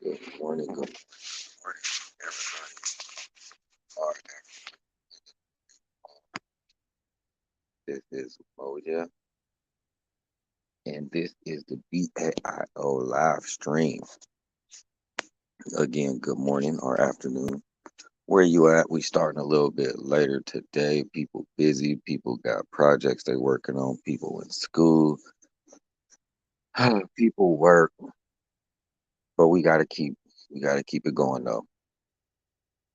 Good morning, everybody. All right, this is Moja, and this is the BAIO live stream. Again, good morning or afternoon. Where you at? We starting a little bit later today. People busy. People got projects they working on. People in school. People work, but we gotta keep it going though.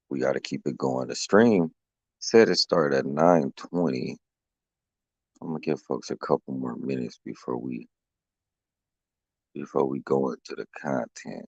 We gotta keep it going. The stream said it started at 9:20. I'm gonna give folks a couple more minutes before we go into the content.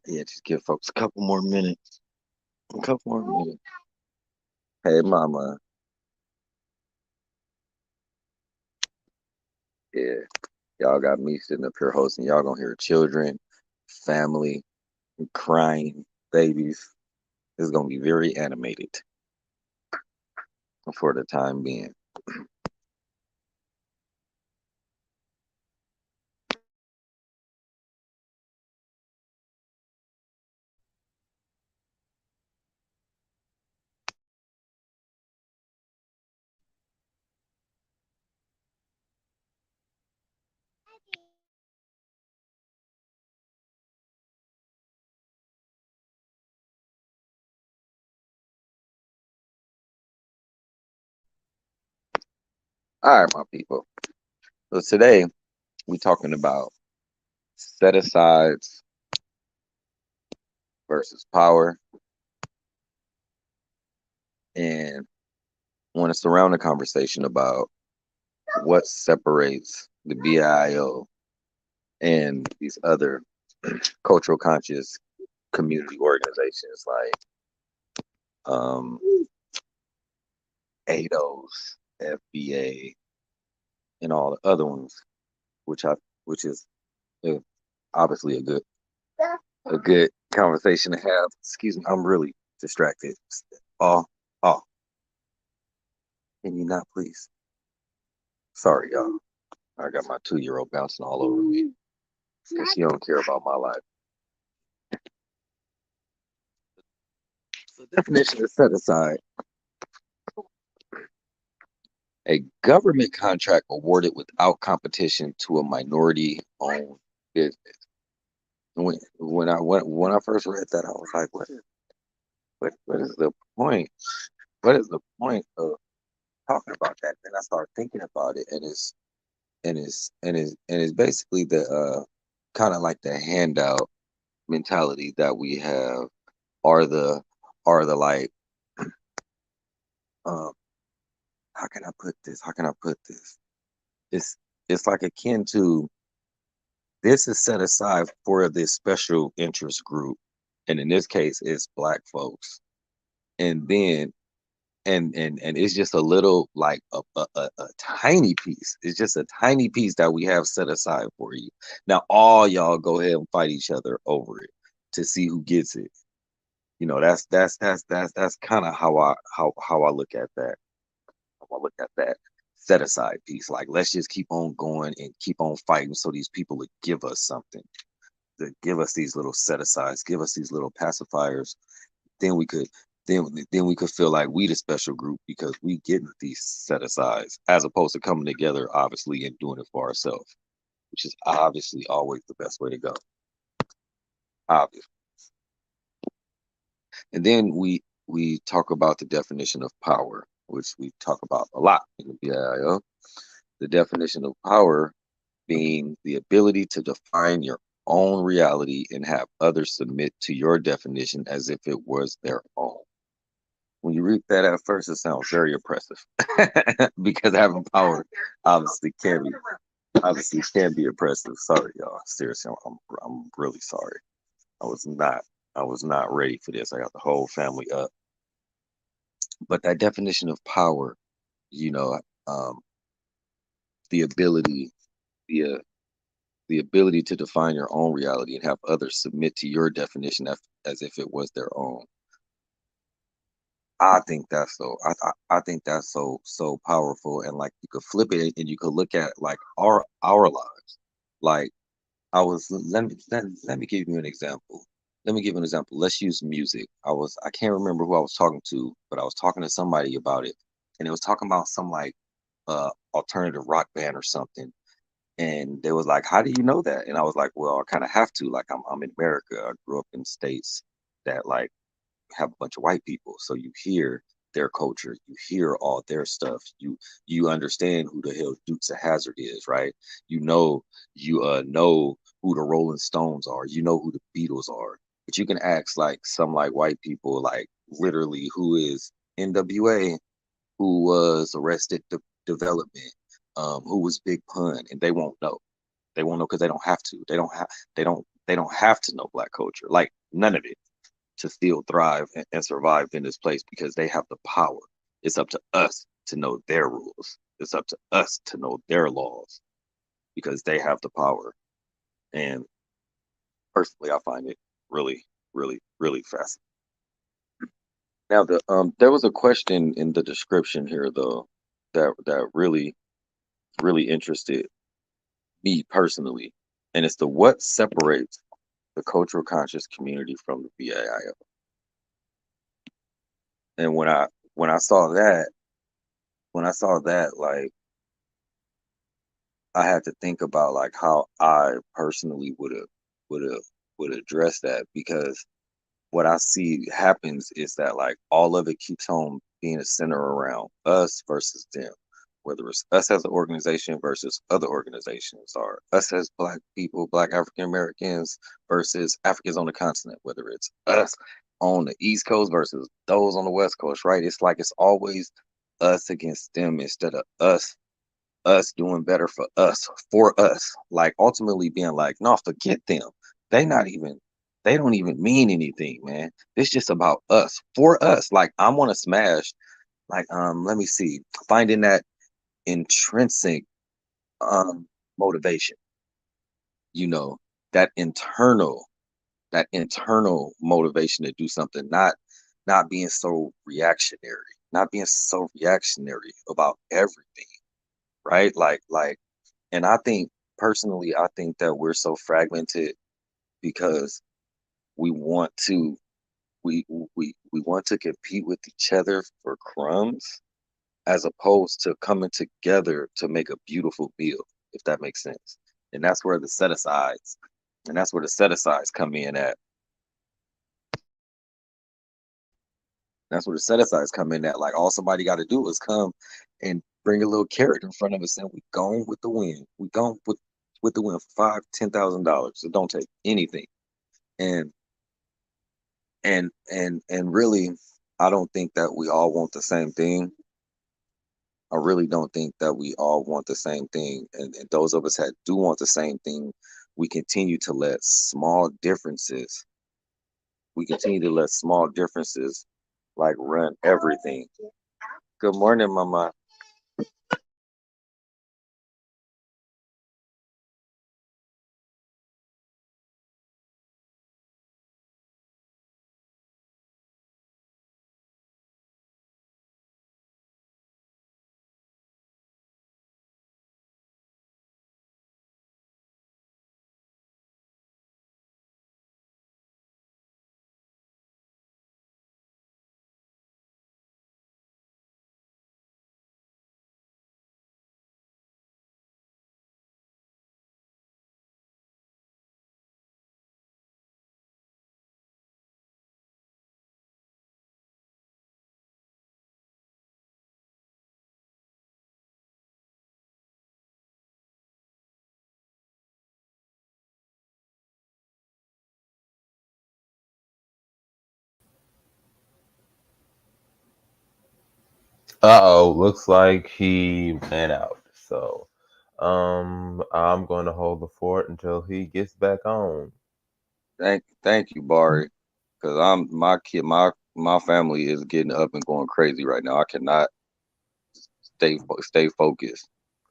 Yeah, just give folks a couple more minutes. A couple more minutes. Hey, mama. Yeah, y'all got me sitting up here hosting. Y'all gonna hear children, family, crying, babies. This is gonna be very animated for the time being. All right, my people. So today we talking about set asides versus power, and want to surround the conversation about what separates the BIO and these other cultural conscious community organizations like ADOS, FBA, and all the other ones, which is uh, obviously a good conversation to have. Excuse me, I'm really distracted. Oh, oh, can you not please? Sorry, y'all. I got my 2-year-old bouncing all over me because she don't care about my life. The definition is set aside a government contract awarded without competition to a minority-owned business. When I first read that, I was like, what is the point? What is the point of talking about that? Then I started thinking about it, and it's basically the kind of like the handout mentality that we have, or the like, um, how can I put this? How can I put this? It's it's like akin to, this is set aside for this special interest group, and in this case, it's Black folks, and then and it's just a little, like a tiny piece. It's just a tiny piece that we have set aside for you. Now all y'all go ahead and fight each other over it to see who gets it. That's kind of how I look at that. How I look at that set aside piece. Like, let's just keep on going and keep on fighting so these people would give us something, to give us these little set asides, give us these little pacifiers. Then we could then we could feel like we the special group because we getting these set asides, as opposed to coming together obviously and doing it for ourselves, which is obviously always the best way to go. Obviously. And then we talk about the definition of power, which we talk about a lot in the BIO. The definition of power being the ability to define your own reality and have others submit to your definition as if it was their own. When you read that at first, it sounds very oppressive because having power obviously can be oppressive. Sorry, y'all. Seriously, I'm really sorry. I was not I was not ready for this. I got the whole family up. But that definition of power, you know, um, the ability, the uh, the ability to define your own reality and have others submit to your definition as if it was their own. I think that's I think that's so powerful, and like you could flip it and you could look at like our lives. Like I was let me give you an example. Let me give you an example. Let's use music. I can't remember who I was talking to, but I was talking to somebody about it, and it was talking about some like alternative rock band or something. And they was like, "How do you know that?" And I was like, "Well, I kind of have to. Like, I'm in America. I grew up in states that like have a bunch of white people, so you hear their culture, you hear all their stuff, you understand who the hell Dukes of Hazard is, right? You know, you know who the Rolling Stones are, you know who the Beatles are, but you can ask like some like white people, like literally who is NWA, who was Arrested Development, who was Big Pun, and they won't know. They won't know because they don't have to. They don't have to know black culture, like none of it to still thrive and survive in this place because they have the power. It's up to us to know their rules. It's up to us to know their laws because they have the power. And personally, I find it really fascinating. Now, there was a question in the description here though that really interested me personally, and it's the what separates the cultural conscious community from the BAIO. And when I saw that, like I had to think about like how I personally would have would address that because what I see happens is that like all of it keeps on being a center around us versus them, whether it's us as an organization versus other organizations, or us as black people, black African Americans versus Africans on the continent, whether it's us on the East Coast versus those on the West Coast, right? It's like it's always us against them instead of us doing better for us, like ultimately being like, no, forget them, they not even they don't even mean anything, man. It's just about us, for us. Like I want to smash, like let me see, finding that intrinsic um motivation, you know, that internal that internal motivation to do something, not being so reactionary, not being so reactionary about everything, right? Like and I think personally, I think that we're so fragmented because we want to we want to compete with each other for crumbs as opposed to coming together to make a beautiful meal, if that makes sense. And that's where the set asides and that's where the set asides come in at. That's where the set asides come in at. Like all somebody got to do is come and bring a little carrot in front of us, and we gone with the win. We gone with the win, $5,000, $10,000. It don't take anything. And and really, I don't think that we all want the same thing. I really don't think that we all want the same thing. And those of us that do want the same thing, we continue to let small differences. We continue to let small differences like run everything. Good morning, Mama. Uh-oh, looks like he ran out. So, I'm going to hold the fort until he gets back on. Thank you, Bari, because my kid, my family is getting up and going crazy right now. I cannot stay focused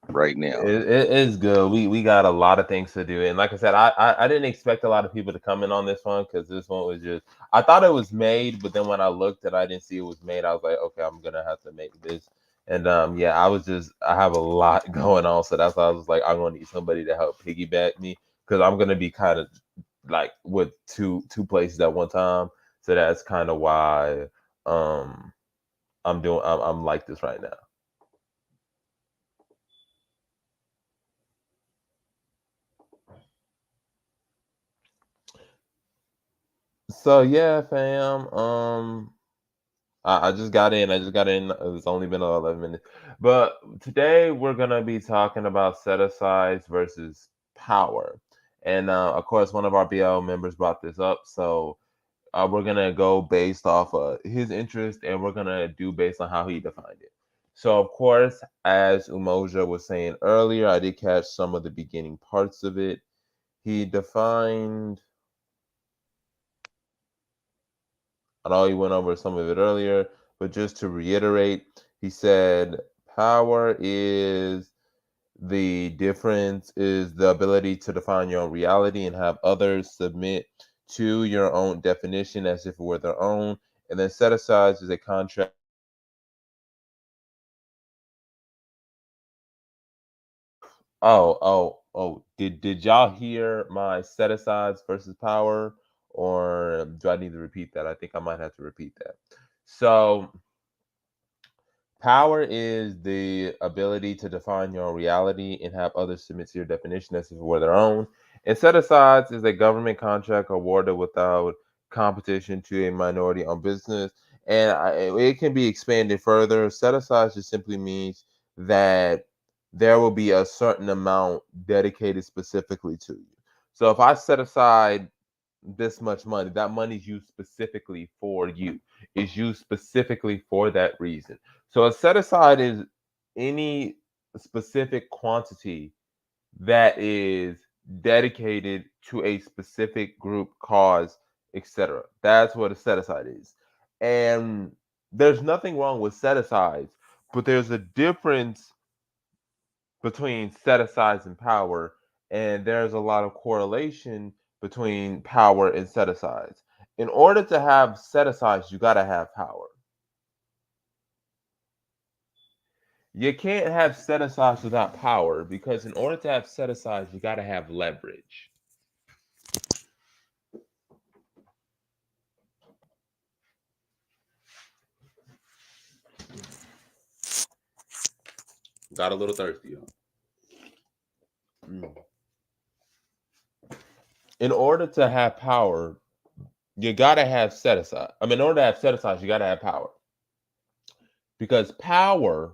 right now. It is good. We got a lot of things to do, and like I said, I didn't expect a lot of people to come in on this one because this one was just I thought it was made, but then when I looked and I didn't see it was made, I was like, okay, I'm gonna have to make this. And yeah, I have a lot going on, so that's why I was like, I'm gonna need somebody to help piggyback me because I'm gonna be kind of like with two places at one time, so that's kind of why um I'm like this right now. So yeah, fam. I just got in. I just got in. It's only been 11 minutes. But today we're going to be talking about set asides versus power. And of course, one of our BL members brought this up. So we're going to go based off of his interest and we're going to do based on how he defined it. So, of course, as Umoja was saying earlier, I did catch some of the beginning parts of it. He defined I know he went over some of it earlier, but just to reiterate, he said power is the ability to define your own reality and have others submit to your own definition as if it were their own. And then set aside is a contract. Oh. Did y'all hear my set asides versus power? Or do I need to repeat that? I think I might have to repeat that. So power is the ability to define your own reality and have others submit to your definition as if it were their own. And set asides is a government contract awarded without competition to a minority owned business. And it can be expanded further. Set asides just simply means that there will be a certain amount dedicated specifically to you. So if I set aside this much money. That money is used specifically for you. Is used specifically for that reason. So a set aside is any specific quantity that is dedicated to a specific group, cause, etc. That's what a set aside is. And there's nothing wrong with set asides, but there's a difference between set asides and power, and there's a lot of correlation between power and set asides. In order to have set asides, you got to have power. You can't have set asides without power because in order to have set asides, you got to have leverage. Got a little thirsty, y'all. Mm. In order to have power, you got to have set aside. I mean, in order to have set asides, you got to have power because power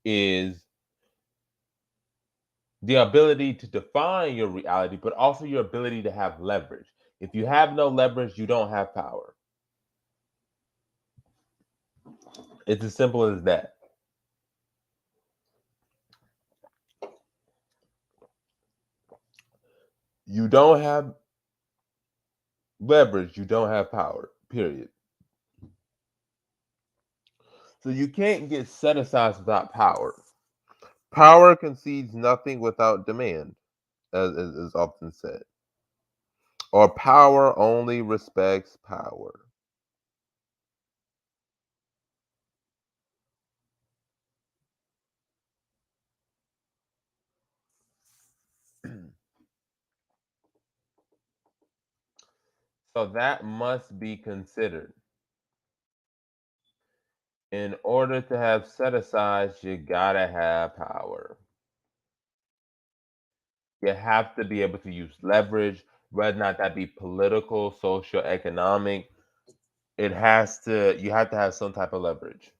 is the ability to define your reality, but also your ability to have leverage. If you have no leverage, you don't have power. It's as simple as that. You don't have leverage, you don't have power, period. So you can't get set aside without power. Power concedes nothing without demand, as is often said. Or power only respects power. So that must be considered. In order to have set asides, you gotta have power. You have to be able to use leverage, whether or not that be political, social, economic. You have to have some type of leverage.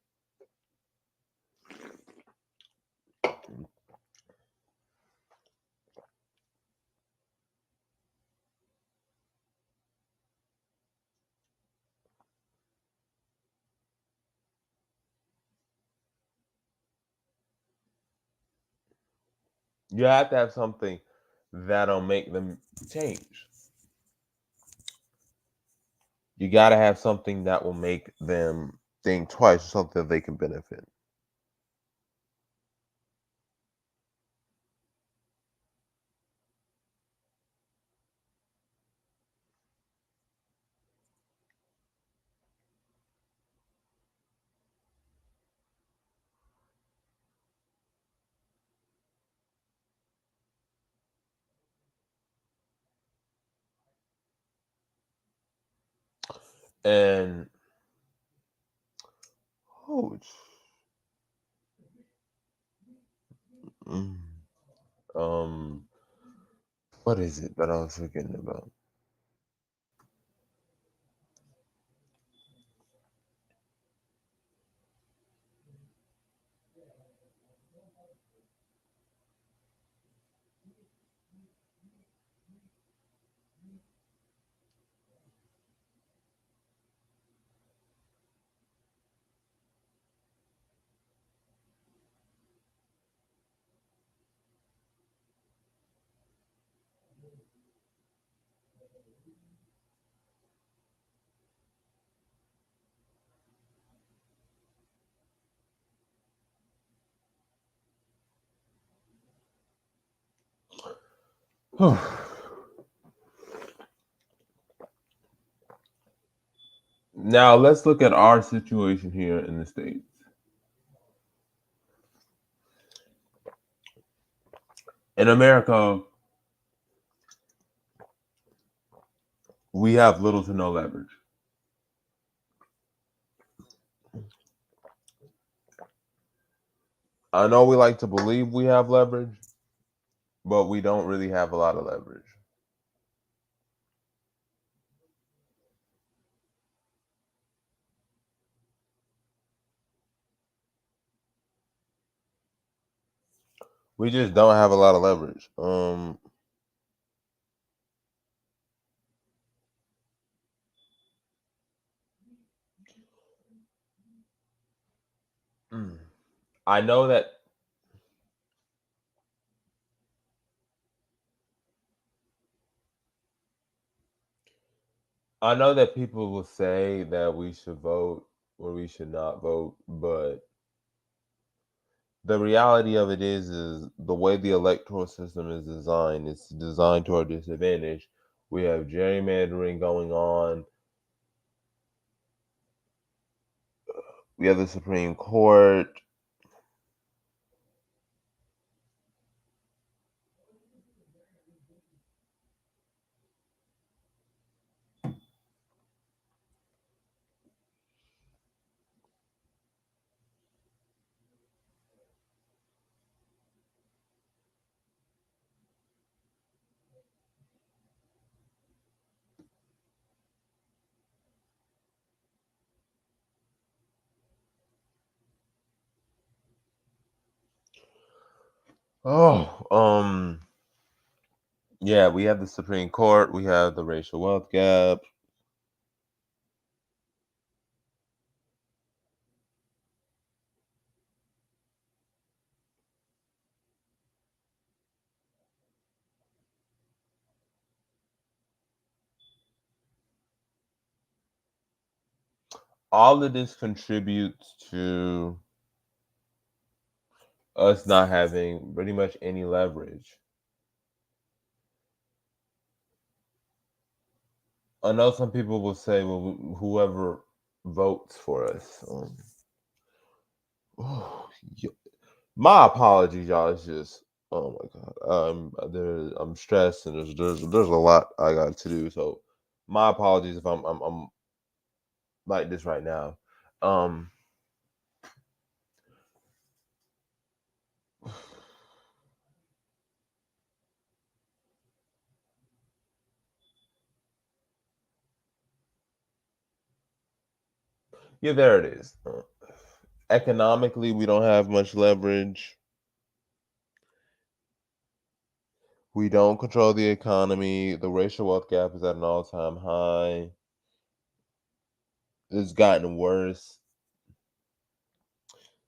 You have to have something that'll make them change. You got to have something that will make them think twice, something that they can benefit. And oh, mm, um, what is it that I was forgetting about? Now let's look at our situation here in the States. In America, we have little to no leverage. I know we like to believe we have leverage, but we don't really have a lot of leverage. We just don't have a lot of leverage. Mm. I know that people will say that we should vote or we should not vote, but the reality of it is the way the electoral system is designed, it's designed to our disadvantage. We have gerrymandering going on. We have the Supreme Court. Oh, yeah, we have the Supreme Court. We have the racial wealth gap. All of this contributes to us not having pretty much any leverage. I know some people will say, well, whoever votes for us. Oh, my apologies, y'all. It's just, oh my god, I'm stressed and there's a lot I got to do. So, my apologies if I'm like this right now. Um, yeah, there it is. Economically, we don't have much leverage. We don't control the economy. The racial wealth gap is at an all-time high. It's gotten worse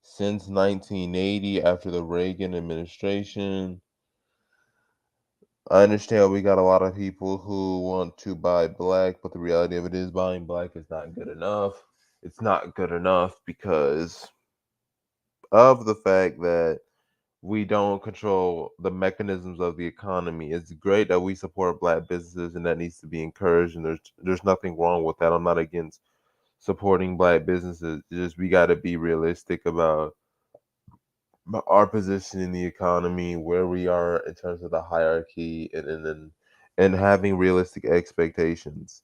since 1980 after the Reagan administration. I understand we got a lot of people who want to buy black, but the reality of it is buying black is not good enough. It's not good enough because of the fact that we don't control the mechanisms of the economy. It's great that we support black businesses and that needs to be encouraged, and there's nothing wrong with that. I'm not against supporting black businesses. It's just we got to be realistic about our position in the economy, where we are in terms of the hierarchy, and having realistic expectations.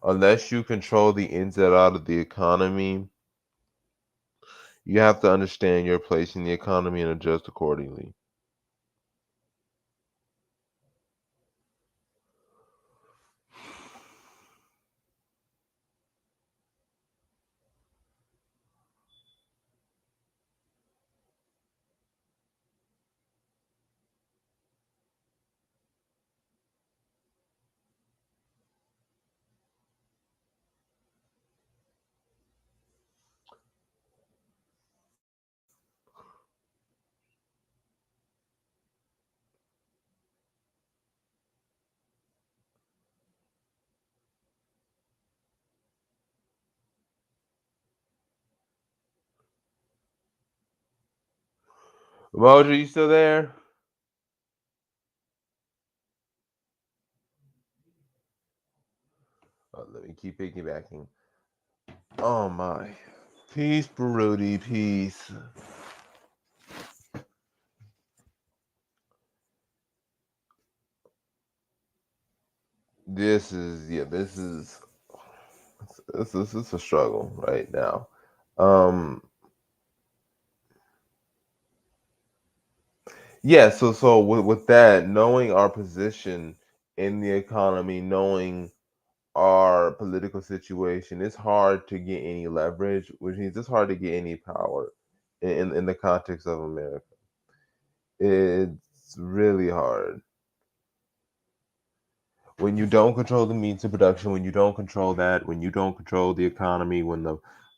Unless you control the ins and out of the economy, you have to understand your place in the economy and adjust accordingly. Mojo, you still there? Let me keep piggybacking. Oh my. Peace, Baruti, peace. This is a struggle right now. Um yeah, so with that, knowing our position in the economy, knowing our political situation, it's hard to get any leverage, which means it's hard to get any power in the context of America. It's really hard. When you don't control the means of production, when you don't control that, when you don't control the economy, when the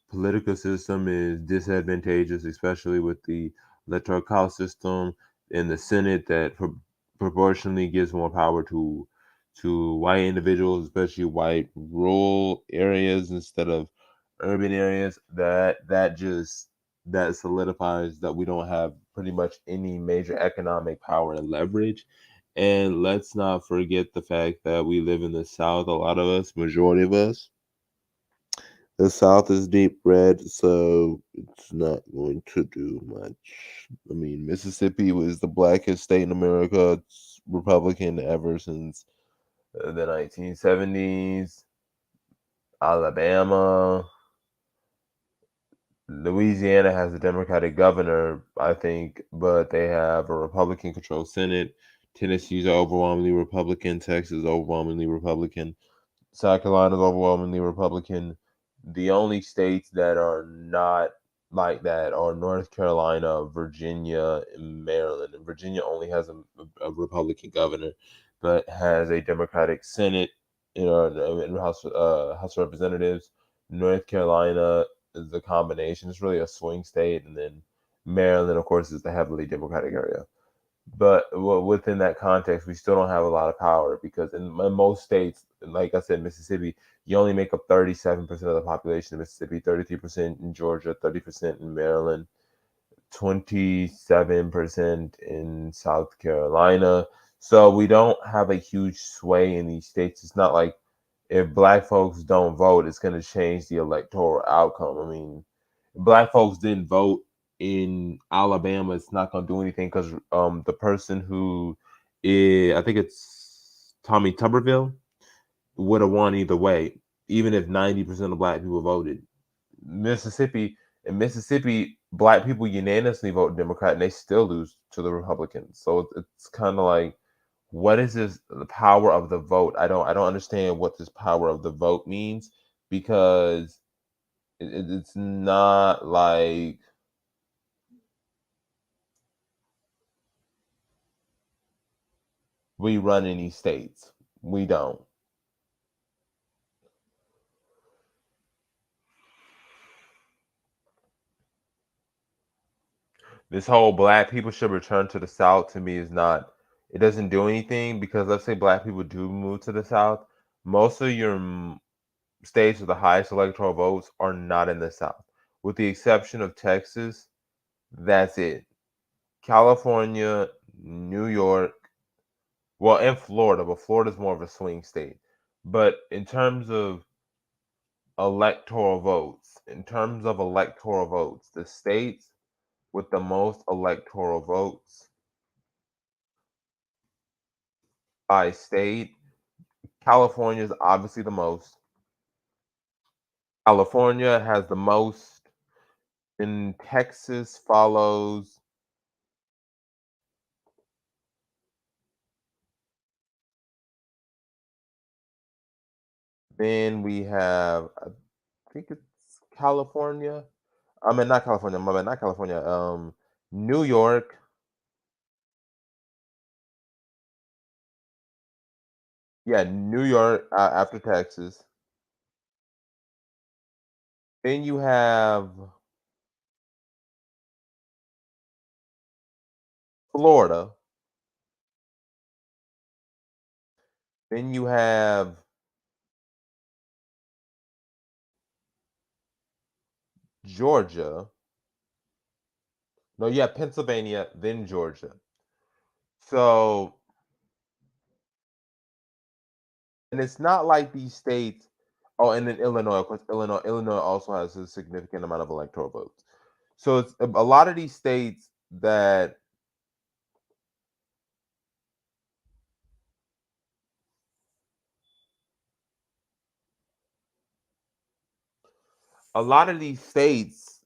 political system is disadvantageous, especially with the electoral college system in the Senate that proportionally gives more power to white individuals, especially white rural areas instead of urban areas, that solidifies that we don't have pretty much any major economic power and leverage. And let's not forget the fact that we live in the South, a lot of us, majority of us. The South is deep red, so it's not going to do much. I mean, Mississippi was the blackest state in America. It's Republican ever since the 1970s. Alabama, Louisiana has a Democratic governor, I think, but they have a Republican controlled Senate. Tennessee's overwhelmingly Republican. Texas is overwhelmingly Republican. South Carolina is overwhelmingly Republican. The only states that are not like that are North Carolina, Virginia, and Maryland. And Virginia only has a Republican governor, but has a Democratic Senate, in House of Representatives. North Carolina is a combination. It's really a swing state, and then Maryland, of course, is the heavily Democratic area. But within that context, we still don't have a lot of power because in most states, like I said, Mississippi, you only make up 37% of the population in Mississippi, 33% in Georgia, 30% in Maryland, 27% in South Carolina. So we don't have a huge sway in these states. It's not like if black folks don't vote, it's going to change the electoral outcome. I mean, if black folks didn't vote in Alabama, it's not going to do anything because the person who is, I think it's Tommy Tuberville, would have won either way, even if 90% of black people voted. Mississippi in Mississippi, black people unanimously vote Democrat and they still lose to the Republicans. So it's kind of like, what is this? The power of the vote? I don't understand what this power of the vote means because it's not like we run any states. We don't. This whole black people should return to the South to me is not, it doesn't do anything because let's say black people do move to the South, most of your states with the highest electoral votes are not in the South. With the exception of Texas, that's it. California, New York, well, and Florida, but Florida's more of a swing state. But in terms of electoral votes, the states with the most electoral votes by state, California is obviously the most. California has the most. Then Texas follows. Then we have, I think it's California. I mean, not California. My bad, not California. New York. Yeah, New York after Texas. Then you have Florida. Then you have Georgia. No, you have Pennsylvania, then Georgia. So, and it's not like these states. Oh, and then Illinois, of course, Illinois also has a significant amount of electoral votes. So it's a lot of these states that a lot of these states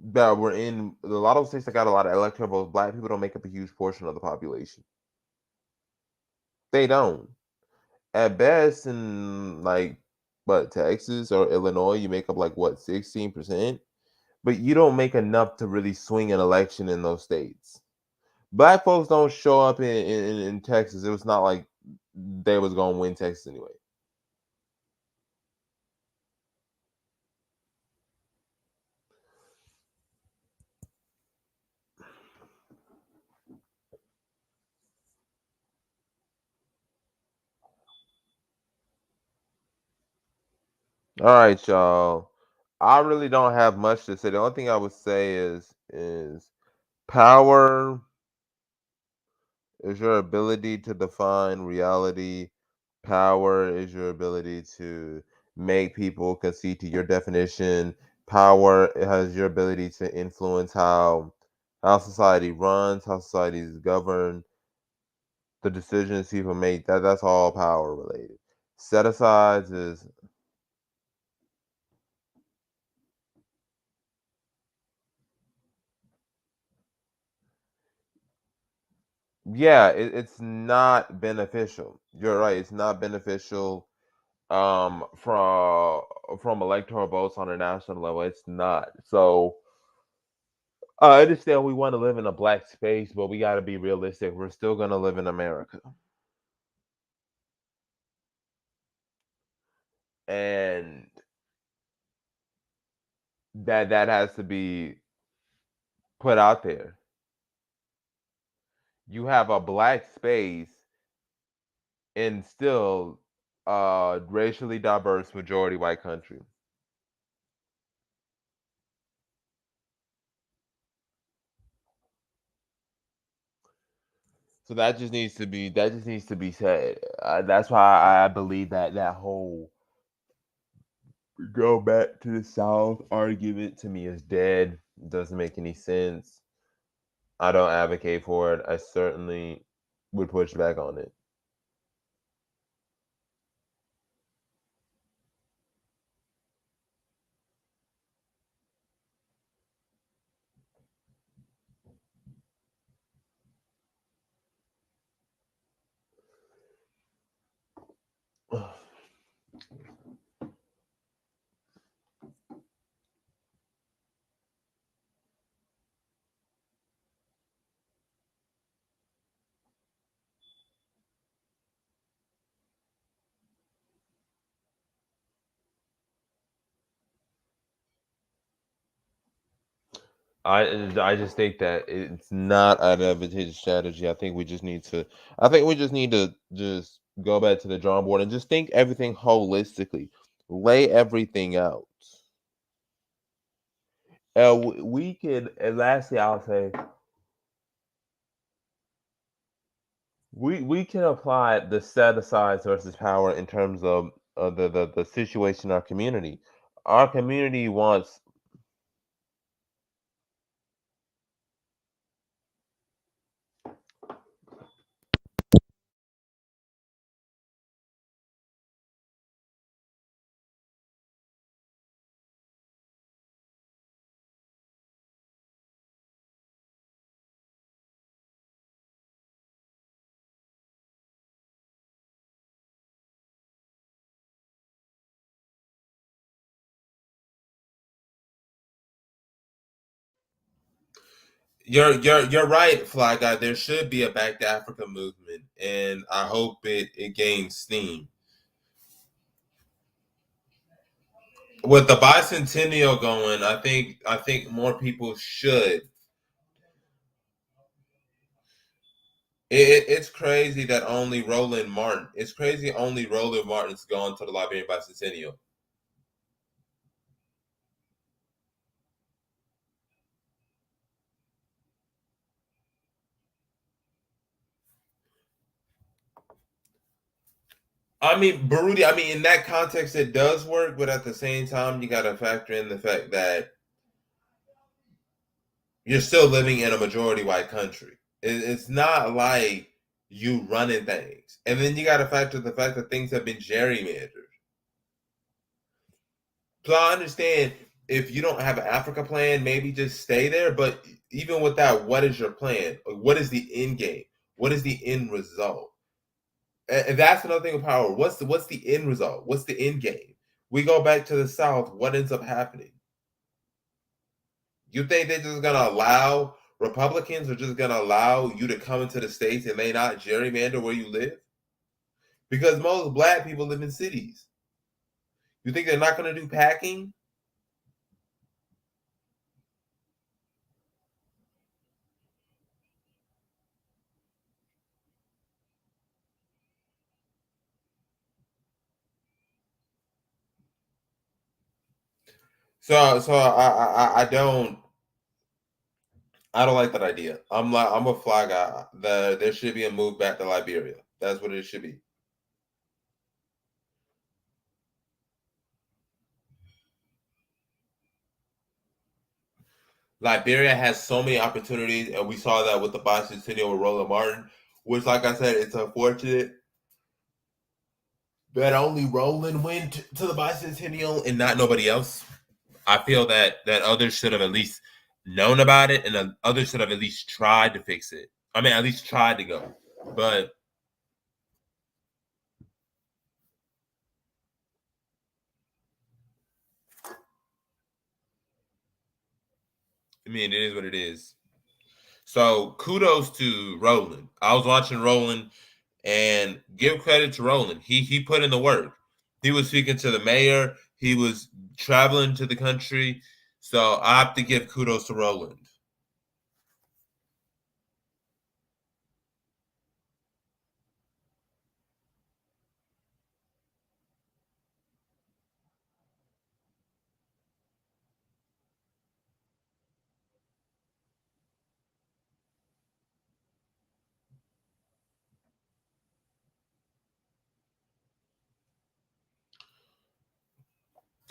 that were in a lot of states that got a lot of electoral votes, black people don't make up a huge portion of the population. They don't. At best, in like what Texas or Illinois, you make up like what 16%, but you don't make enough to really swing an election in those states. Black folks don't show up in Texas. It was not like they was gonna win Texas anyway. All right, y'all. I really don't have much to say. The only thing I would say is power is your ability to define reality. Power is your ability to make people concede to your definition. Power has your ability to influence how society runs, how society is governed, the decisions people make. That's all power related. Set asides is, yeah, it's not beneficial. You're right. It's not beneficial from electoral votes on a national level. It's not. So I understand we want to live in a black space, but we got to be realistic. We're still going to live in America. And that has to be put out there. You have a black space in still racially diverse majority white country. So that just needs to be said. That's why I believe that whole go back to the South argument to me is dead. It doesn't make any sense. I don't advocate for it. I certainly would push back on it. I just think that it's not an advantageous strategy. I think we just need to just go back to the drawing board and just think everything holistically. Lay everything out. We can, and lastly, I'll say we can apply the set asides versus power in terms of the situation in our community. Our community wants. You're right, Fly Guy. There should be a Back to Africa movement, and I hope it gains steam. With the bicentennial going, I think more people should. It's crazy that only Roland Martin. It's crazy only Roland Martin's gone to the Liberian bicentennial. I mean, Baruti. I mean, in that context, it does work, but at the same time, you got to factor in the fact that you're still living in a majority white country. It's not like you running things, and then you got to factor the fact that things have been gerrymandered. So I understand if you don't have an Africa plan, maybe just stay there. But even with that, what is your plan? What is the end game? What is the end result? And that's another thing of power. What's the end result? What's the end game? We go back to the South. What ends up happening? You think they're just gonna allow Republicans are just gonna allow you to come into the states and they not gerrymander where you live? Because most black people live in cities. You think they're not gonna do packing? So I don't like that idea. I'm a fly guy. There should be a move back to Liberia. That's what it should be. Liberia has so many opportunities, and we saw that with the bicentennial with Roland Martin, which, like I said, it's unfortunate that only Roland went to the bicentennial and not nobody else. I feel that others should have at least known about it, and others should have at least tried to fix it. I mean, at least tried to go. But I mean, it is what it is. So kudos to Roland. I was watching Roland, and give credit to Roland. He put in the work. He was speaking to the mayor. He was traveling to the country. So I have to give kudos to Roland.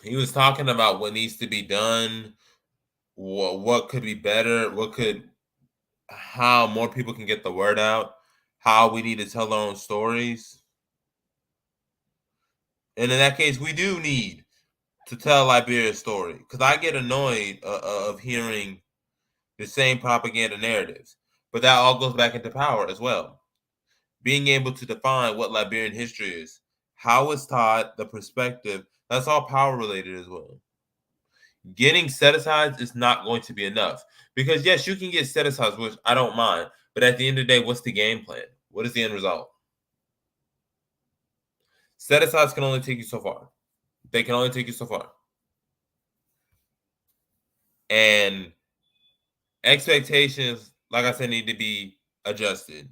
He was talking about what needs to be done, what could be better, how more people can get the word out, how we need to tell our own stories. And in that case, we do need to tell Liberia's story because I get annoyed of hearing the same propaganda narratives. But that all goes back into power as well. Being able to define what Liberian history is, how it's taught, the perspective, that's all power related as well. Getting set asides is not going to be enough because, yes, you can get set asides, which I don't mind. But at the end of the day, what's the game plan? What is the end result? Set asides can only take you so far. They can only take you so far. And Expectations, like I said, need to be adjusted.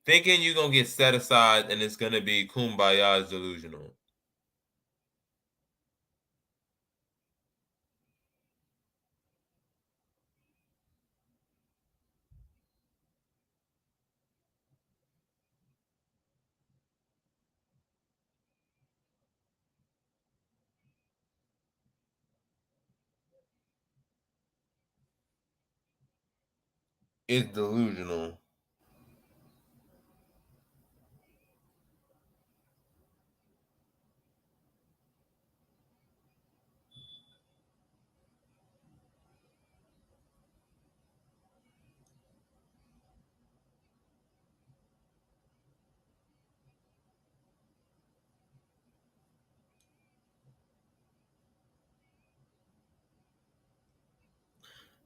Thinking you're gonna get set aside and it's gonna be kumbaya is delusional. It's delusional.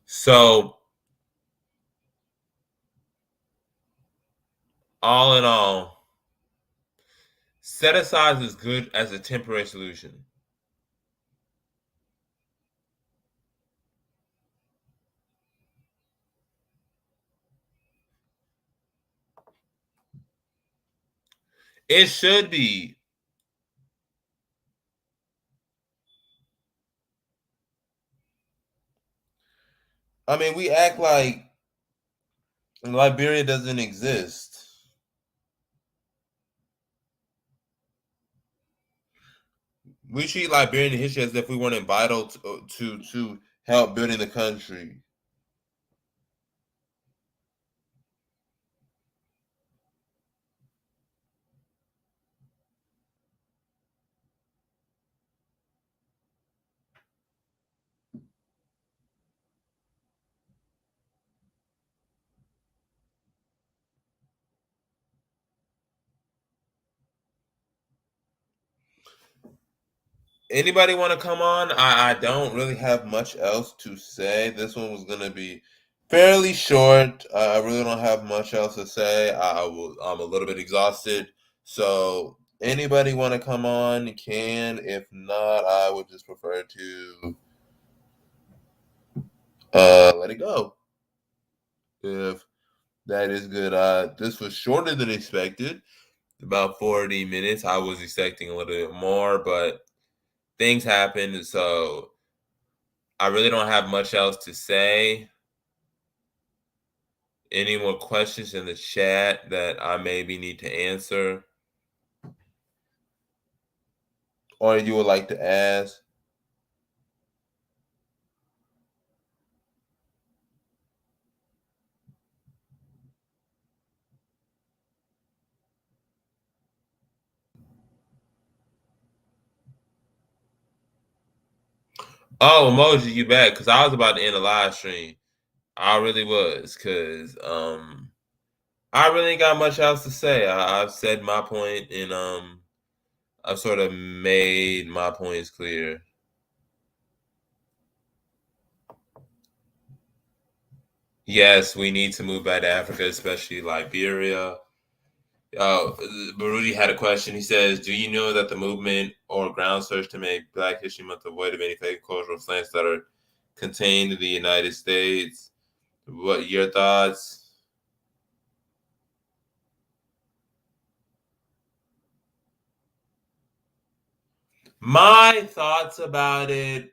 So, all in all, set aside is good as a temporary solution. It should be. I mean, we act like Liberia doesn't exist. We treat Liberian history as if we weren't vital to help building the country. Anybody want to come on? I don't really have much else to say. This one was gonna be fairly short. I really don't have much else to say. I'm a little bit exhausted. So anybody want to come on can. If not, I would just prefer to let it go. If that is good. This was shorter than expected. About 40 minutes. I was expecting a little bit more, but things happened, so I really don't have much else to say. Any more questions in the chat that I maybe need to answer? Or you would like to ask? Oh, emoji, you back? Because I was about to end the live stream. I really was, because I really ain't got much else to say. I've said my point, and I've sort of made my points clear. Yes, we need to move back to Africa, especially Liberia. Baruti had a question. He says, "Do you know that the movement or ground search to make Black History Month avoid of any fake cultural slants that are contained in the United States? What your thoughts?" My thoughts about it.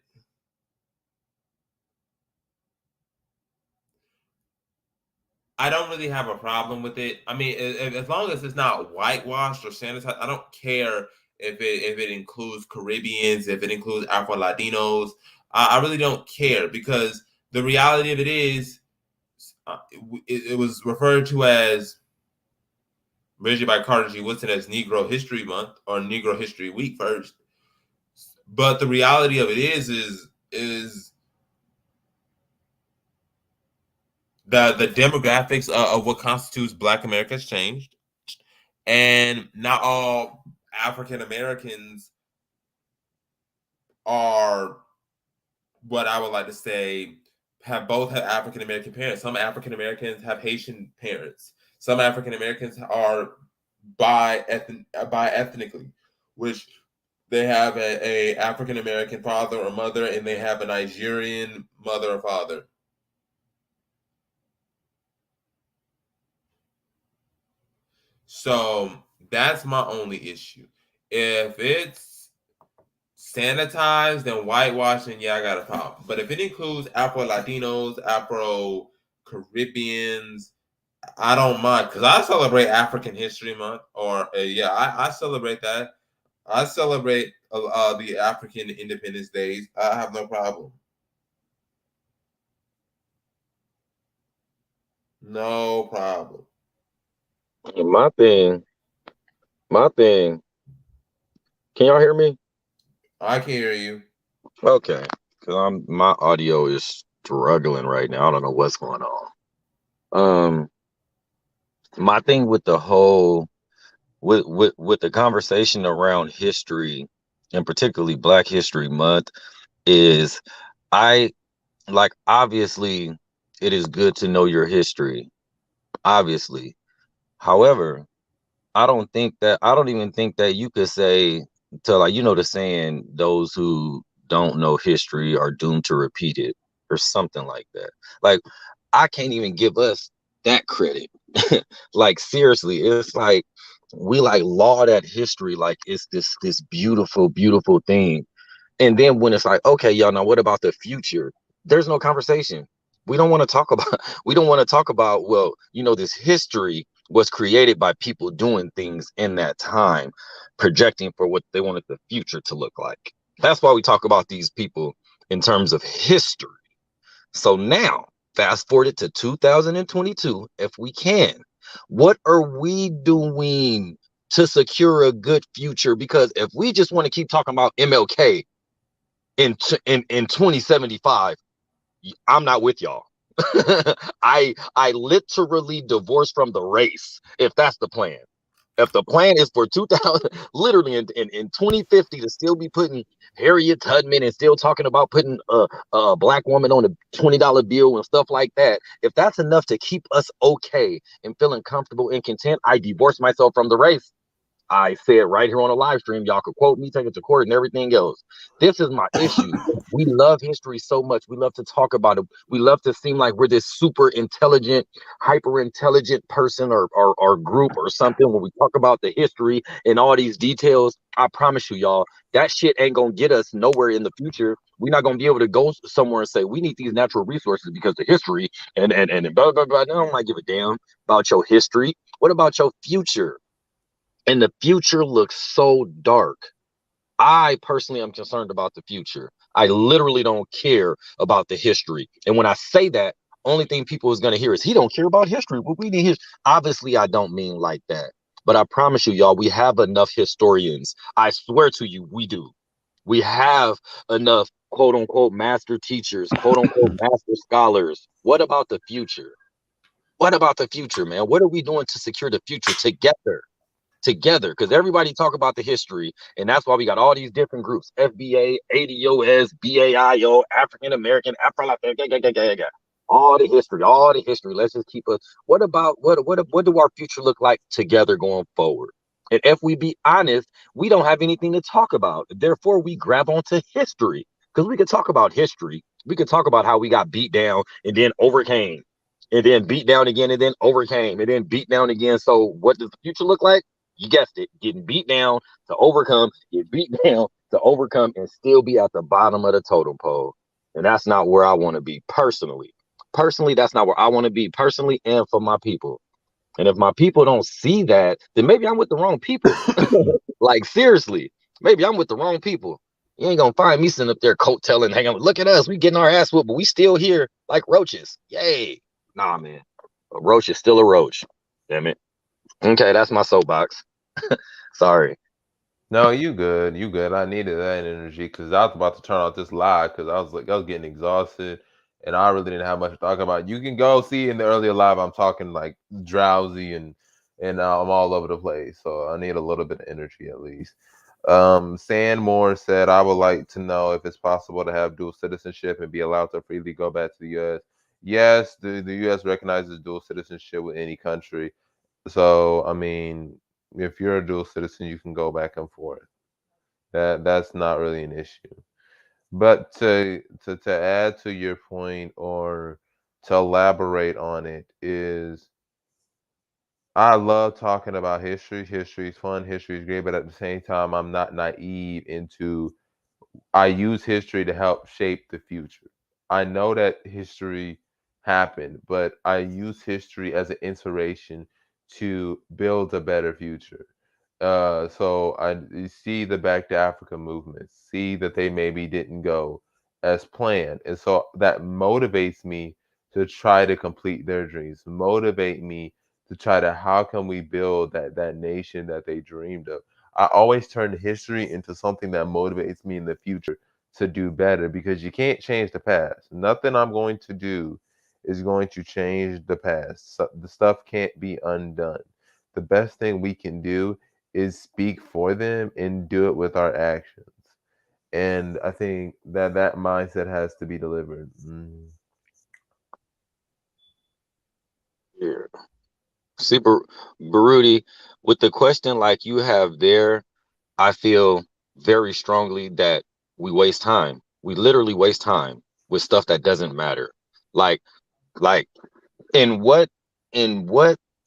I don't really have a problem with it. I mean, as long as it's not whitewashed or sanitized, I don't care if it includes Caribbeans, if it includes Afro Latinos. I really don't care, because the reality of it is, it was referred to as, originally by Carter G. Woodson, as Negro History Month or Negro History Week first. But the reality of it is the demographics of what constitutes Black America has changed, and not all African Americans are what I would like to say have African American parents. Some African Americans have Haitian parents. Some African Americans are bi ethnically, which They have a African American father or mother, and they have a Nigerian mother or father. So that's my only issue. If it's sanitized and whitewashing, yeah, I got a problem. But if it includes Afro Latinos, Afro Caribbeans, I don't mind because I celebrate African History Month, or I celebrate that. I celebrate the African Independence Days. I have no problem. No problem. My thing, my thing. Can y'all hear me? I can hear you. Okay, because my audio is struggling right now. I don't know what's going on. Um, my thing with the whole with the conversation around history, and particularly Black History Month, is I like obviously it is good to know your history, obviously. However, I don't even think that you could say to, like, the saying, those who don't know history are doomed to repeat it, or something like that. Like, I can't even give us that credit. Like, seriously, it's like we like laud at history like it's this beautiful, beautiful thing. And then when it's like, okay, y'all, now what about the future? There's no conversation. We don't want to talk about we don't want to talk about, well, this history was created by people doing things in that time, projecting for what they wanted the future to look like. That's why we talk about these people in terms of history. So now, fast forward it to 2022, if we can. What are we doing to secure a good future? Because if we just want to keep talking about MLK in 2075, I'm not with y'all. I literally divorced from the race if that's the plan. If the plan is for 2000, literally in 2050 to still be putting Harriet Tubman and still talking about putting a black woman on a $20 bill and stuff like that, if that's enough to keep us okay and feeling comfortable and content, I divorce myself from the race. I said right here on a live stream, y'all could quote me, take it to court, and everything else. This is my issue. We love history so much. We love to talk about it. We love to seem like we're this super intelligent, hyper intelligent person or group or something when we talk about the history and all these details. I promise you, y'all, that shit ain't gonna get us nowhere in the future. We're not gonna be able to go somewhere and say we need these natural resources because the history and blah blah blah. I don't like give a damn about your history. What about your future? And the future looks so dark. I personally am concerned about the future. I literally don't care about the history. And when I say that, only thing people is going to hear is he don't care about history. Well, we need his. Obviously, I don't mean like that. But I promise you, y'all, we have enough historians. I swear to you, we do. We have enough quote unquote master teachers, quote unquote master scholars. What about the future? What about the future, man? What are we doing to secure the future together? Together, because everybody talk about the history, and that's why we got all these different groups: FBA, ADOS, BAIO, African American, Afro Latin, all the history. Let's just keep us. What about what do our future look like together going forward? And if we be honest, we don't have anything to talk about. Therefore, we grab onto history because we could talk about history. We could talk about how we got beat down and then overcame, and then beat down again, and then overcame, and then beat down again. So, what does the future look like? You guessed it, getting beat down to overcome, get beat down to overcome, and still be at the bottom of the totem pole. And that's not where I want to be personally. Personally, that's not where I want to be personally and for my people. And if my people don't see that, then maybe I'm with the wrong people. Like, seriously, maybe I'm with the wrong people. You ain't gonna find me sitting up there coattailing, hanging. Look at us, we getting our ass whooped, but we still here like roaches. Yay! Nah, man, a roach is still a roach. Damn it. Okay, that's my soapbox. Sorry. No, you good. You good. I needed that energy because I was about to turn off this live because I was getting exhausted and I really didn't have much to talk about. You can go see in the earlier live. I'm talking like drowsy and I'm all over the place. So I need a little bit of energy at least. Sandmore said, I would like to know if it's possible to have dual citizenship and be allowed to freely go back to the U.S. Yes, the U.S. recognizes dual citizenship with any country. So, I mean, if you're a dual citizen, you can go back and forth. That's not really an issue. But to add to your point, or to elaborate on it, is I love talking about history. History is fun, history is great, but at the same time I'm not naive into I use history to help shape the future. I know that history happened, but I use history as an inspiration to build a better future. So I you see the Back to Africa movement, see that they maybe didn't go as planned. And so that motivates me to try to complete their dreams, motivate me to try to how can we build that nation that they dreamed of. I always turn history into something that motivates me in the future to do better, because you can't change the past. Nothing I'm going to do is going to change the past. So the stuff can't be undone. The best thing we can do is speak for them and do it with our actions. And I think that that mindset has to be delivered. Yeah. See, Baruti, with the question like you have there, I feel very strongly that we waste time. We literally waste time with stuff that doesn't matter. Like, like in what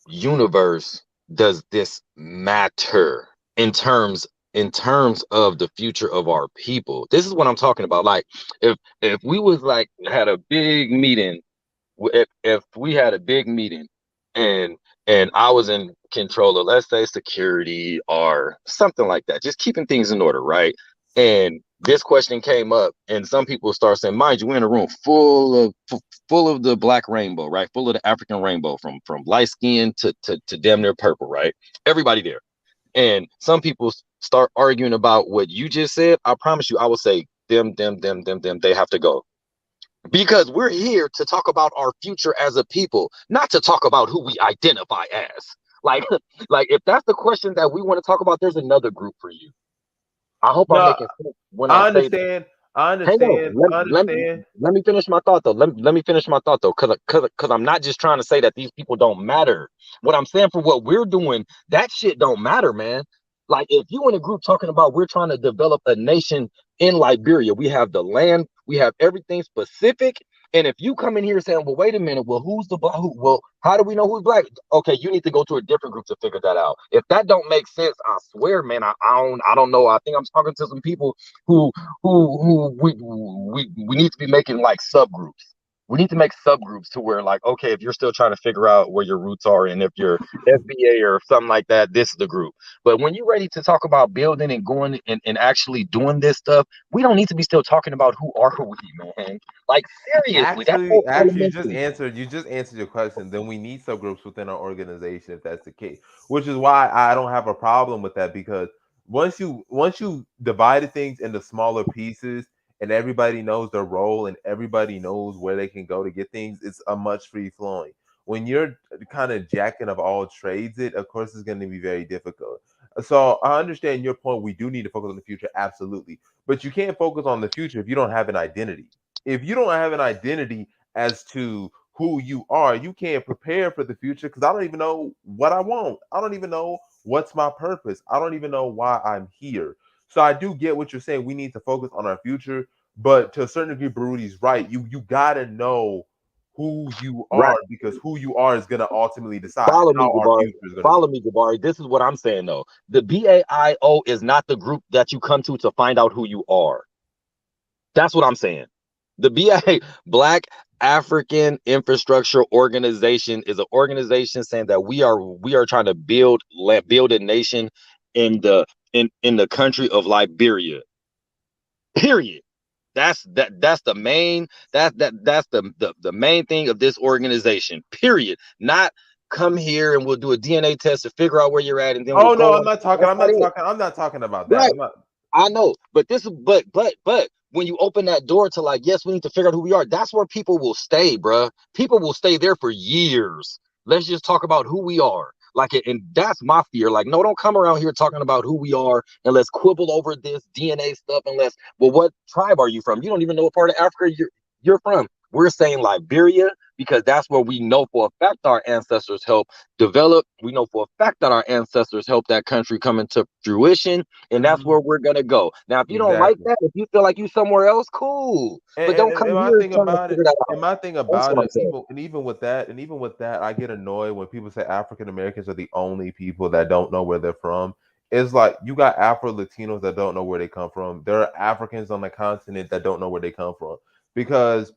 universe does this matter in terms of the future of our people? This is what I'm talking about. Like, if we was like had a big meeting, if we had a big meeting and I was in control of, let's say, security or something like that, just keeping things in order, right? And this question came up and some people start saying, mind you, we're in a room full of the black rainbow, right? Full of the African rainbow, from light skin to damn near purple, right? Everybody there. And some people start arguing about what you just said. I promise you, I will say them, they have to go, because we're here to talk about our future as a people, not to talk about who we identify as. Like, like if that's the question that we want to talk about, there's another group for you. I hope I'm No, making sense when I I say that. understand. I Hang on. understand. Let, I let, understand. let me finish my thought though. Let me finish my thought though. Cause I'm not just trying to say that these people don't matter. What I'm saying, for what we're doing, that shit don't matter, man. Like, if you in a group talking about we're trying to develop a nation in Liberia, we have the land, we have everything specific. And if you come in here saying, well, wait a minute, well, who's the black? Well, how do we know who's black? Okay, you need to go to a different group to figure that out. If that don't make sense, I swear, man, I don't know. I think I'm talking to some people who we need to be making like subgroups. We need to make subgroups to where, like, okay, if you're still trying to figure out where your roots are, and if you're FBA or something like that, this is the group. But when you're ready to talk about building and going and actually doing this stuff, we don't need to be still talking about who are we, man. Like, seriously, that's so Actually, elementary. you just answered your question. Then we need subgroups within our organization if that's the case. Which is why I don't have a problem with that, because once you divided things into smaller pieces and everybody knows their role and everybody knows where they can go to get things, it's a much free flowing. When you're kind of jacking of all trades, it of course is going to be very difficult. So I understand your point. We do need to focus on the future, absolutely, but you can't focus on the future if you don't have an identity. If you don't have an identity as to who you are, you can't prepare for the future, because I don't even know what I want. I don't even know what's my purpose. I don't even know why I'm here. So I do get what you're saying. We need to focus on our future, but to a certain degree, Baruti's right. You gotta know who you are, Right. because who you are is gonna ultimately decide Follow me, how our Jabari. future is gonna Follow be. me, Jabari. This is what I'm saying though. The BAIO is not the group that you come to find out who you are. That's what I'm saying. The BA, Black African Infrastructure Organization, is an organization saying that we are trying to build a nation in the country of Liberia. Period. That's the main that's the main thing of this organization. Period. Not come here and we'll do a DNA test to figure out where you're at and then we'll Oh no, go I'm on. not talking. That's I'm not not it. talking. I'm not talking about that. Right. I'm not. I know, but this is but when you open that door to, like, yes, we need to figure out who we are. That's where people will stay, bruh. People will stay there for years. Let's just talk about who we are. Like, and that's my fear. Like, no, don't come around here talking about who we are and let's quibble over this DNA stuff. Unless, well, what tribe are you from? You don't even know what part of Africa you're from. We're saying Liberia because that's where we know for a fact our ancestors helped develop. We know for a fact that our ancestors helped that country come into fruition, and that's where we're gonna go. Now, if you don't like Exactly. that, if you feel like you somewhere else, cool, but don't come And my here thing trying to about it, figure that and out. my thing That's about what I'm it, saying. even with that, I get annoyed when people say African Americans are the only people that don't know where they're from. It's like you got Afro Latinos that don't know where they come from. There are Africans on the continent that don't know where they come from because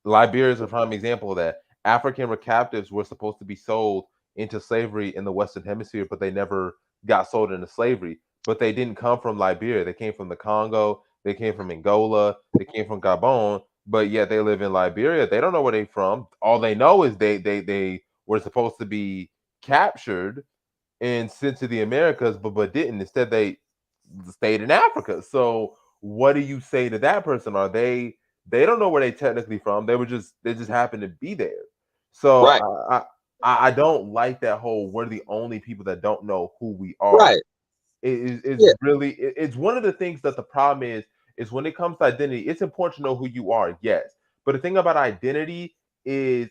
Liberia is a prime example of that. African captives were supposed to be sold into slavery in the Western Hemisphere, but they never got sold into slavery. But they didn't come from Liberia. They came from the Congo. They came from Angola. They came from Gabon. But yet they live in Liberia. They don't know where they're from. All they know is they were supposed to be captured and sent to the Americas, but didn't. Instead, they stayed in Africa. So what do you say to that person? Are they don't know where they technically from? They just happen to be there. So Right, I don't like that whole we're the only people that don't know who we are. right, It's yeah, really it's one of the things that the problem is when it comes to identity, it's important to know who you are, yes. But the thing about identity is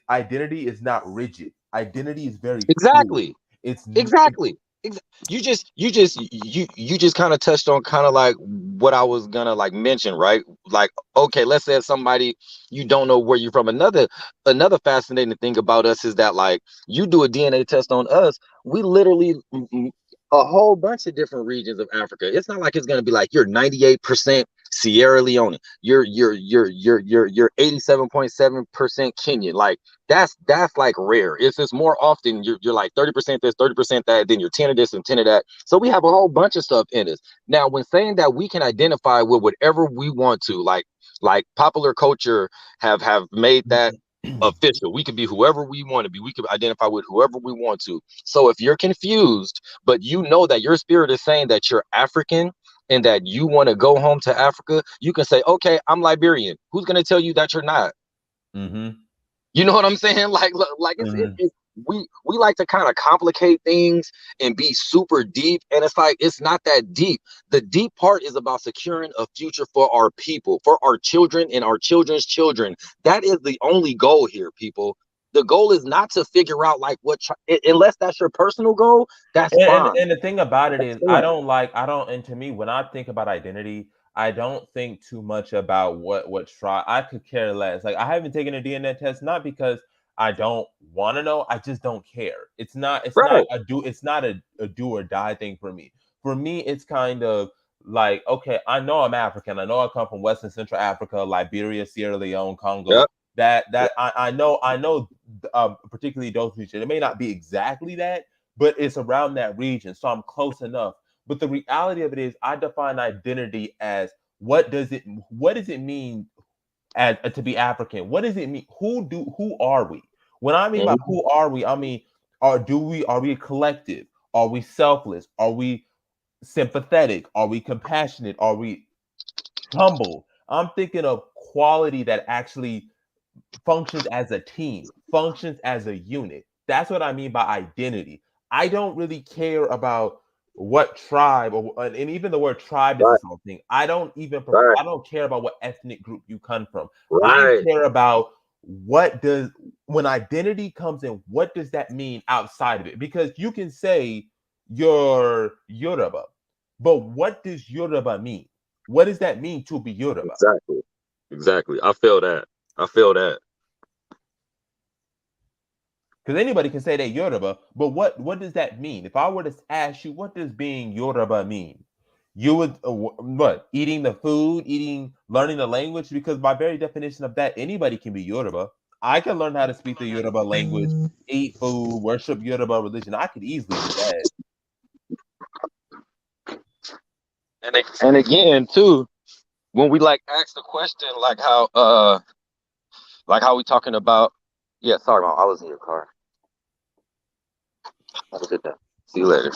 not rigid. Identity is very fluid. exactly. It's Exactly. You just kind of touched on kind of like what I was gonna like mention, right? Like, okay, let's say if somebody you don't know where you're from. Another fascinating thing about us is that like you do a DNA test on us, we literally a whole bunch of different regions of Africa. It's not like it's gonna be like you're 98% Sierra Leone, you're 87.7% Kenyan. Like that's like rare. It's just more often you're like 30% this, 30% that, then you're 10 of this and 10 of that. So we have a whole bunch of stuff in us. Now, when saying that we can identify with whatever we want to, like popular culture have made that official. We can be whoever we want to be. We can identify with whoever we want to. So if you're confused, but you know that your spirit is saying that you're African and that you want to go home to Africa, you can say, okay, I'm Liberian. Who's going to tell you that you're not? mm-hmm, You know what I'm saying? Like mm-hmm. we like to kind of complicate things and be super deep, and it's like it's not that deep. The deep part is about securing a future for our people, for our children and our children's children. That is the only goal here, people. The goal is not to figure out like unless that's your personal goal. That's fine. And the thing about it That's is, fine. I don't, and to me, when I think about identity, I don't think too much about what tribe. I could care less. Like I haven't taken a DNA test, not because I don't want to know. I just don't care. It's not Right. a do or die thing for me. For me, it's kind of like, okay, I know I'm African. I know I come from West and Central Africa, Liberia, Sierra Leone, Congo. Yep. That I know, particularly those regions. It may not be exactly that, but it's around that region, so I'm close enough. But the reality of it is, I define identity as what does it mean as to be African? What does it mean? Who are we? When I mean by Mhm. who are we, I mean are we a collective? Are we selfless? Are we sympathetic? Are we compassionate? Are we humble? I'm thinking of quality that actually functions as a team, functions as a unit. That's what I mean by identity. I don't really care about what tribe and even the word tribe is Right. something. Right. I don't care about what ethnic group you come from. I Right. care about what does when identity comes in, what does that mean outside of it? Because you can say you're Yoruba, but what does Yoruba mean? What does that mean to be Yoruba? Exactly. Exactly. I feel that. I feel that. Because anybody can say they're Yoruba, but what does that mean? If I were to ask you, what does being Yoruba mean? You would what? Eating the food, learning the language. Because by very definition of that, anybody can be Yoruba. I can learn how to speak the Yoruba language, eat food, worship Yoruba religion. I could easily do that. And again, too, when we like ask the question, like how we talking about. Yeah, sorry, mom, I was in your car. Have a good day. See you later.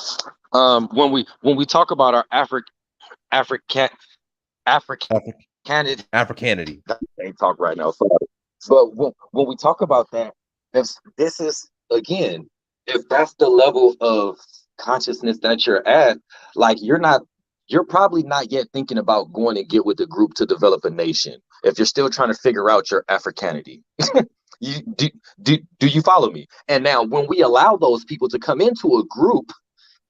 When we talk about our African African Afri- candidate, Africanity. I can't talk right now. Sorry. But when we talk about that, if this is again, if that's the level of consciousness that you're at, like you're probably not yet thinking about going and get with the group to develop a nation. if you're still trying to figure out your Africanity. You do you follow me? And now when we allow those people to come into a group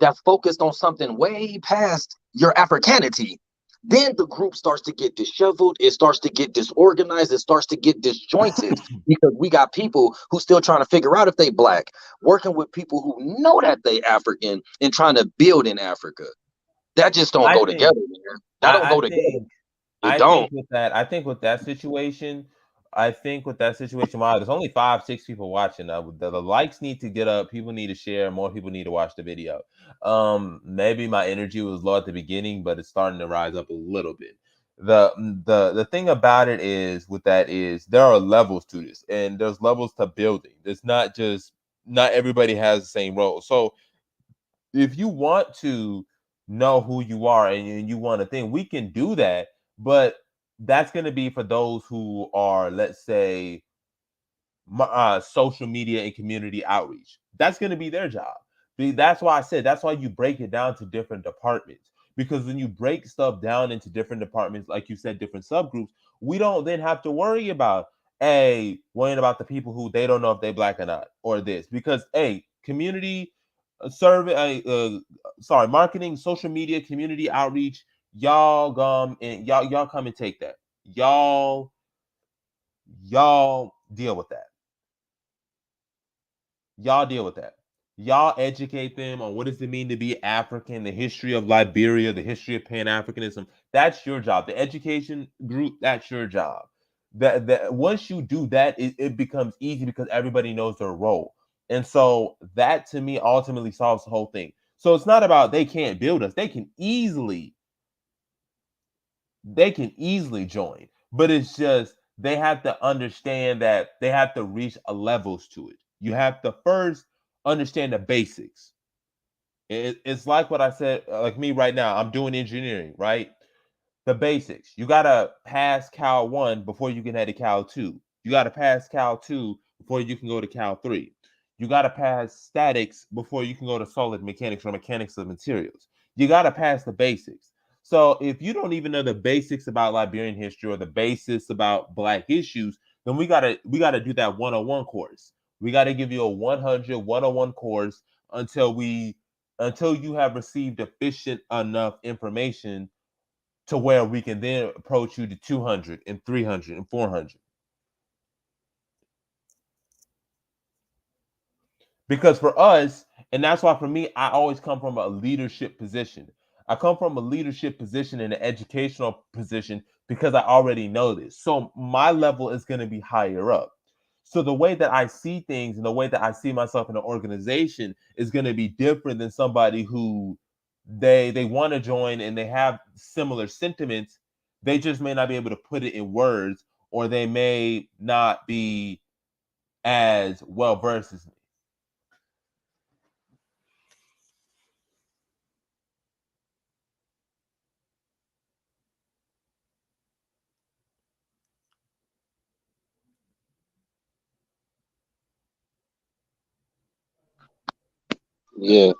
that's focused on something way past your Africanity, then the group starts to get disheveled, it starts to get disorganized, it starts to get disjointed because we got people who still trying to figure out if they black, working with people who know that they African and trying to build in Africa. That just don't I go together, think man. That don't I go together. think It don't. I think with that situation, wow, there's only 5, 6 people watching. The likes need to get up. People need to share. More people need to watch the video. Maybe my energy was low at the beginning, but it's starting to rise up a little bit. The thing about it is with that is there are levels to this, and there's levels to building. It's not just not everybody has the same role. So if you want to know who you are and you want to think, we can do that, but that's going to be for those who are, let's say, social media and community outreach. That's going to be their job. That's why I said that's why you break it down to different departments, because when you break stuff down into different departments, like you said, different subgroups, we don't then have to worry about worrying about the people who they don't know if they black or not, or this, because community survey marketing, social media, community outreach, y'all y'all come and take that. Y'all deal with that. Y'all deal with that. Y'all educate them on what does it mean to be African, the history of Liberia, the history of Pan-Africanism. That's your job. The education group, that's your job. That once you do that, it becomes easy because everybody knows their role. And so that to me ultimately solves the whole thing. So it's not about they can't build us. They can easily join, but it's just they have to understand that they have to reach a levels to it. You have to first understand the basics. It's like what I said, like me right now, I'm doing engineering, right? The basics. You gotta pass Cal 1 before you can head to Cal 2. You gotta pass Cal 2 before you can go to Cal 3. You gotta pass statics before you can go to solid mechanics or mechanics of materials. You gotta pass the basics. So if you don't even know the basics about Liberian history or the basics about Black issues, then we gotta do that 101 course. We gotta give you a 100 101 course until you have received efficient enough information to where we can then approach you to 200 and 300 and 400. Because for us, and that's why for me, I always come from a leadership position. I come from a leadership position and an educational position because I already know this. So my level is going to be higher up. So the way that I see things and the way that I see myself in an organization is going to be different than somebody who they want to join and they have similar sentiments. They just may not be able to put it in words, or they may not be as well versed as me. Yeah,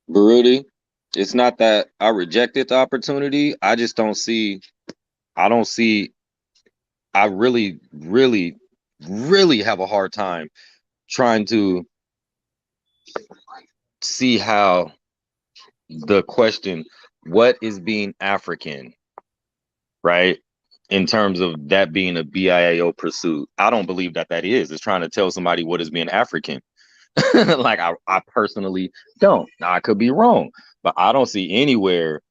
Baruti. It's not that I rejected the opportunity. I just don't see. I don't see. I really, really, really have a hard time trying to see how the question, what is being African, right? In terms of that being a BIAO pursuit, I don't believe that that is. It's trying to tell somebody what is being African. Like I personally don't. Now I could be wrong, but I don't see anywhere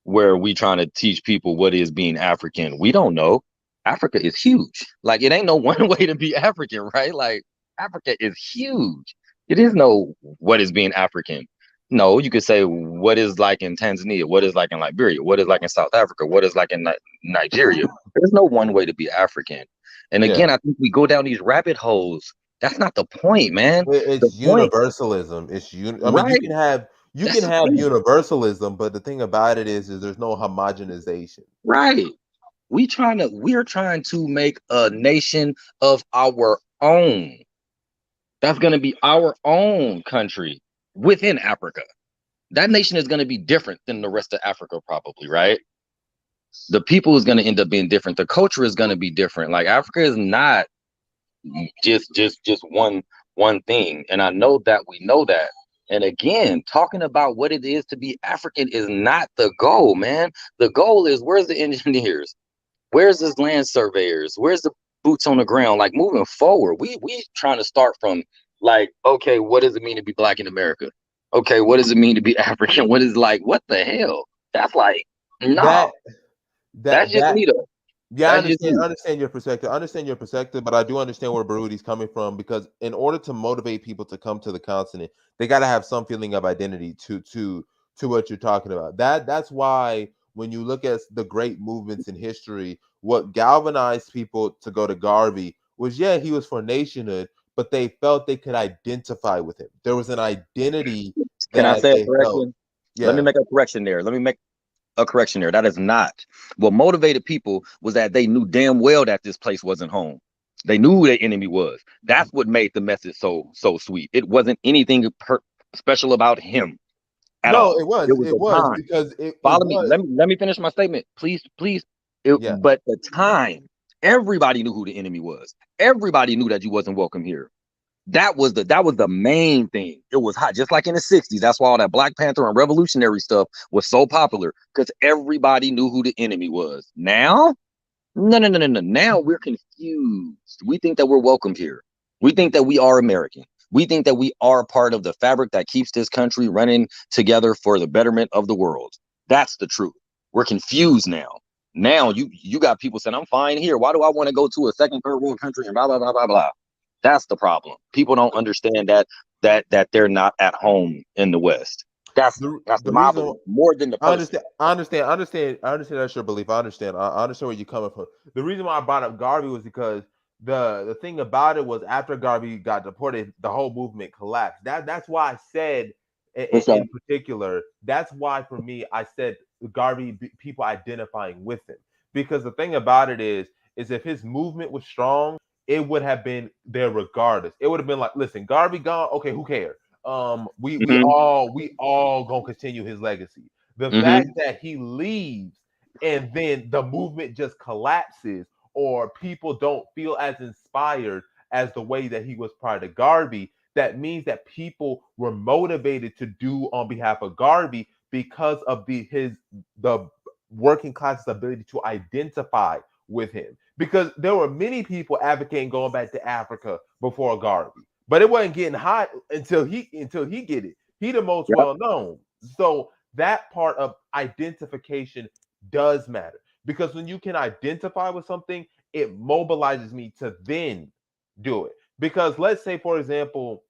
where we trying to teach people what is being African. We don't know. Africa is huge. Like it ain't no one way to be African, right? Like Africa is huge. It is no what is being African. No, you could say what is like in Tanzania, what is like in Liberia, what is like in South Africa, what is like in Nigeria. There's no one way to be African. And Yeah, again, I think we go down these rabbit holes. That's not the point, man. The it's point, universalism. I mean, right? you That's can the have thing, universalism, but the thing about it is there's no homogenization. right? We're trying to make a nation of our own. That's going to be our own country within Africa. That nation is going to be different than the rest of Africa, probably, right? The people is going to end up being different. The culture is going to be different. Like Africa is not just one thing, and I know that we know that. And again, talking about what it is to be African is not the goal, man. The goal is, where's the engineers? Where's the land surveyors? Where's the boots on the ground? Like, moving forward, we trying to start from, like, okay, what does it mean to be black in America? Okay, what does it mean to be African? What is, like, what the hell? That's like, no, That that's that just that me though. Yeah, That's just I me. understand your perspective. I understand your perspective, but I do understand where Baruti's coming from because in order to motivate people to come to the continent, they got to have some feeling of identity to what you're talking about. That's why when you look at the great movements in history, what galvanized people to go to Garvey was, yeah, he was for nationhood, but they felt they could identify with him. There was an identity Can I that say a they held. correction? Let me Yeah. make a correction there. Let me make a correction there. That is not what motivated people. Was that they knew damn well that this place wasn't home. They knew who their enemy was. That's what made the message so sweet. It wasn't anything special about him at No, all. it was. It was It the was time. because it Follow me. was. Let me finish my statement, please, please. Yeah. But the time, everybody knew who the enemy was. Everybody knew that you wasn't welcome here. That was the main thing. It was hot, just like in the 60s. That's why all that Black Panther and revolutionary stuff was so popular, because everybody knew who the enemy was. Now, no, no, no, no, no. Now we're confused. We think that we're welcome here. We think that we are American. We think that we are part of the fabric that keeps this country running together for the betterment of the world. That's the truth. We're confused now. Now you got people saying, I'm fine here. Why do I want to go to a second, third world country and blah blah blah blah blah? That's the problem. People don't understand that they're not at home in the West. That's The my reason belief more than the I person. understand, I understand, I understand, I understand that's your belief. I understand. I understand where you're coming from. The reason why I brought up Garvey was because the thing about it was after Garvey got deported, the whole movement collapsed. That's why I said What's up? in particular. That's why for me I said Garvey people identifying with him because the thing about it is if his movement was strong, it would have been there regardless. It would have been like, listen, Garvey gone. Okay, who cares? We Mm-hmm. all gonna continue his legacy. The Mm-hmm. fact that he leaves and then the movement just collapses, or people don't feel as inspired as the way that he was prior to Garvey, that means that people were motivated to do on behalf of Garvey because of the working class's ability to identify with him. Because there were many people advocating going back to Africa before Garvey, but it wasn't getting hot until he get it. He the most Yep. well known. So that part of identification does matter because when you can identify with something, it mobilizes me to then do it. Because let's say, for example,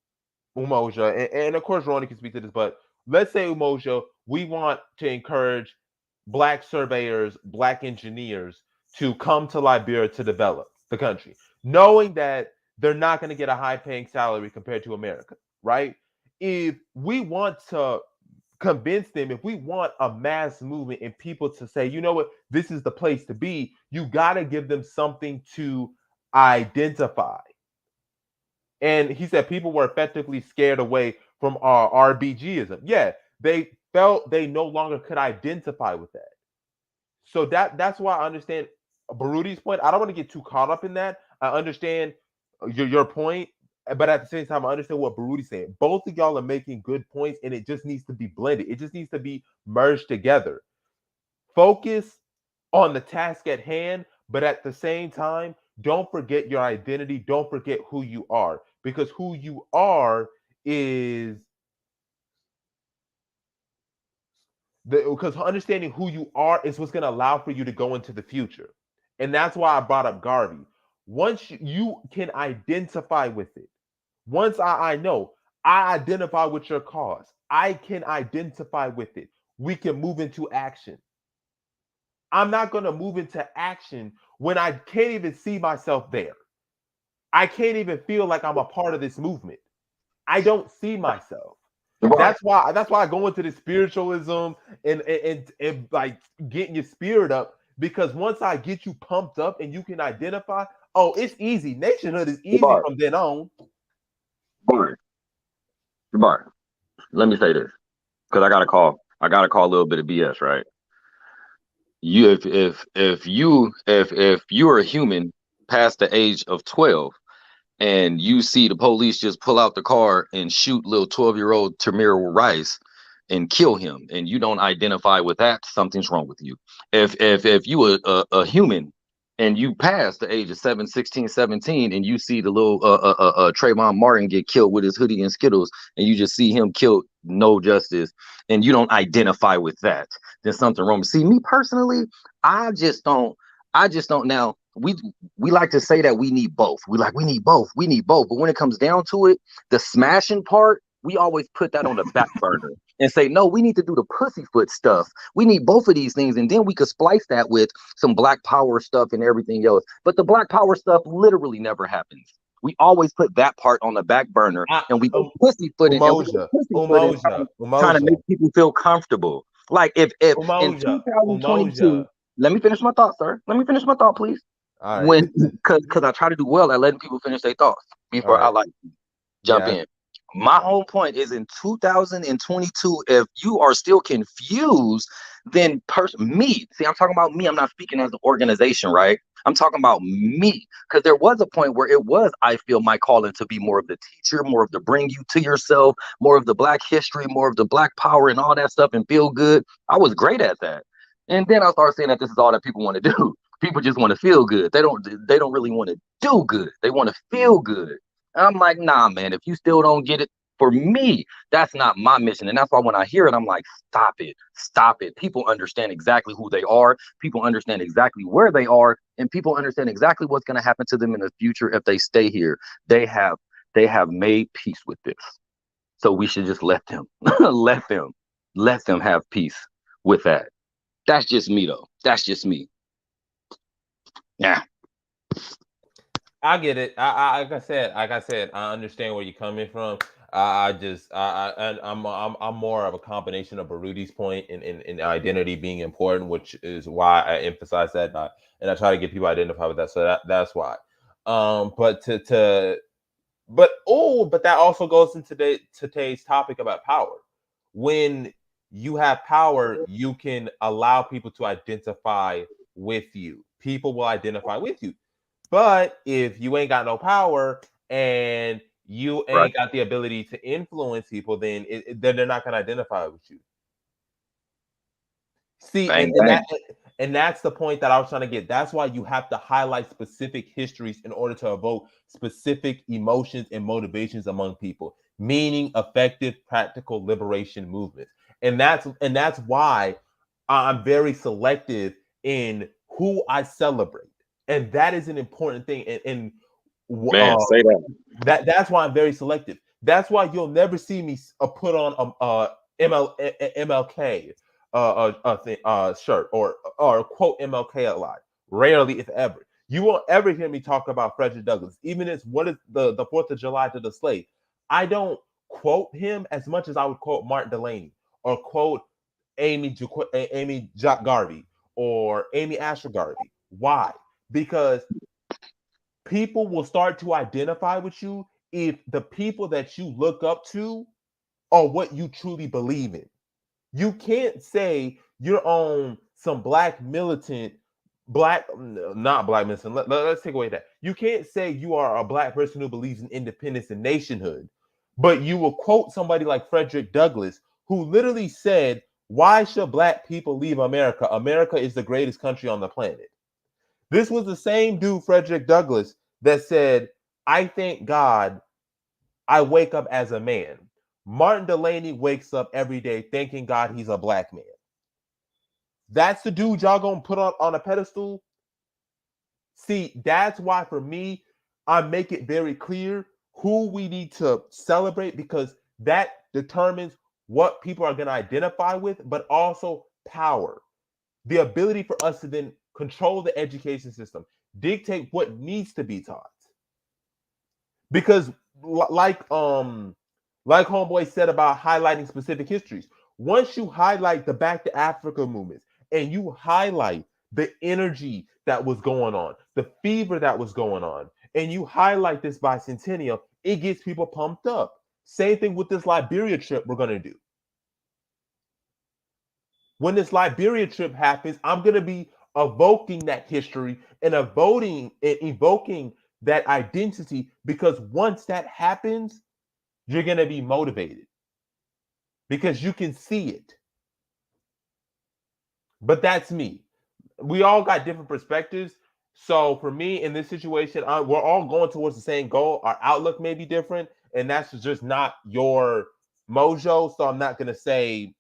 Umoja, and of course Ronnie can speak to this, but let's say Umoja, we want to encourage black surveyors, black engineers to come to Liberia to develop the country, knowing that they're not going to get a high paying salary compared to America, right? If we want to convince them, if we want a mass movement and people to say, you know what, this is the place to be, you got to give them something to identify. And he said people were effectively scared away from RBGism. Yeah, they felt they no longer could identify with that. So that's why I understand Baruti's point. I don't want to get too caught up in that. I understand your point, but at the same time, I understand what Baruti's saying. Both of y'all are making good points, and it just needs to be blended. It just needs to be merged together. Focus on the task at hand, but at the same time, don't forget your identity. Don't forget who you are, because who you are is because understanding who you are is what's going to allow for you to go into the future. And that's why I brought up Garvey. Once you can identify with it, once I know I identify with your cause, I can identify with it. We can move into action. I'm not going to move into action when I can't even see myself there. I can't even feel like I'm a part of this movement. I don't see myself. Right. That's why I go into the spiritualism and like getting your spirit up, because once I get you pumped up and you can identify, oh, it's easy. Nationhood is easy Bar. from then on. Bar. Bar. Let me say this, because I got to call a little bit of BS, right? You if you are a human past the age of 12 and you see the police just pull out the car and shoot little 12-year-old Tamir Rice and kill him, and you don't identify with that, something's wrong with you. If you a human and you pass the age of 17 and you see the little Trayvon Martin get killed with his hoodie and Skittles, and you just see him killed, no justice, and you don't identify with that, then something wrong. See, me personally, I just don't. I just don't. Now we like to say that we need both. We need both. We need both. But when it comes down to it, the smashing part, we always put that on the back burner and say, no, we need to do the pussyfoot stuff. We need both of these things, and then we could splice that with some black power stuff and everything else. But the black power stuff literally never happens. We always put that part on the back burner, I, and we go pussyfooting, and we go pussyfooting, trying to make Umoja, people feel comfortable. Like if in Umoja, 2022, Umoja. let me finish my thought, sir. Let me finish my thought, please. All right, When because I try to do well at letting people finish their thoughts all before I right, like jump yeah. in. My whole point is in 2022, if you are still confused, then me, see, I'm talking about me. I'm not speaking as an organization, right? I'm talking about me because there was a point where it was, I feel, my calling to be more of the teacher, more of the bring you to yourself, more of the black history, more of the black power and all that stuff and feel good. I was great at that. And then I started saying that this is all that people want to do. People just want to feel good. They don't really want to do good. They want to feel good. And I'm like, nah, man, if you still don't get it, for me, that's not my mission. And that's why when I hear it, I'm like, stop it, stop it. People understand exactly who they are. People understand exactly where they are, and people understand exactly what's going to happen to them in the future if they stay here. They have they have made peace with this. So we should just let them, let them, let them have peace with that. That's just me, though. That's just me. Yeah. I get it. Like I said, I understand where you're coming from. I just, I'm more of a combination of Baruti's point in identity being important, which is why I emphasize that, and I try to get people to identify with that. So that's why. But but that also goes into today's topic about power. When you have power, you can allow people to identify with you. People will identify with you. But if you ain't got no power and you Right. ain't got the ability to influence people, then they're not going to identify with you. See, Bang, and bang. that's the point that I was trying to get. That's why you have to highlight specific histories in order to evoke specific emotions and motivations among people, meaning effective, practical liberation movements. And that's why I'm very selective in who I celebrate, and that is an important thing. And Man, uh, say that. that's why I'm very selective. That's why you'll never see me put on MLK shirt or quote MLK a lot. Rarely, if ever. You won't ever hear me talk about Frederick Douglass, even if what is the 4th of July to the slave. I don't quote him as much as I would quote Martin Delaney or quote Amy Jock Garvey or Amy Asher Garvey. Why? Because people will start to identify with you if the people that you look up to are what you truly believe in. You can't say you're on some black militant, not black militant. Let's take away that. You can't say you are a black person who believes in independence and nationhood, but you will quote somebody like Frederick Douglass, who literally said, "Why should black people leave America? America is the greatest country on the planet." This was the same dude, Frederick Douglass, that said, "I thank God I wake up as a man." Martin Delaney wakes up every day thanking God he's a black man. That's the dude y'all gonna put on a pedestal? See, that's why for me, I make it very clear who we need to celebrate because that determines what people are gonna identify with, but also power. The ability for us to then control the education system, dictate what needs to be taught. Because like homeboy said about highlighting specific histories, once you highlight the Back to Africa movements and you highlight the energy that was going on, the fever that was going on, and you highlight this bicentennial, it gets people pumped up. Same thing with this Liberia trip we're going to do. When this Liberia trip happens, I'm gonna be evoking that history and evoking that identity, because once that happens, you're gonna be motivated because you can see it. But that's me. We all got different perspectives. So for me in this situation, we're all going towards the same goal. Our outlook may be different, and that's just not your mojo. So I'm not gonna say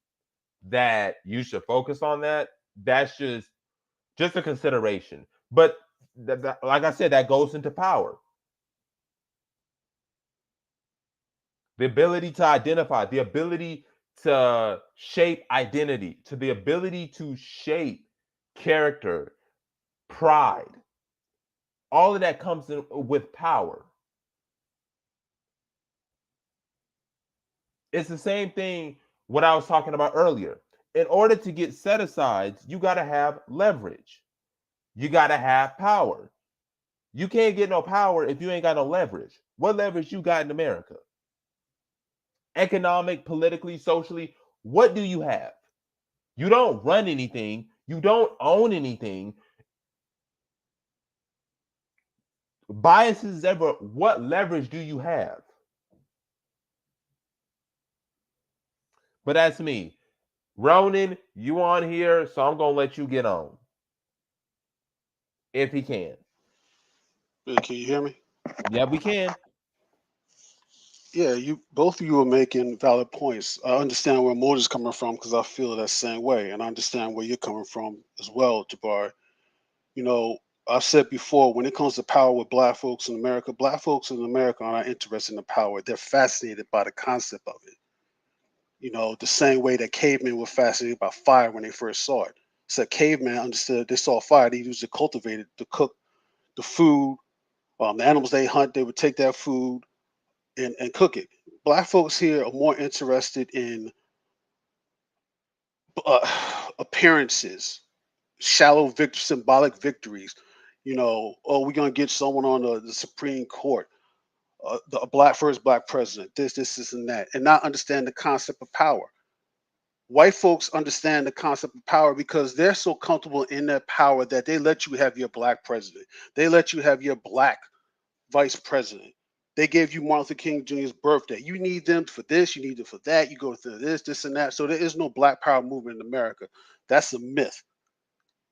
that you should focus on that. That's just a consideration. But like I said, that goes into power. The ability to identify, the ability to shape identity, to the ability to shape character, pride. All of that comes in with power. It's the same thing what I was talking about earlier. In order to get set asides, you got to have leverage. You got to have power. You can't get no power if you ain't got no leverage. What leverage you got in America? Economic, politically, socially, what do you have? You don't run anything. You don't own anything. Biases ever, what leverage do you have? But that's me. Ronan, you on here, so I'm gonna let you get on. If he can. Hey, can you hear me? Yeah, we can. Yeah, you both of you are making valid points. I understand where Moses coming from because I feel that same way, and I understand where you're coming from as well, Jabari. You know, I've said before, when it comes to power with black folks in America are not interested in the power. They're fascinated by the concept of it. You know, the same way that cavemen were fascinated by fire when they first saw it. So cavemen understood they saw fire, they used to cultivate it to cook the food. The animals they hunt, they would take that food and cook it. Black folks here are more interested in appearances, shallow symbolic victories. You know, oh, we're gonna get someone on the Supreme Court, the black first black president, this, and that, and not understand the concept of power. White folks understand the concept of power because they're so comfortable in their power that they let you have your black president. They let you have your black vice president. They gave you Martin Luther King Jr.'s birthday. You need them for this, you need them for that. You go through this, and that. So there is no black power movement in America. That's a myth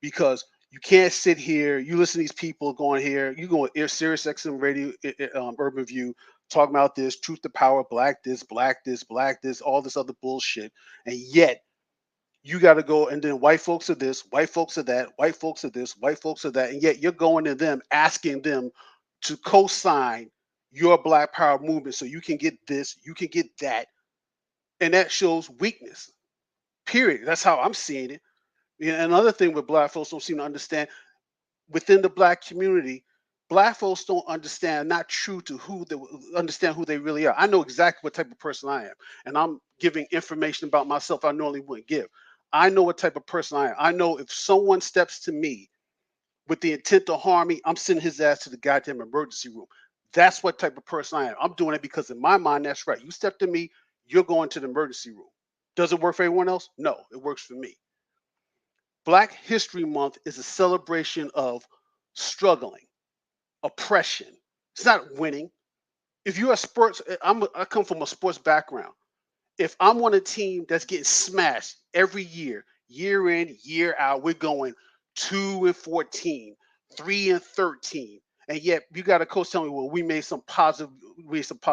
because you can't sit here. You listen to these people going here. You go on Sirius XM Radio, Urban View, talking about this truth to power, black this, black this, black this, all this other bullshit, and yet you got to go and then white folks are this, white folks are that, white folks are this, white folks are that, and yet you're going to them asking them to co-sign your black power movement so you can get this, you can get that, and that shows weakness. Period. That's how I'm seeing it. Yeah, another thing with black folks don't seem to understand within the black community, black folks don't understand, not true to who they understand who they really are. I know exactly what type of person I am, and I'm giving information about myself I normally wouldn't give. I know what type of person I am. I know if someone steps to me with the intent to harm me, I'm sending his ass to the goddamn emergency room. That's what type of person I am. I'm doing it because in my mind, that's right. You step to me, you're going to the emergency room. Does it work for everyone else? No, it works for me. Black History Month is a celebration of struggling, oppression. It's not winning. If you're a sports, I come from a sports background. If I'm on a team that's getting smashed every year, year in, year out, we're going 2-14, 3-13, and yet you got a coach telling me, "Well, we made some positive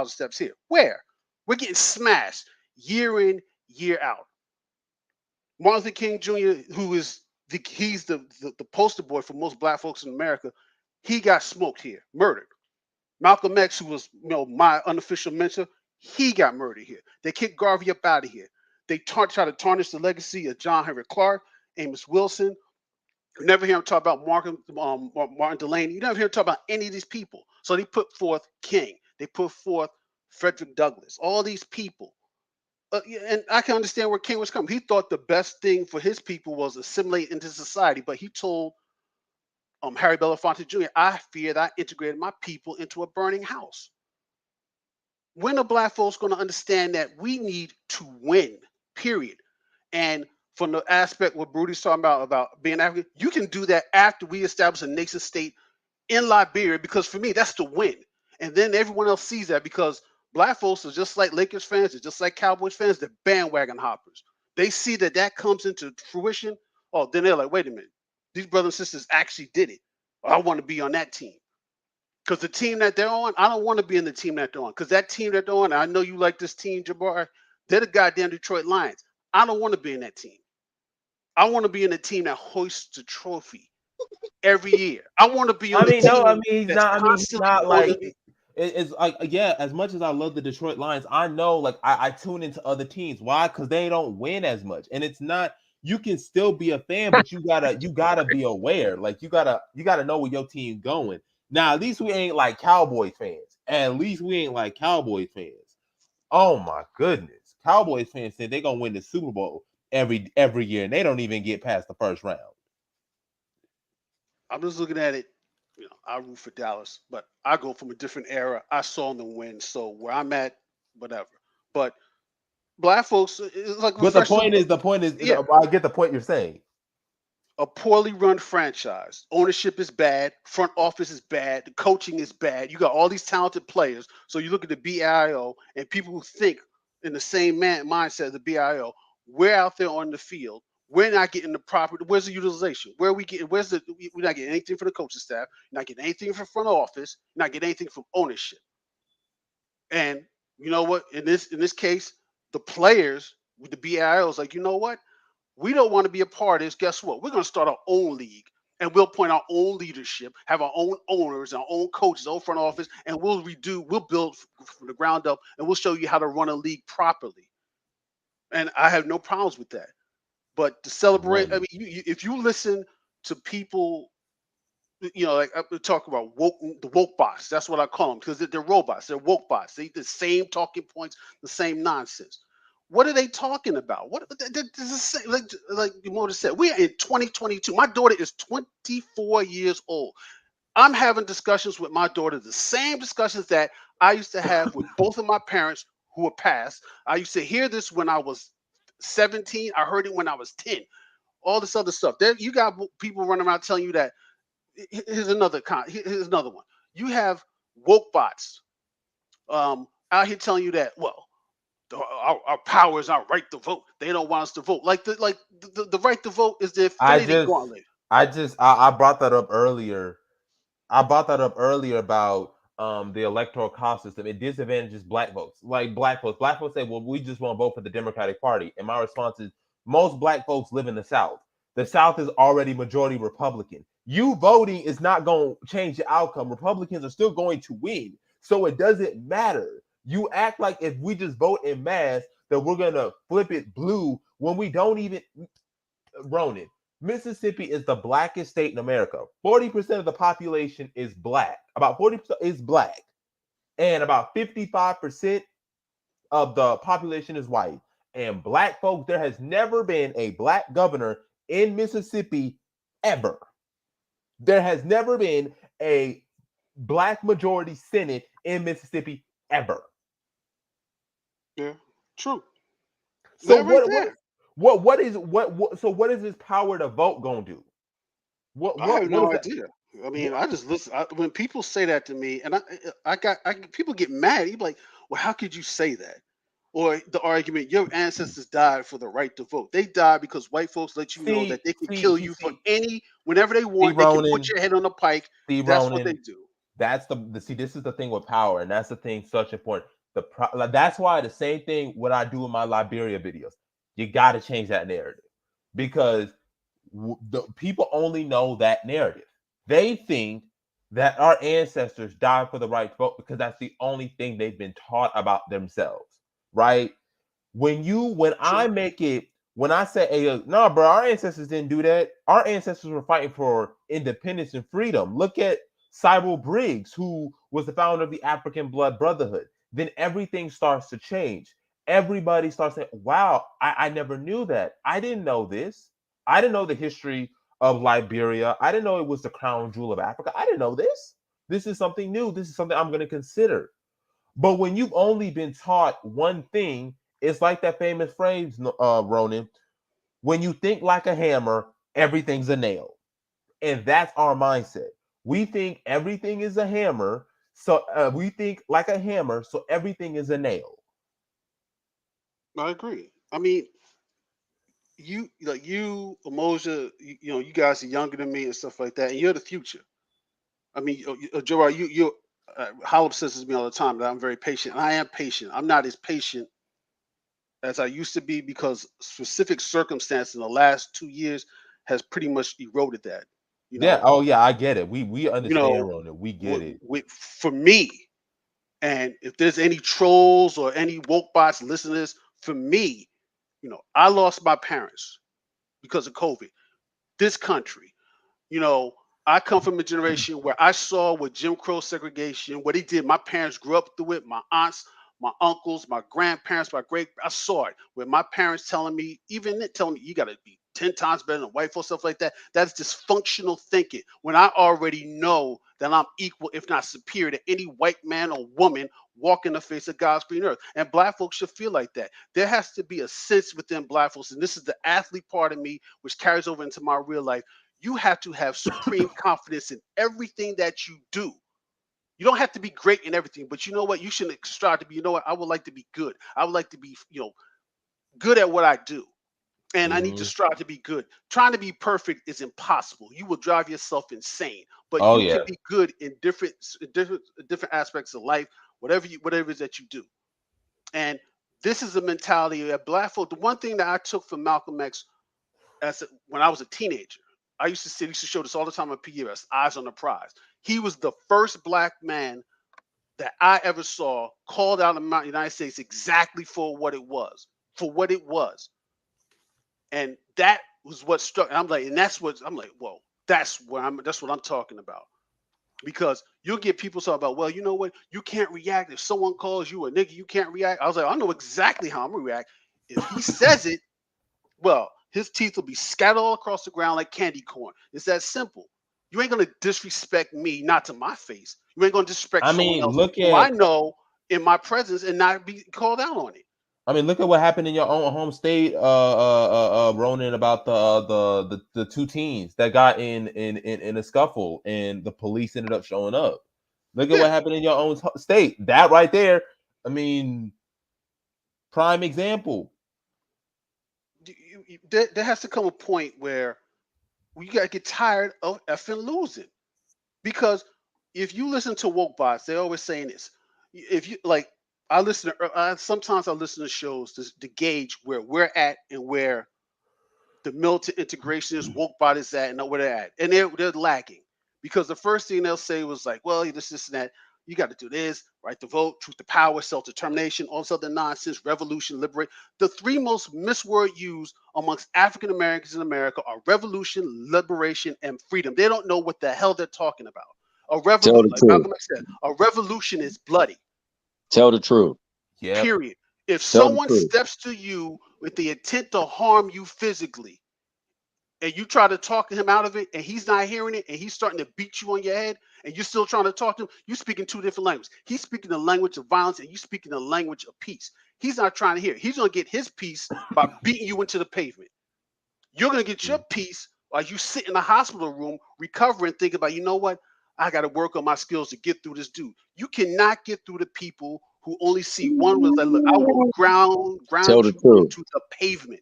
steps here." Where? We're getting smashed year in, year out. Martin Luther King Jr., who is he's the poster boy for most black folks in America, he got smoked here, murdered. Malcolm X, who was my unofficial mentor, he got murdered here. They kicked Garvey up out of here. They try to tarnish the legacy of John Henry Clark, Amos Wilson. You never hear him talk about Martin Delaney. You never hear him talk about any of these people. So they put forth King. They put forth Frederick Douglass. All these people. Yeah, and I can understand where King was coming. He thought the best thing for his people was assimilate into society, but he told Harry Belafonte Jr., "I feared I integrated my people into a burning house." When are black folks going to understand that we need to win, period? And from the aspect what Brody's talking about being African, you can do that after we establish a nation state in Liberia, because for me that's the win. And then everyone else sees that, because black folks are just like Lakers fans, they're just like Cowboys fans, they're bandwagon hoppers. They see that that comes into fruition. Oh, then they're like, wait a minute, these brothers and sisters actually did it. I want to be on that team. Because the team that they're on, I don't want to be in the team that they're on. Because that team that they're on, I know you like this team, Jabbar. They're the goddamn Detroit Lions. I don't want to be in that team. I want to be in a team that hoists the trophy every year. I want to be on I the mean, no, I team mean he's that's not. I mean, he's constantly not on like the. it's like yeah. As much as I love the Detroit Lions, I know like I tune into other teams. Why? Because they don't win as much, and it's not. You can still be a fan, but you gotta be aware. Like you gotta know where your team's going. Now, at least we ain't like Cowboys fans. At least we ain't like Cowboys fans. Oh my goodness, Cowboys fans said they're gonna win the Super Bowl every year, and they don't even get past the first round. I'm just looking at it. I root for Dallas, but I go from a different era. I saw them win, so where I'm at, whatever. But black folks, it's like But the refreshing. point is, Yeah, I get the point you're saying. a poorly run franchise. Ownership is bad. Front office is bad. The coaching is bad. You got all these talented players. So you look at the BIO and people who think in the same mindset as the BIO. We're out there on the field. We're not getting the proper. Where's the utilization? Where are we getting? We're not getting anything from the coaching staff. You're not getting anything from front office. You're not getting anything from ownership. And you know what? In this case, the players with the BIOs like, you know what? We don't want to be a part of this. Guess what? We're going to start our own league, and we'll appoint our own leadership, have our own owners, our own coaches, our own front office, and we'll build from the ground up, and we'll show you how to run a league properly. And I have no problems with that. But to celebrate, I Right. mean, if you listen to people, like I talk about the woke bots. That's what I call them, because they're robots. They're woke bots. They the same talking points, the same nonsense. What are they talking about? What this is like Mona said. We are in 2022. My daughter is 24 years old. I'm having discussions with my daughter, the same discussions that I used to have with both of my parents who were passed. I used to hear this when I was 17. I heard it when I was 10. All this other stuff. There, you got people running around telling you that. Here's another one. You have woke bots out here telling you that, well, our power is our right to vote. They don't want us to vote. The right to vote is the I Infinity just, Gauntlet. I brought that up earlier. I brought that up earlier about the electoral cost system. It disadvantages black votes. Like black folks. Black folks say, well, we just want to vote for the Democratic Party. And my response is most black folks live in the South. The South is already majority Republican. You voting is not going to change the outcome. Republicans are still going to win. So it doesn't matter. You act like if we just vote in mass that we're going to flip it blue when we don't even. Ronan, Mississippi is the blackest state in America. 40% of the population is black. About 40% is black. And about 55% of the population is white. And black folks, there has never been a black governor in Mississippi ever. There has never been a black majority Senate in Mississippi ever. Yeah, true. So That right there. what is this power to vote gonna do? I have What is no that? idea. I mean, What, I just listen. When people say that to me, and people get mad. You be like, well, how could you say that? Or the argument, your ancestors died for the right to vote. They died because white folks let you know that see, they can see, kill see, you for see, whenever they see, want. They can put Ronan, your head on a pike. see, That's what they Ronan. do. That's the see. This is the thing with power, and that's the thing such important. That's why the same thing what I do in my Liberia videos. You got to change that narrative because the people only know that narrative. They think that our ancestors died for the right to vote because that's the only thing they've been taught about themselves, right? When I True. make it, when I say, hey, no, bro, our ancestors didn't do that. Our ancestors were fighting for independence and freedom. Look at Cyril Briggs, who was the founder of the African Blood Brotherhood. Then everything starts to change. Everybody starts saying, wow, I never knew that. I didn't know this. I didn't know the history of Liberia. I didn't know it was the crown jewel of Africa. I didn't know this. This is something new. This is something I'm going to consider. But when you've only been taught one thing, it's like that famous phrase, Ronan. When you think like a hammer, everything's a nail. And that's our mindset. We think everything is a hammer. So we think like a hammer. So everything is a nail. I agree. I mean, you, Emoja, you guys are younger than me and stuff like that, and you're the future. I mean, Gerard, Hollop says this to me all the time that I'm very patient, and I am patient. I'm not as patient as I used to be because specific circumstance in the last 2 years has pretty much eroded that. You Yeah. know, Oh yeah, I get it. We you understand, know, Ronan. We get it. for me, and if there's any trolls or any woke bots listeners, for me, I lost my parents because of COVID. This country, you know, I come from a generation where I saw what Jim Crow segregation, what he did. My parents grew up through it. My aunts, my uncles, my grandparents, I saw it. Where my parents telling me, telling me, you got to be 10 times better than white folks, stuff like that. That's dysfunctional thinking. When I already know that I'm equal, if not superior, to any white man or woman walking the face of God's green earth. And black folks should feel like that. There has to be a sense within black folks, and this is the athlete part of me, which carries over into my real life. You have to have supreme confidence in everything that you do. You don't have to be great in everything, but you know what? You shouldn't strive to be, I would like to be good. I would like to be, good at what I do. And I need to Mhm. strive to be good. Trying to be perfect is impossible. You will drive yourself insane. But Oh you can yeah. be good in different aspects of life, whatever it is that you do. And this is a mentality that black folk. The one thing that I took from Malcolm X when I was a teenager, I used to show this all the time on PBS, Eyes on the Prize. He was the first black man that I ever saw called out in the United States exactly for what it was, and that was what struck. And I'm like, and that's what I'm like. Whoa, that's what I'm talking about. Because you'll get people talking about, well, you know what, you can't react if someone calls you a nigga, you can't react. I was like, I know exactly how I'm gonna react. If he says it, well, his teeth will be scattered all across the ground like candy corn. It's that simple. You ain't gonna disrespect me, not to my face. You ain't gonna disrespect I someone mean, else look who I at know in my presence and not be called out on it. look at what happened in your own home state, Ronan, about the two teens that got in a scuffle, and the police ended up showing up. Look at Yeah, what happened in your own state. That right there, I mean, prime example. there has to come a point where we gotta get tired of effing losing. Because if you listen to woke bots, they're always saying this. If you like, sometimes I listen to shows to gauge where we're at and where the militant integration is, woke bot is at, and where they're at, and they're lacking. Because the first thing they'll say was like, well, this and that. You got to do this, right to vote, truth to power, self-determination, all this other nonsense, revolution, liberate. The three most misword used amongst African Americans in America are revolution, liberation, and freedom. They don't know what the hell they're talking about. A Tell revolution, the like truth. Malcolm X said, a revolution is bloody. Tell the truth. Yep. Period. If Tell the someone truth. steps to you with the intent to harm you physically, and you try to talk him out of it, and he's not hearing it, and he's starting to beat you on your head, and you're still trying to talk to him, you speaking two different languages. He's speaking the language of violence, and you speaking the language of peace. He's not trying to hear it. He's going to get his peace by beating you into the pavement. You're going to get your peace while you sit in the hospital room recovering, thinking about, you know what? I got to work on my skills to get through this dude. You cannot get through the people who only see one was like, look, I will Tell ground the you truth. into the pavement.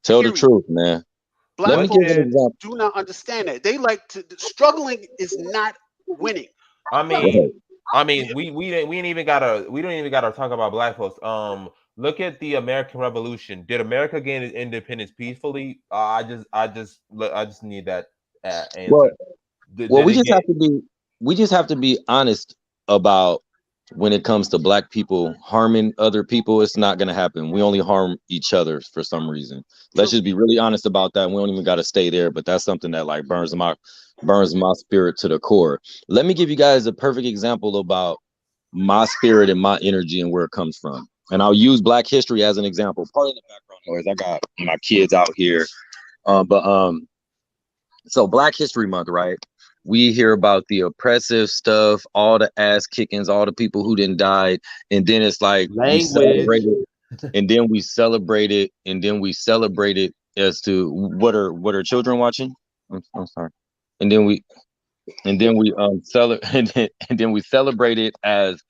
Tell the Period. truth, man. Let Black me What give folks an did example. do not understand that. They like to struggling is not winning. I Right. mean? I mean, we ain't even gotta we don't even gotta talk about black folks. Look at the American Revolution. Did America gain its independence peacefully? I just need that Well, answer. well, Did it get? we just have to be honest about when it comes to black people harming other people. It's not gonna happen. We only harm each other for some reason. Let's True. just be really honest about that. We don't even got to stay there, but that's something that like burns my spirit to the core. Let me give you guys a perfect example about my spirit and my energy and where it comes from. And I'll use Black history as an example. Part of the background noise, I got my kids out here. But so Black History Month, right? We hear about the oppressive stuff, all the ass kickings, all the people who didn't die, and then it's like we celebrate Language. it, and then we celebrate it, and then we celebrate it as to what are children watching. I'm sorry, and then we and then we celebrate it as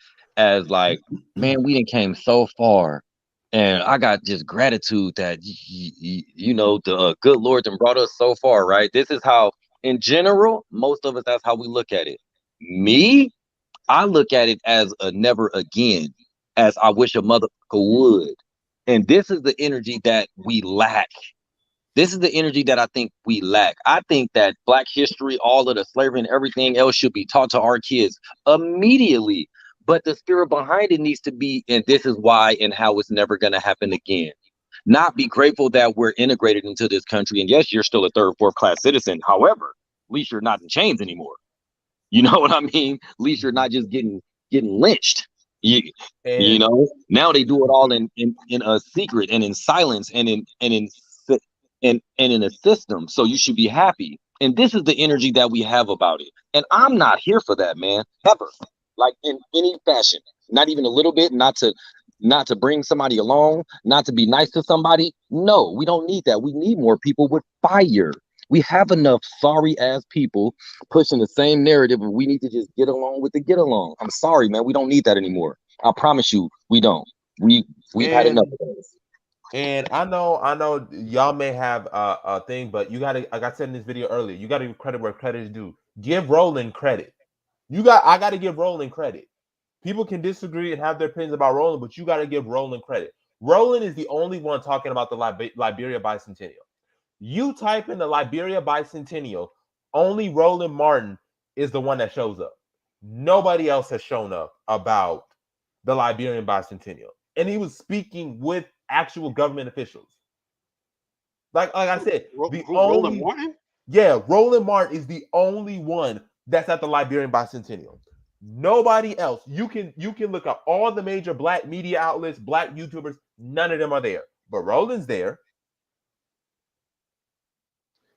like, man, we done came so far, and I got just gratitude that you know the good Lord done brought us so far, right? This is how, in general, most of us, that's how we look at it. Me, I look at it as a never again, as I wish a motherfucker would. And this is the energy that we lack. This is the energy that I think we lack. I think that Black history, all of the slavery and everything else should be taught to our kids immediately. But the spirit behind it needs to be, and this is why and how it's never going to happen again. Not be grateful that we're integrated into this country. And yes, you're still a third, fourth class citizen. However, at least you're not in chains anymore. You know what I mean? At least you're not just getting lynched. You, you And know, now they do it all in a secret and in silence and in a system. So you should be happy. And this is the energy that we have about it. And I'm not here for that, man. Ever. Like in any fashion. Not even a little bit, not to bring somebody along, not to be nice to somebody. No, we don't need that. We need more people with fire. We have enough sorry ass people pushing the same narrative, and we need to just get along with the get along. I'm sorry, man. We don't need that anymore. I promise you, we don't. We've had enough and of this. and I know y'all may have a thing, but you gotta, like I said in this video earlier, you gotta give credit where credit is due. Give Roland credit. I gotta give Roland credit. People can disagree and have their opinions about Roland, but you gotta give Roland credit. Roland is the only one talking about the Liberia bicentennial. You type in the Liberia bicentennial, only Roland Martin is the one that shows up. Nobody else has shown up about the Liberian bicentennial. And he was speaking with actual government officials. Like I said, the Who, Roland only Martin? Roland Martin is the only one that's at the Liberian bicentennial. Nobody else. You can look up all the major Black media outlets, Black YouTubers. None of them are there, but Roland's there.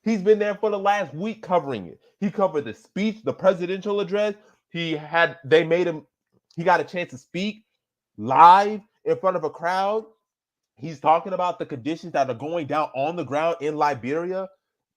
He's been there for the last week covering it. He covered the speech, the presidential address. They made him, he got a chance to speak live in front of a crowd. He's talking about the conditions that are going down on the ground in Liberia,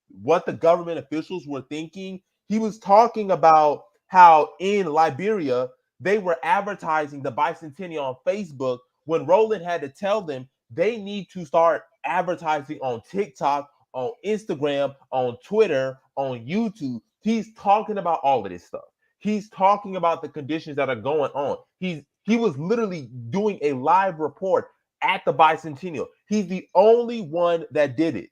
what the government officials were thinking. He was talking about how in Liberia, they were advertising the bicentennial on Facebook when Roland had to tell them they need to start advertising on TikTok, on Instagram, on Twitter, on YouTube. He's talking about all of this stuff. He's talking about the conditions that are going on. He was literally doing a live report at the bicentennial. He's the only one that did it.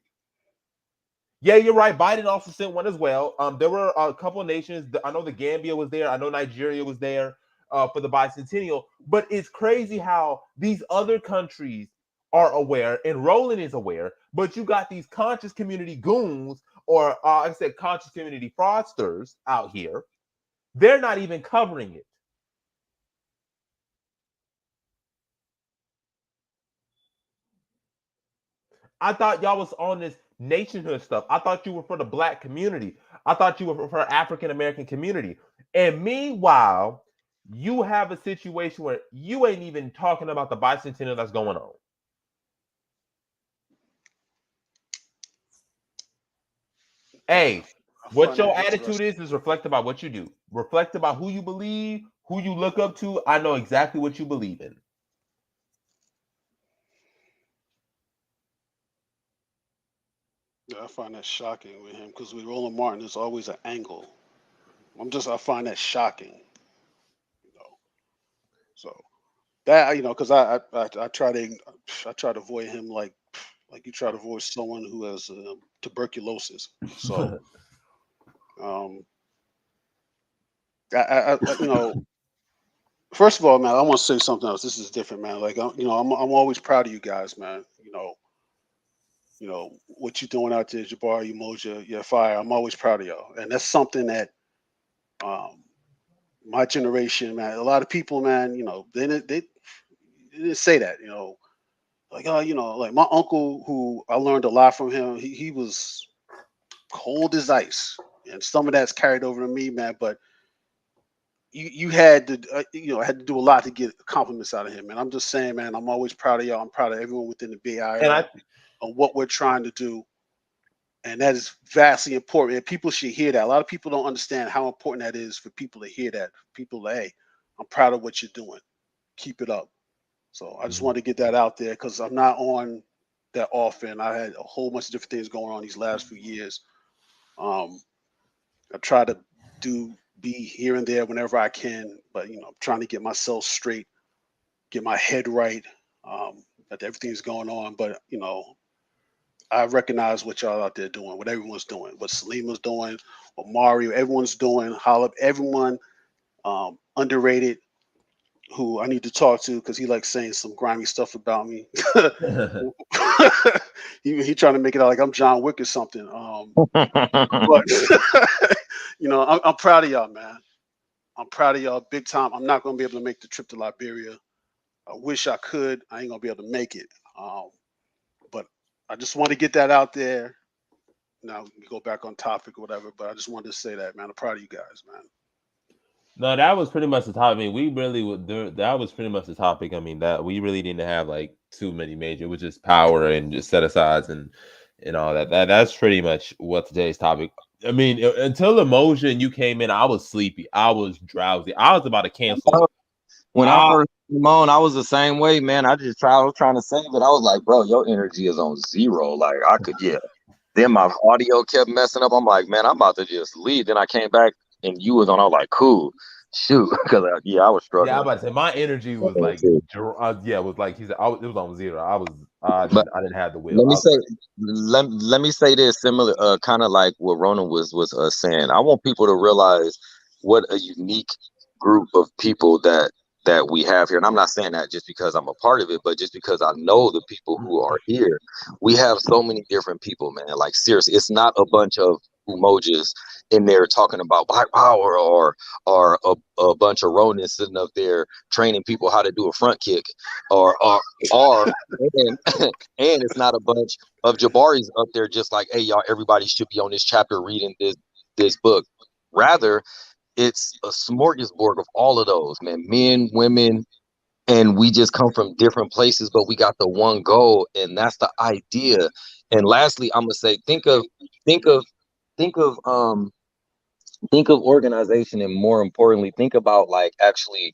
Yeah, you're right. Biden also sent one as well. There were a couple of nations. I know the Gambia was there. I know Nigeria was there for the bicentennial. But it's crazy how these other countries are aware, and Roland is aware. But you got these conscious community goons, or like I said, conscious community fraudsters out here. They're not even covering it. I thought y'all was on this nationhood stuff. I thought you were for the Black community. I thought you were for African American community. And meanwhile, you have a situation where you ain't even talking about the bicentennial that's going on. Hey, what your attitude is reflect about what you do. Reflect about who you believe, who you look up to. I know exactly what you believe in. Yeah, I find that shocking with him because with Roland Martin, there's always an angle. I find that shocking, you know. So that because I try to avoid him like you try to avoid someone who has tuberculosis. So um, first of all, man, I want to say something else. This is different, man. Like I'm always proud of you guys, man. What you doing out there, Jabari, Umoja, yeah, fire. I'm always proud of y'all, and that's something that um, my generation, man. A lot of people, man, they didn't say that, like like my uncle, who I learned a lot from him. He was cold as ice, and some of that's carried over to me, man. But you had to, had to do a lot to get compliments out of him, and I'm just saying, man. I'm always proud of y'all. I'm proud of everyone within the And BAIO I on what we're trying to do. And that is vastly important. And people should hear that. A lot of people don't understand how important that is for people to hear that. People, hey, I'm proud of what you're doing. Keep it up. So I just Mhm. wanted to get that out there because I'm not on that often. I had a whole bunch of different things going on these last few years. Um, I try to be here and there whenever I can, but I'm trying to get myself straight, get my head right. That everything's going on, but I recognize what y'all out there doing, what everyone's doing, what Salima's doing, what Mario, everyone's doing. Holla, everyone underrated who I need to talk to because he likes saying some grimy stuff about me. he trying to make it out like I'm John Wick or something. But I'm proud of y'all, man. I'm proud of y'all big time. I'm not gonna be able to make the trip to Liberia. I wish I could. I ain't gonna be able to make it. But I just want to get that out there. Now we go back on topic or whatever, but I just wanted to say that, man. I'm proud of you guys, man. No, that was pretty much the topic. I mean, we really would. That was pretty much the topic. I mean, that we really didn't have like too many major. It was just power and just set asides and all that. That's pretty much what today's topic. I mean, until emotion, you came in. I was sleepy. I was drowsy. I was about to cancel. When I I first came on, I was the same way, man. I was trying to save it. I was like, bro, your energy is on zero. Like I could, yeah. Then my audio kept messing up. I'm like, man, I'm about to just leave. Then I came back and you was on. I was like, cool, shoot, because yeah, I was yeah, I struggling. about to say my energy was like, yeah, it was like he said. It was on zero. But I didn't have the will. let I me was say, like, let me say this similar, kind of like what Ronan was saying. I want people to realize what a unique group of people that we have here. And I'm not saying that just because I'm a part of it, but just because I know the people who are here. We have so many different people, man. Like seriously, it's not a bunch of emojis in there talking about black power or a bunch of Ronans sitting up there training people how to do a front kick or and, and it's not a bunch of Jabaris up there just like, hey y'all, everybody should be on this chapter reading this book. Rather, it's a smorgasbord of all of those, man, men, women, and we just come from different places, but we got the one goal, and that's the idea. And lastly, I'm gonna say, think of, think of, think of organization, and more importantly, think about like actually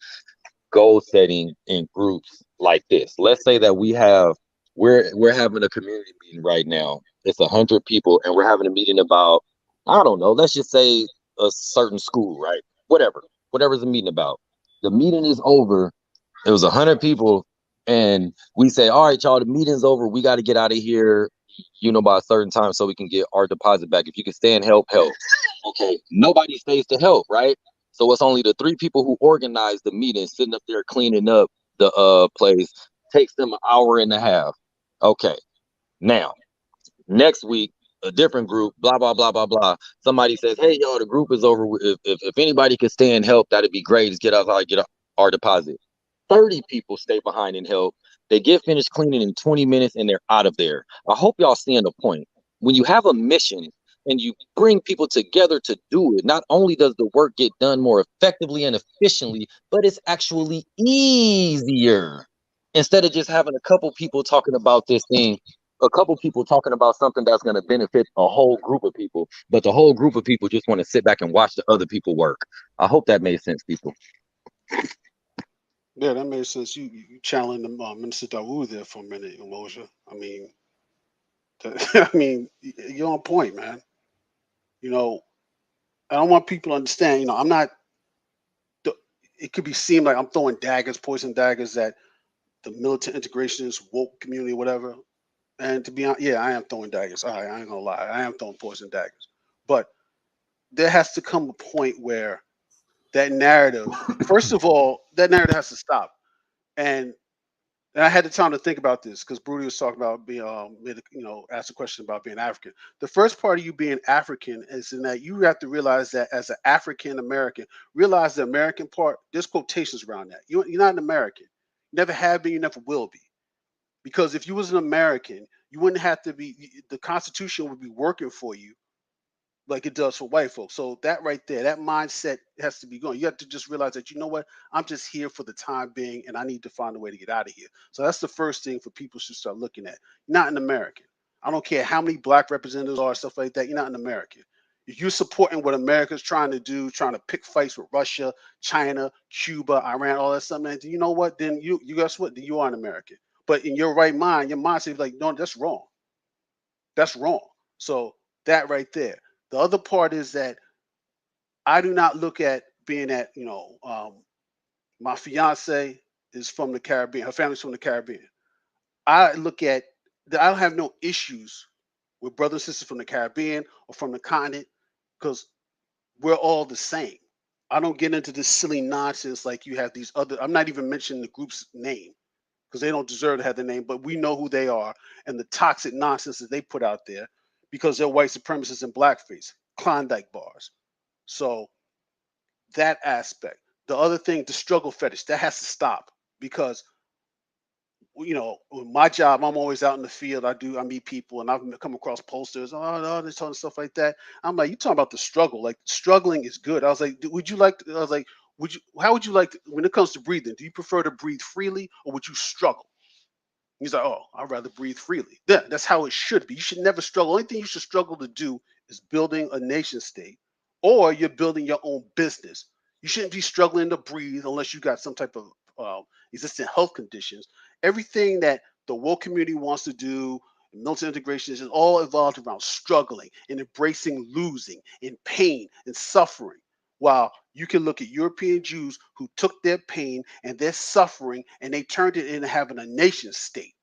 goal setting in groups like this. Let's say that we're having a community meeting right now. It's 100 people, and we're having a meeting about, I don't know. Let's just say a certain school, right? Whatever's the meeting about. The meeting is over. It was 100 people, and we say, all right, y'all, the meeting's over. We got to get out of here, by a certain time so we can get our deposit back. If you can stay and help, help. Okay, nobody stays to help, right? So it's only the three people who organized the meeting sitting up there cleaning up the place. Takes them an hour and a half. Okay, now next week, a different group, blah blah blah blah blah. Somebody says, "Hey, y'all, the group is over. If anybody could stay and help, that'd be great. Just get us out, get our deposit." 30 people stay behind and help. They get finished cleaning in 20 minutes and they're out of there. I hope y'all seeing the point. When you have a mission and you bring people together to do it, not only does the work get done more effectively and efficiently, but it's actually easier. Instead of just having a couple people talking about this thing, a couple people talking about something that's going to benefit a whole group of people, but the whole group of people just want to sit back and watch the other people work. I hope that made sense, people. Yeah, that made sense. You challenged Minister Dawood there for a minute, Moshe. I mean, I mean, you're on point, man. You know, I don't want people to understand. I'm not. It could be seem like I'm throwing daggers, poison daggers at the militant integrationist woke community, whatever. And to be honest, yeah, I am throwing daggers. I ain't gonna lie, I am throwing poison daggers. But there has to come a point where that narrative, first of all, that narrative has to stop. And And I had the time to think about this because Brudy was talking about being, asked a question about being African. The first part of you being African is in that you have to realize that as an African American, realize the American part, there's quotations around that. You're not an American. You never have been, you never will be. Because if you was an American, you wouldn't have to be, the Constitution would be working for you like it does for white folks. So that right there, that mindset has to be going. You have to just realize that, you know what, I'm just here for the time being and I need to find a way to get out of here. So that's the first thing for people should start looking at. Not an American. I don't care how many black representatives are, stuff like that. You're not in America. If you're supporting what America's trying to do, trying to pick fights with Russia, China, Cuba, Iran, all that stuff, man, you know what? Then you guess what? Then you are an American. But in your right mind, your mind says like, no, that's wrong. That's wrong. So that right there. The other part is that I do not look at being at, my fiance is from the Caribbean. Her family's from the Caribbean. I look at that. I don't have no issues with brothers and sisters from the Caribbean or from the continent because we're all the same. I don't get into this silly nonsense like you have these other. I'm not even mentioning the group's name because they don't deserve to have the name, but we know who they are and the toxic nonsense that they put out there because they're white supremacists and blackface, Klondike bars. So that aspect. The other thing, the struggle fetish, that has to stop because with my job, I'm always out in the field. I meet people and I've come across posters, oh, no, they're talking stuff like that. I'm like, you talking about the struggle. Like struggling is good. I was like, would you like to, I was like, how would you like to, when it comes to breathing, do you prefer to breathe freely or would you struggle? He's like, oh, I'd rather breathe freely. Yeah, that's how it should be. You should never struggle. Only thing you should struggle to do is building a nation state or you're building your own business. You shouldn't be struggling to breathe unless you got some type of existing health conditions. Everything that the woke community wants to do, military integration, is all involved around struggling and embracing losing and pain and suffering. While you can look at European Jews who took their pain and their suffering and they turned it into having a nation state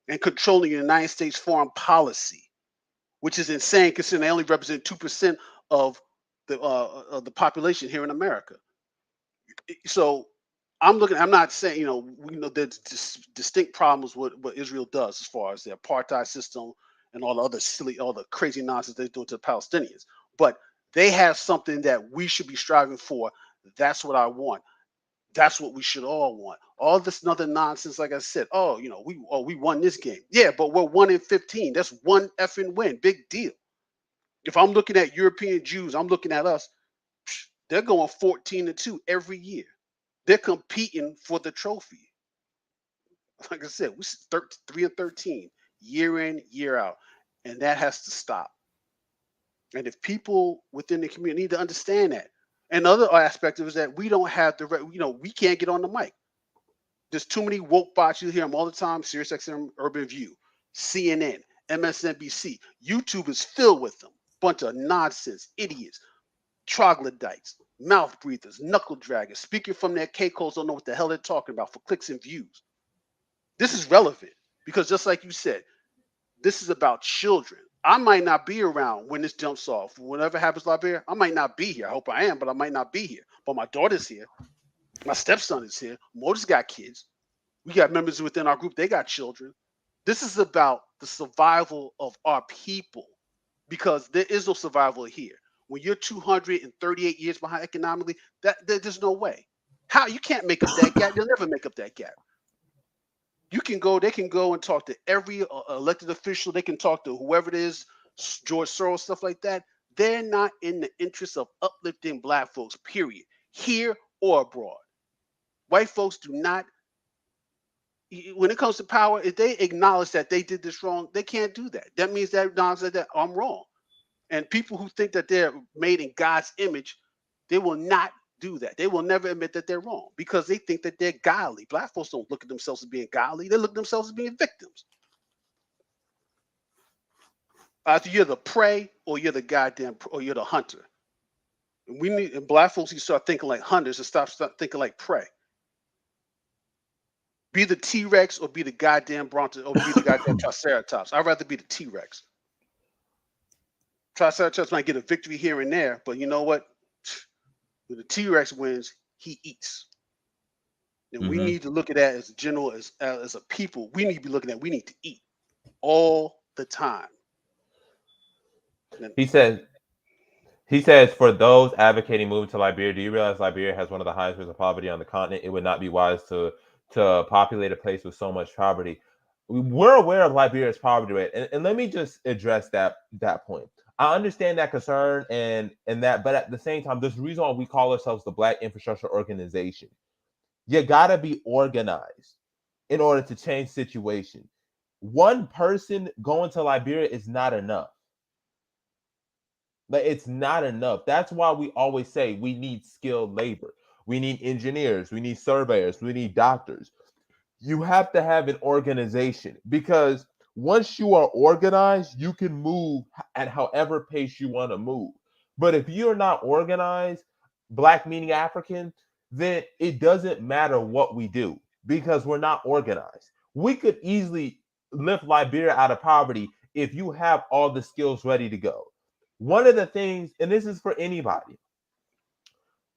and controlling the United States foreign policy, which is insane considering they only represent 2% of the population here in America. So I'm not saying, we know there's distinct problems with what Israel does as far as the apartheid system and all the other silly, all the crazy nonsense they do to the Palestinians. But they have something that we should be striving for. That's what I want. That's what we should all want. All this other nonsense, like I said, we won this game. Yeah, but we're 1-15. That's one effing win. Big deal. If I'm looking at European Jews, I'm looking at us. They're going 14-2 every year. They're competing for the trophy. Like I said, we 3-13 year in, year out, and that has to stop. And if people within the community need to understand that, and the other aspect of it is that we don't have we can't get on the mic. There's too many woke bots. You hear them all the time. SiriusXM, Urban View, CNN, MSNBC, YouTube is filled with them. Bunch of nonsense, idiots, troglodytes, mouth breathers, knuckle draggers, speaking from their K-codes, don't know what the hell they're talking about for clicks and views. This is relevant because just like you said, this is about children. I might not be around when this jumps off. Whatever happens, Liberia, I might not be here. I hope I am, but I might not be here. But my daughter's here. My stepson is here. Motor's got kids. We got members within our group. They got children. This is about the survival of our people because there is no survival here. When you're 238 years behind economically, there's no way. How you can't make up that gap? You'll never make up that gap. They can go and talk to every elected official. They can talk to whoever it is, George Soros, stuff like that. They're not in the interest of uplifting black folks, period, here or abroad. White folks do not, when it comes to power, if they acknowledge that they did this wrong, they can't do that. That means that acknowledge that I'm wrong. And people who think that they're made in God's image, they will not do that. They will never admit that they're wrong because they think that they're godly. Black folks don't look at themselves as being godly. They look at themselves as being victims. Either you're the prey or you're the or you're the hunter. And black folks need to start thinking like hunters and stop thinking like prey. Be the T-Rex or be the goddamn Bronto or be the goddamn Triceratops. I'd rather be the T-Rex. Triceratops might get a victory here and there, but you know what? When the T-Rex wins, he eats. And we need to look at that as a general, as a people. We need to be looking at, we need to eat all the time. He says, for those advocating moving to Liberia, do you realize Liberia has one of the highest rates of poverty on the continent? It would not be wise to populate a place with so much poverty. We're aware of Liberia's poverty rate, and let me just address that point. I understand that concern and that, but at the same time, there's a reason why we call ourselves the Black Infrastructure Organization. You gotta be organized in order to change situation. One person going to Liberia is not enough. Like, it's not enough. That's why we always say we need skilled labor. We need engineers. We need surveyors. We need doctors. You have to have an organization, because once you are organized, you can move at however pace you want to move. But if you're not organized, Black meaning African, then it doesn't matter what we do, because we're not organized. We could easily lift Liberia out of poverty if you have all the skills ready to go. One of the things, and this is for anybody,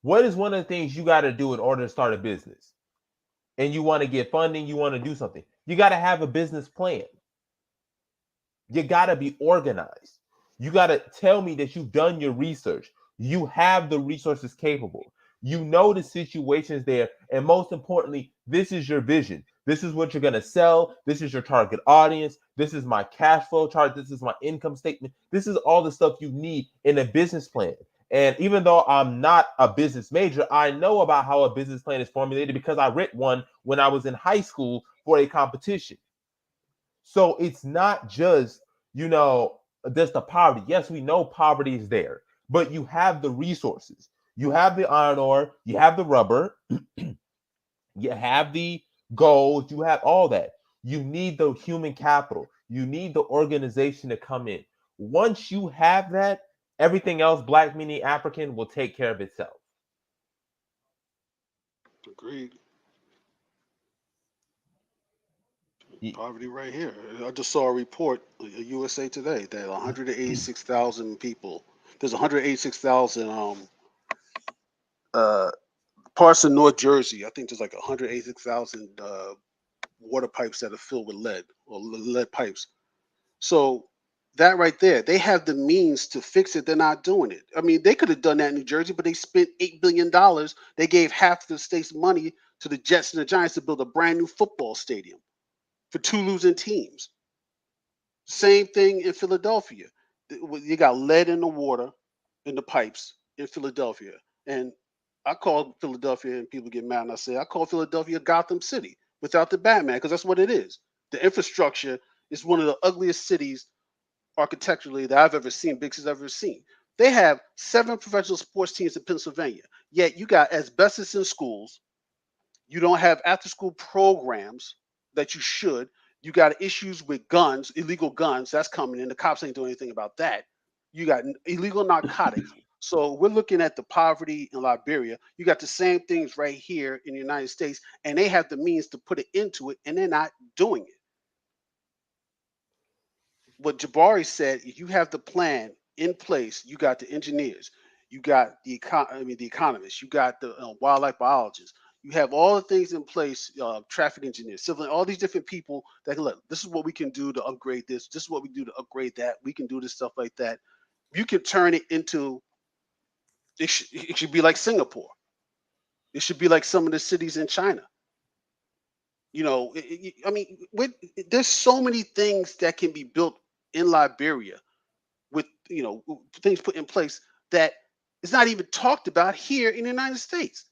what is one of the things you got to do in order to start a business? And you want to get funding, you want to do something, you got to have a business plan. You got to be organized. You got to tell me that you've done your research. You have the resources capable. You know the situations there. And most importantly, this is your vision. This is what you're going to sell. This is your target audience. This is my cash flow chart. This is my income statement. This is all the stuff you need in a business plan. And even though I'm not a business major, I know about how a business plan is formulated because I read one when I was in high school for a competition. So it's not just, there's the poverty. Yes, we know poverty is there, but you have the resources. You have the iron ore, you have the rubber, you have the gold, you have all that. You need the human capital. You need the organization to come in. Once you have that, everything else, Black meaning African, will take care of itself. Agreed. Poverty right here. I just saw a report, USA Today, that 186,000 people. There's 186,000 uh, parts of North Jersey. I think there's like 186,000 water pipes that are filled with lead or lead pipes. So that right there, they have the means to fix it. They're not doing it. I mean, they could have done that in New Jersey, but they spent $8 billion. They gave half the state's money to the Jets and the Giants to build a brand new football stadium for two losing teams. Same thing in Philadelphia. You got lead in the water, in the pipes in Philadelphia. And I call Philadelphia, and people get mad, and I say, I call Philadelphia Gotham City without the Batman, because that's what it is. The infrastructure is one of the ugliest cities architecturally that I've ever seen, big cities I've ever seen. They have 7 professional sports teams in Pennsylvania, yet you got asbestos in schools. You don't have after school programs that you should. You got issues with guns, illegal guns. That's coming in. The cops ain't doing anything about that. You got illegal narcotics. So we're looking at the poverty in Liberia. You got the same things right here in the United States, and they have the means to put it into it, and they're not doing it. What Jabari said, you have the plan in place. You got the engineers, you got the economists, you got the wildlife biologists. You have all the things in place, traffic engineers, civil, all these different people that can look. This is what we can do to upgrade this. This is what we do to upgrade that. We can do this stuff like that. You can turn it into. It should be like Singapore. It should be like some of the cities in China. I mean, there's so many things that can be built in Liberia with things put in place that is not even talked about here in the United States.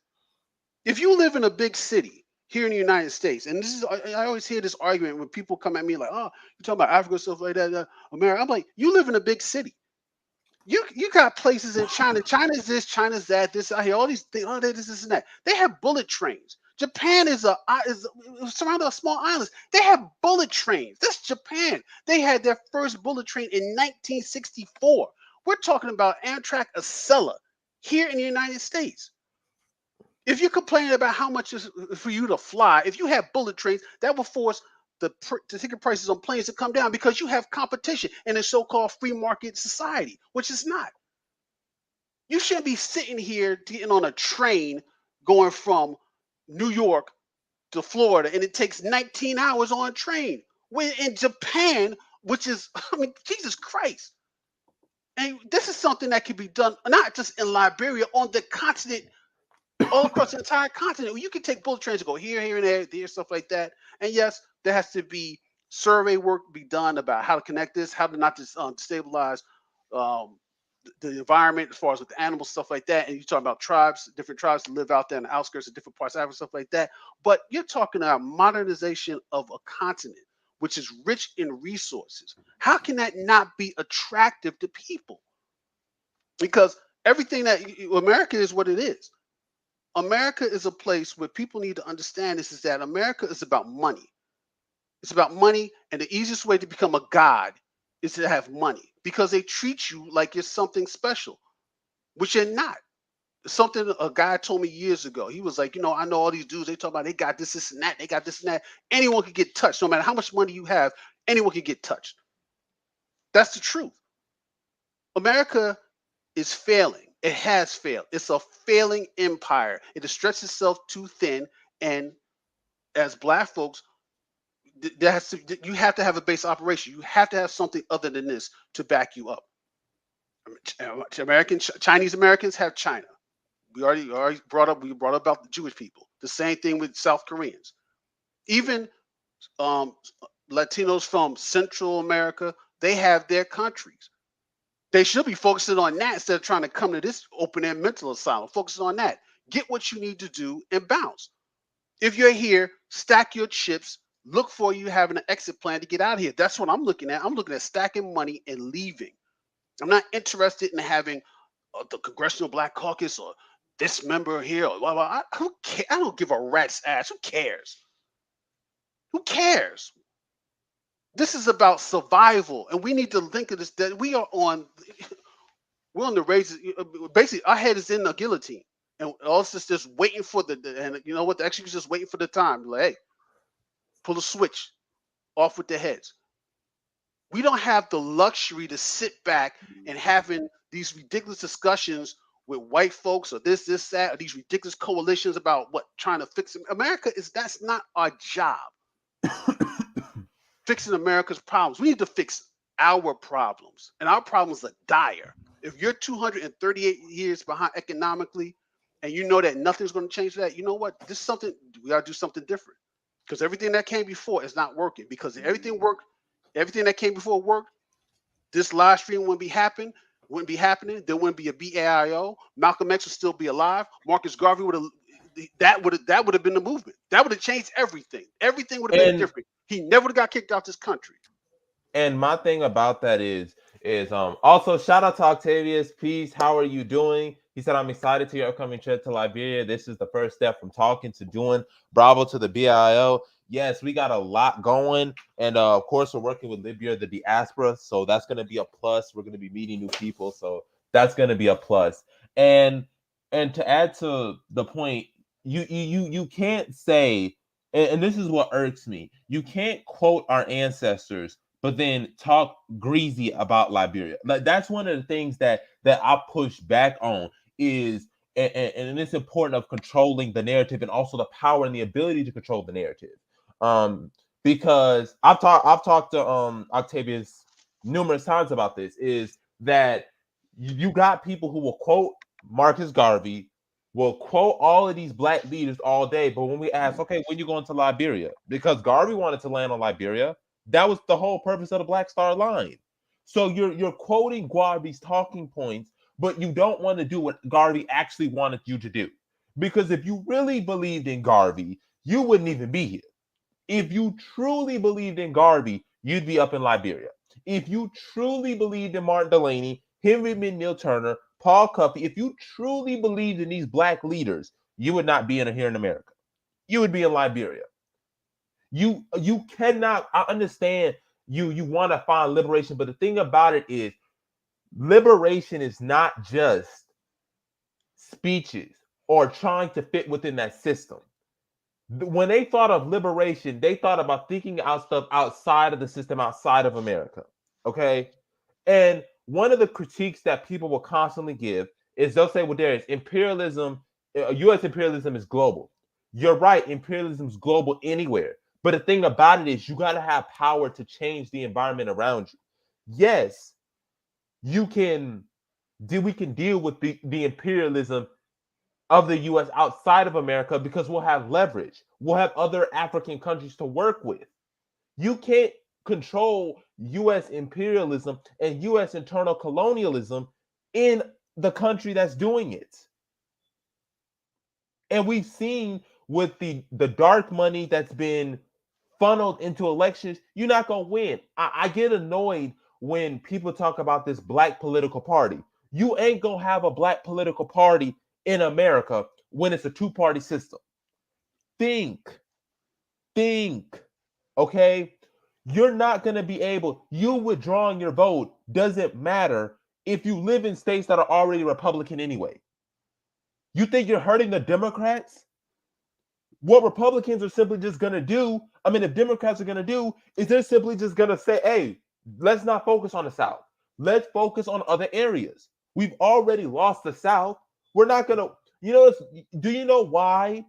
If you live in a big city here in the United States, and this is I always hear this argument when people come at me like, "Oh, you're talking about Africa stuff like that, America." I'm like, you live in a big city. You got places in China. China's this, China's that. This I hear all these things. Oh, this and that. They have bullet trains. Japan is surrounded by small islands. They have bullet trains. That's Japan. They had their first bullet train in 1964. We're talking about Amtrak Acela here in the United States. If you're complaining about how much is for you to fly, if you have bullet trains, that will force the ticket prices on planes to come down because you have competition in a so-called free market society, which is not. You shouldn't be sitting here getting on a train going from New York to Florida, and it takes 19 hours on a train. When in Japan, which is, I mean, Jesus Christ. And this is something that can be done not just in Liberia, on the continent, all across the entire continent. You can take bullet trains and go here, and there, stuff like that. And yes, there has to be survey work be done about how to connect this, how to not to stabilize um, the environment as far as with the animals, stuff like that. And you're talking about tribes, different tribes to live out there in the outskirts of different parts of Africa, stuff like that. But you're talking about modernization of a continent. which is rich in resources. How can that not be attractive to people? Because everything that America is what it is. America is a place where people need to understand this is that America is about money. It's about money, and the easiest way to become a god is to have money because they treat you like you're something special, which you're not. Something a guy told me years ago. He was like, I know all these dudes. They talk about they got this and that. They got this and that. Anyone can get touched, no matter how much money you have. Anyone can get touched. That's the truth. America is failing. It has failed. It's a failing empire. It has stretched itself too thin, and as black folks, you have to have a base operation. You have to have something other than this to back you up. Chinese Americans have China. We already brought up about the Jewish people. The same thing with South Koreans. Even Latinos from Central America, they have their countries. They should be focusing on that instead of trying to come to this open-air mental asylum. Focus on that. Get what you need to do and bounce. If you're here, stack your chips. Look for you having an exit plan to get out of here. That's what I'm looking at. I'm looking at stacking money and leaving. I'm not interested in having the Congressional Black Caucus or this member here. Or blah, blah. I don't give a rat's ass. Who cares? Who cares? This is about survival, and we need to think of this. That we're on the razor. Basically, our head is in the guillotine, and all this is just waiting for and you know what? The executioner's just waiting for the time. Like, hey, pull the switch, off with their heads. We don't have the luxury to sit back and having these ridiculous discussions with white folks or this, that, or these ridiculous coalitions about trying to fix America. That's not our job. Fixing America's problems. We need to fix our problems, and our problems are dire. If you're 238 years behind economically, and you know that nothing's going to change that, you know what? We got to do something different, because everything that came before is not working. Because if everything that came before worked, this live stream wouldn't be happening. There wouldn't be a BAIO. Malcolm X would still be alive. Marcus Garvey would have. That would have been the movement. That would have changed everything. Everything would have been different. He never would have got kicked out this country. And my thing about that is also shout out to Octavius. Peace. How are you doing? He said, I'm excited to your upcoming trip to Liberia. This is the first step from talking to doing. Bravo to the BIO. Yes, we got a lot going. And of course, we're working with Libya, the diaspora. So that's going to be a plus. We're going to be meeting new people. So that's going to be a plus. And to add to the point, you can't say, and this is what irks me, you can't quote our ancestors but then talk greasy about Liberia. Like, that's one of the things that I push back on is, and it's important of controlling the narrative and also the power and the ability to control the narrative. Because I've talked to Octavius numerous times about this, is that you got people who will quote Marcus Garvey, will quote all of these black leaders all day, but when we ask, okay, when you going to Liberia? Because Garvey wanted to land on Liberia. That was the whole purpose of the Black Star Line. So you're quoting Garvey's talking points, but you don't want to do what Garvey actually wanted you to do. Because if you really believed in Garvey, you wouldn't even be here. If you truly believed in Garvey, you'd be up in Liberia. If you truly believed in Martin Delany, Henry McNeil Turner, Paul Cuffey, if you truly believed in these black leaders, you would not be here in America. You would be in Liberia. You cannot. I understand you want to find liberation, but the thing about it is, liberation is not just speeches or trying to fit within that system. When they thought of liberation, they thought about thinking out stuff outside of the system, outside of America. Okay, and one of the critiques that people will constantly give is they'll say, "Well, there is imperialism. U.S. imperialism is global." You're right. Imperialism is global anywhere. But the thing about it is, you got to have power to change the environment around you. Yes, we can deal with the imperialism of the U.S. outside of America because we'll have leverage. We'll have other African countries to work with. You can't control U.S. imperialism and U.S. internal colonialism in the country that's doing it. And we've seen with the dark money that's been funneled into elections, you're not going to win. I get annoyed when people talk about this black political party. You ain't going to have a black political party in America when it's a two-party system. Think, okay? You're not going to be able, you withdrawing your vote doesn't matter if you live in states that are already Republican anyway. You think you're hurting the Democrats? What Republicans are simply just going to do, if Democrats are going to do, is they're simply just going to say, hey, let's not focus on the South. Let's focus on other areas. We've already lost the South. We're not going to, do you know why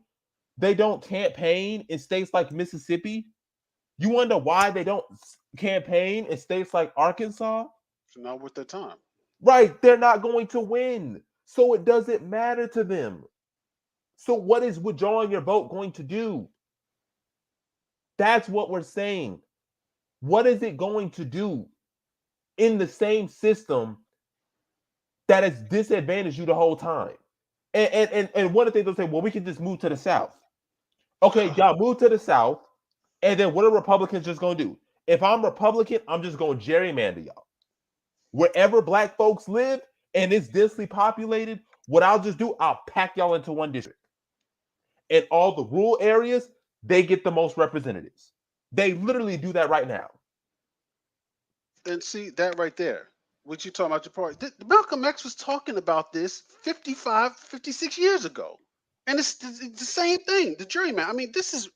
they don't campaign in states like Mississippi? You wonder why they don't campaign in states like Arkansas? It's not worth their time. Right. They're not going to win. So it doesn't matter to them. So what is withdrawing your vote going to do? That's what we're saying. What is it going to do in the same system that has disadvantaged you the whole time? And one of the things they'll say, well, we can just move to the South. Okay, y'all move to the South, and then what are Republicans just going to do? If I'm Republican, I'm just going to gerrymander y'all. Wherever black folks live and it's densely populated, what I'll just do, I'll pack y'all into one district. In all the rural areas, they get the most representatives. They literally do that right now. And see that right there. What you talking about your party? Malcolm X was talking about this 55, 56 years ago. And it's the same thing, the gerrymander. This is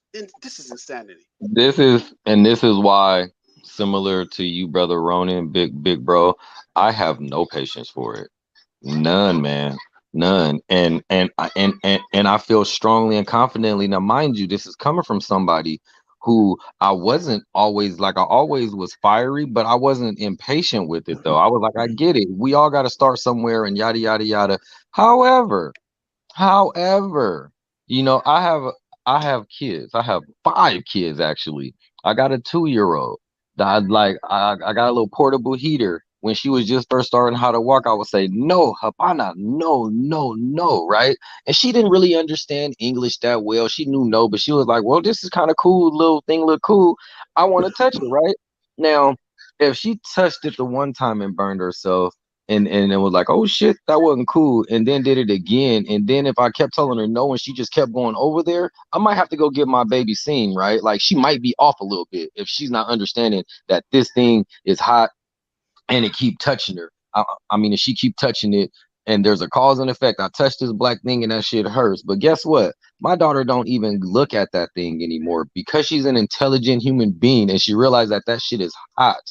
insanity. This is why, similar to you, brother Ronan, big bro, I have no patience for it. None, man. None. And I feel strongly and confidently. Now, mind you, this is coming from somebody who I wasn't always like, I always was fiery, but I wasn't impatient with it though. I was like, I get it. We all got to start somewhere and yada, yada, yada. However, I have kids. I have 5 kids actually. I got a 2-year-old. I got a little portable heater. When she was just first starting how to walk, I would say, no, Habana, no, right? And she didn't really understand English that well. She knew no, but she was like, well, this is kind of cool, little thing look cool. I want to touch it, right? Now, if she touched it the one time and burned herself, and it was like, oh shit, that wasn't cool, and then did it again, and then if I kept telling her no and she just kept going over there, I might have to go get my baby seen, right? Like she might be off a little bit if she's not understanding that this thing is hot and it keep touching her. If she keep touching it and there's a cause and effect, I touched this black thing and that shit hurts. But guess what? My daughter don't even look at that thing anymore because she's an intelligent human being and she realized that shit is hot.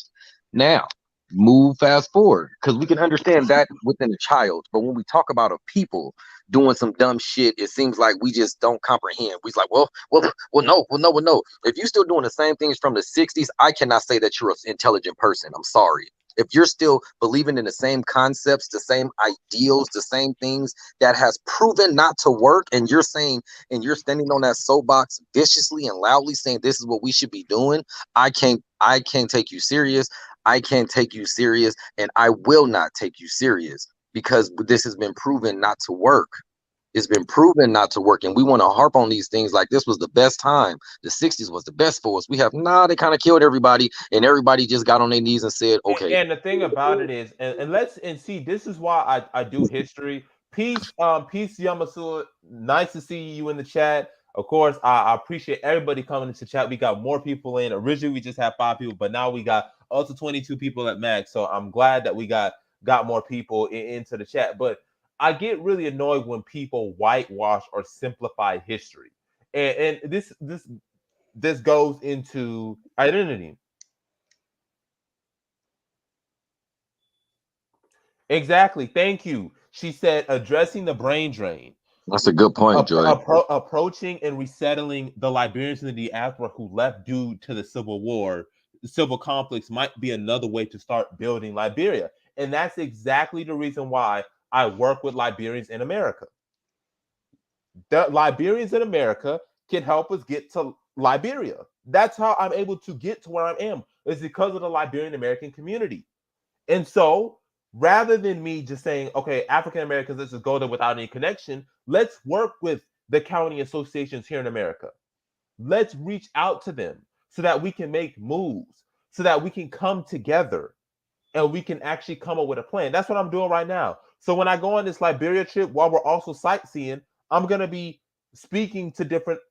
Now, move fast forward because we can understand that within a child. But when we talk about a people doing some dumb shit, it seems like we just don't comprehend. We're like, well, no. If you're still doing the same things from the 60s, I cannot say that you're an intelligent person. I'm sorry. If you're still believing in the same concepts, the same ideals, the same things that has proven not to work, and you're saying, and you're standing on that soapbox viciously and loudly saying this is what we should be doing, I can't take you serious. I can't take you serious, and I will not take you serious because this has been proven not to work. It's been proven not to work, and we want to harp on these things like this was the best time. The 60s was the best for us. They kind of killed everybody, and everybody just got on their knees and said, okay. And the thing about it is, and see, this is why I do history. Peace, Yamasu. Nice to see you in the chat. Of course, I appreciate everybody coming into chat. We got more people in. Originally, we just had 5 people, but now we got up to 22 people at max. So I'm glad that we got more people into the chat. But I get really annoyed when people whitewash or simplify history, and this goes into identity. Exactly. Thank you. She said addressing the brain drain. That's a good point, Joy. Approaching and resettling the Liberians in the diaspora who left due to the Civil War, the civil conflicts might be another way to start building Liberia. And that's exactly the reason why I work with Liberians in America. The Liberians in America can help us get to Liberia. That's how I'm able to get to where I am. It's because of the Liberian American community. And so rather than me just saying, okay, African Americans, let's just go there without any connection, let's work with the county associations here in America. Let's reach out to them so that we can make moves, so that we can come together and we can actually come up with a plan. That's what I'm doing right now. So when I go on this Liberia trip, while we're also sightseeing, I'm going to be speaking to different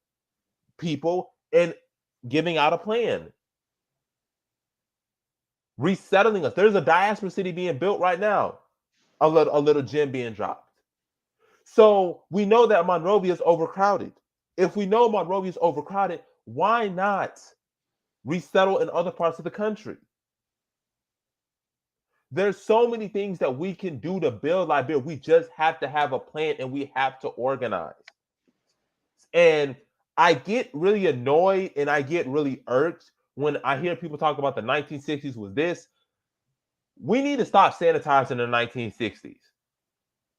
people and giving out a plan. Resettling us. There's a diaspora city being built right now. A little gem being dropped. So we know that Monrovia is overcrowded. If we know Monrovia is overcrowded, why not resettle in other parts of the country? There's so many things that we can do to build Liberia. We just have to have a plan and we have to organize. And I get really annoyed and I get really irked when I hear people talk about the 1960s was this. We need to stop sanitizing the 1960s.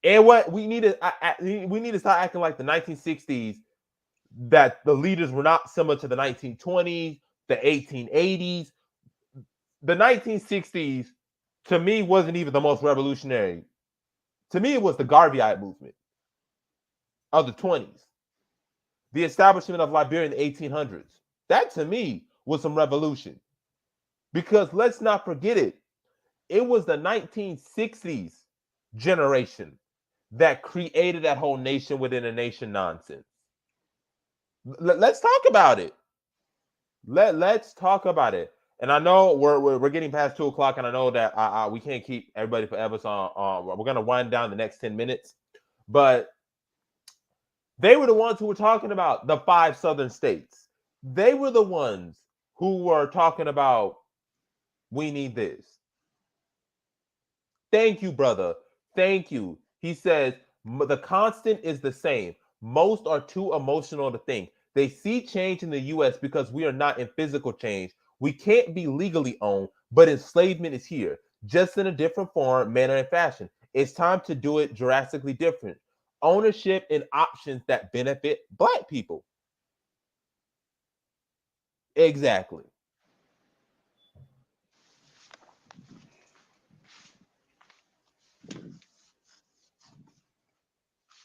And what we need to start acting like the 1960s, that the leaders were not similar to the 1920s, the 1880s. The 1960s, to me, wasn't even the most revolutionary. To me, it was the Garveyite movement of the 20s. The establishment of Liberia in the 1800s. That, to me, was some revolution. Because let's not forget it. It was the 1960s generation that created that whole nation within a nation nonsense. Let's talk about it. Let's talk about it. And I know we're getting past 2:00, and I know that we can't keep everybody forever. So we're gonna wind down the next 10 minutes. But they were the ones who were talking about the 5 southern states. They were the ones who were talking about we need this. Thank you, brother. Thank you. He says the constant is the same. Most are too emotional to think. They see change in the U.S. because we are not in physical change. We can't be legally owned, but enslavement is here, just in a different form, manner, and fashion. It's time to do it drastically different. Ownership and options that benefit Black people. Exactly.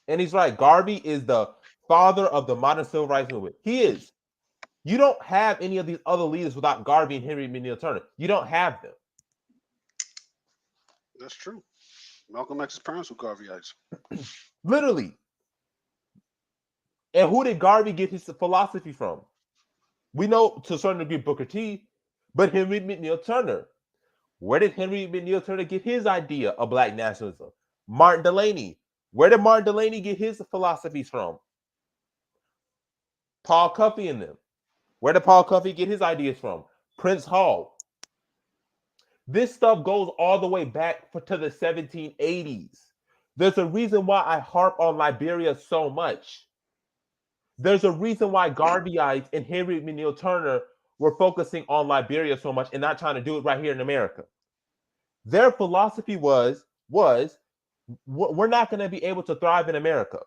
And he's right. Garvey is the father of the modern civil rights movement. He is. You don't have any of these other leaders without Garvey and Henry McNeil Turner. You don't have them. That's true. Malcolm X's parents were Garveyites. Literally. And who did Garvey get his philosophy from? We know to a certain degree Booker T, but Henry McNeil Turner. Where did Henry McNeil Turner get his idea of Black nationalism? Martin Delany. Where did Martin Delany get his philosophies from? Paul Cuffey and them. Where did Paul Cuffey get his ideas from? Prince Hall. This stuff goes all the way back to the 1780s. There's a reason why I harp on Liberia so much. There's a reason why Garveyites and Henry McNeil Turner were focusing on Liberia so much and not trying to do it right here in America. Their philosophy was we're not going to be able to thrive in America.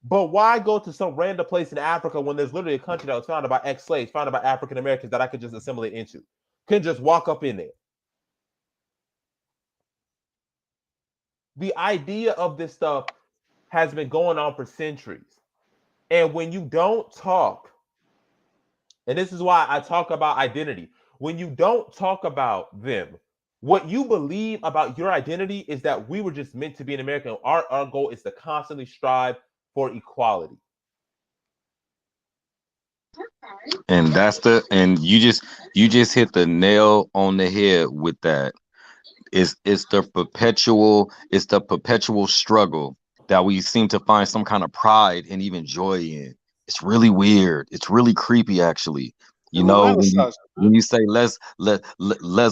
But why go to some random place in Africa when there's literally a country that was founded by ex-slaves, founded by African Americans that I could just assimilate into? Can just walk up in there. The idea of this stuff has been going on for centuries. And when you don't talk, and this is why I talk about identity, when you don't talk about them, what you believe about your identity is that we were just meant to be an American. Our goal is to constantly strive for equality. And you just hit the nail on the head with that. It's the perpetual struggle that we seem to find some kind of pride and even joy in. It's really weird. It's really creepy, actually. You know, when you say let's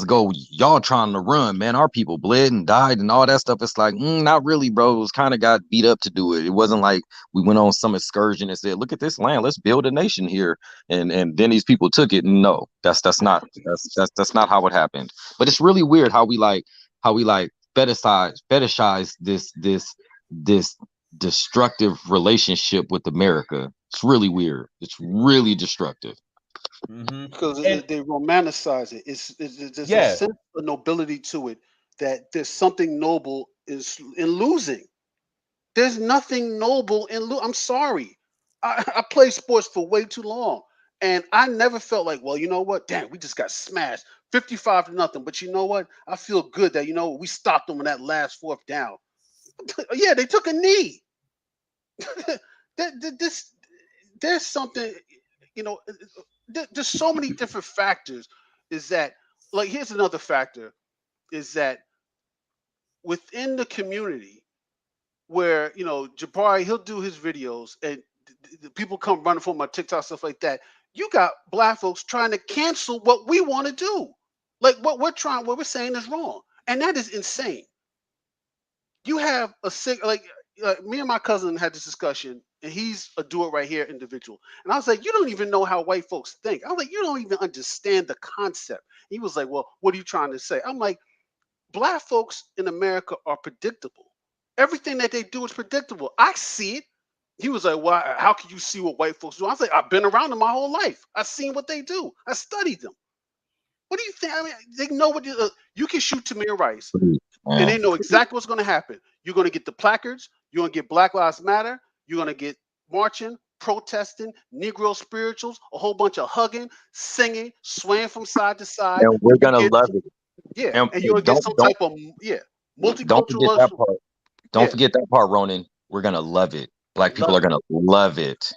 go, y'all trying to run, man. Our people bled and died and all that stuff. It's like, not really, bro. It was kind of got beat up to do it. It wasn't like we went on some excursion and said, look at this land, let's build a nation here, and then these people took it. No, that's not how it happened. But it's really weird how we fetishize this destructive relationship with America. It's really weird. It's really destructive. Because they romanticize it. There's a sense of nobility to it, that there's something noble in losing. There's nothing noble in losing. I'm sorry. I played sports for way too long, And I never felt like, well, you know what? Damn, we just got smashed 55-0. But you know what? I feel good that, we stopped them on that last fourth down. Yeah, they took a knee. this There's something, there's so many different factors. Is that, like, here's another factor, is that within the community, where Jabari, he'll do his videos, and the people come running for my TikTok, stuff like that. You got black folks trying to cancel what we want to do, like what we're saying is wrong, and that is insane. You have a sick, like, me and my cousin had this discussion, and he's a do it right here individual, and I was like, you don't even know how white folks think. I was like, you don't even understand the concept. He was like, well, what are you trying to say? I'm like, black folks in America are predictable. Everything that they do is predictable. I see it. He was like, well, how can you see what white folks do? I was like, I've been around them my whole life. I've seen what they do. I studied them. What do you think? I mean, they know what you can shoot Tamir Rice, and they know exactly what's going to happen. You're going to get the placards. You're going to get Black Lives Matter. You're going to get marching, protesting, Negro spirituals, a whole bunch of hugging, singing, swaying from side to side. And we're gonna love it. Yeah, And and you're going to get some type of don't forget that multicultural. part. Don't forget that part, Ronan. We're gonna love it. Black people are gonna love it.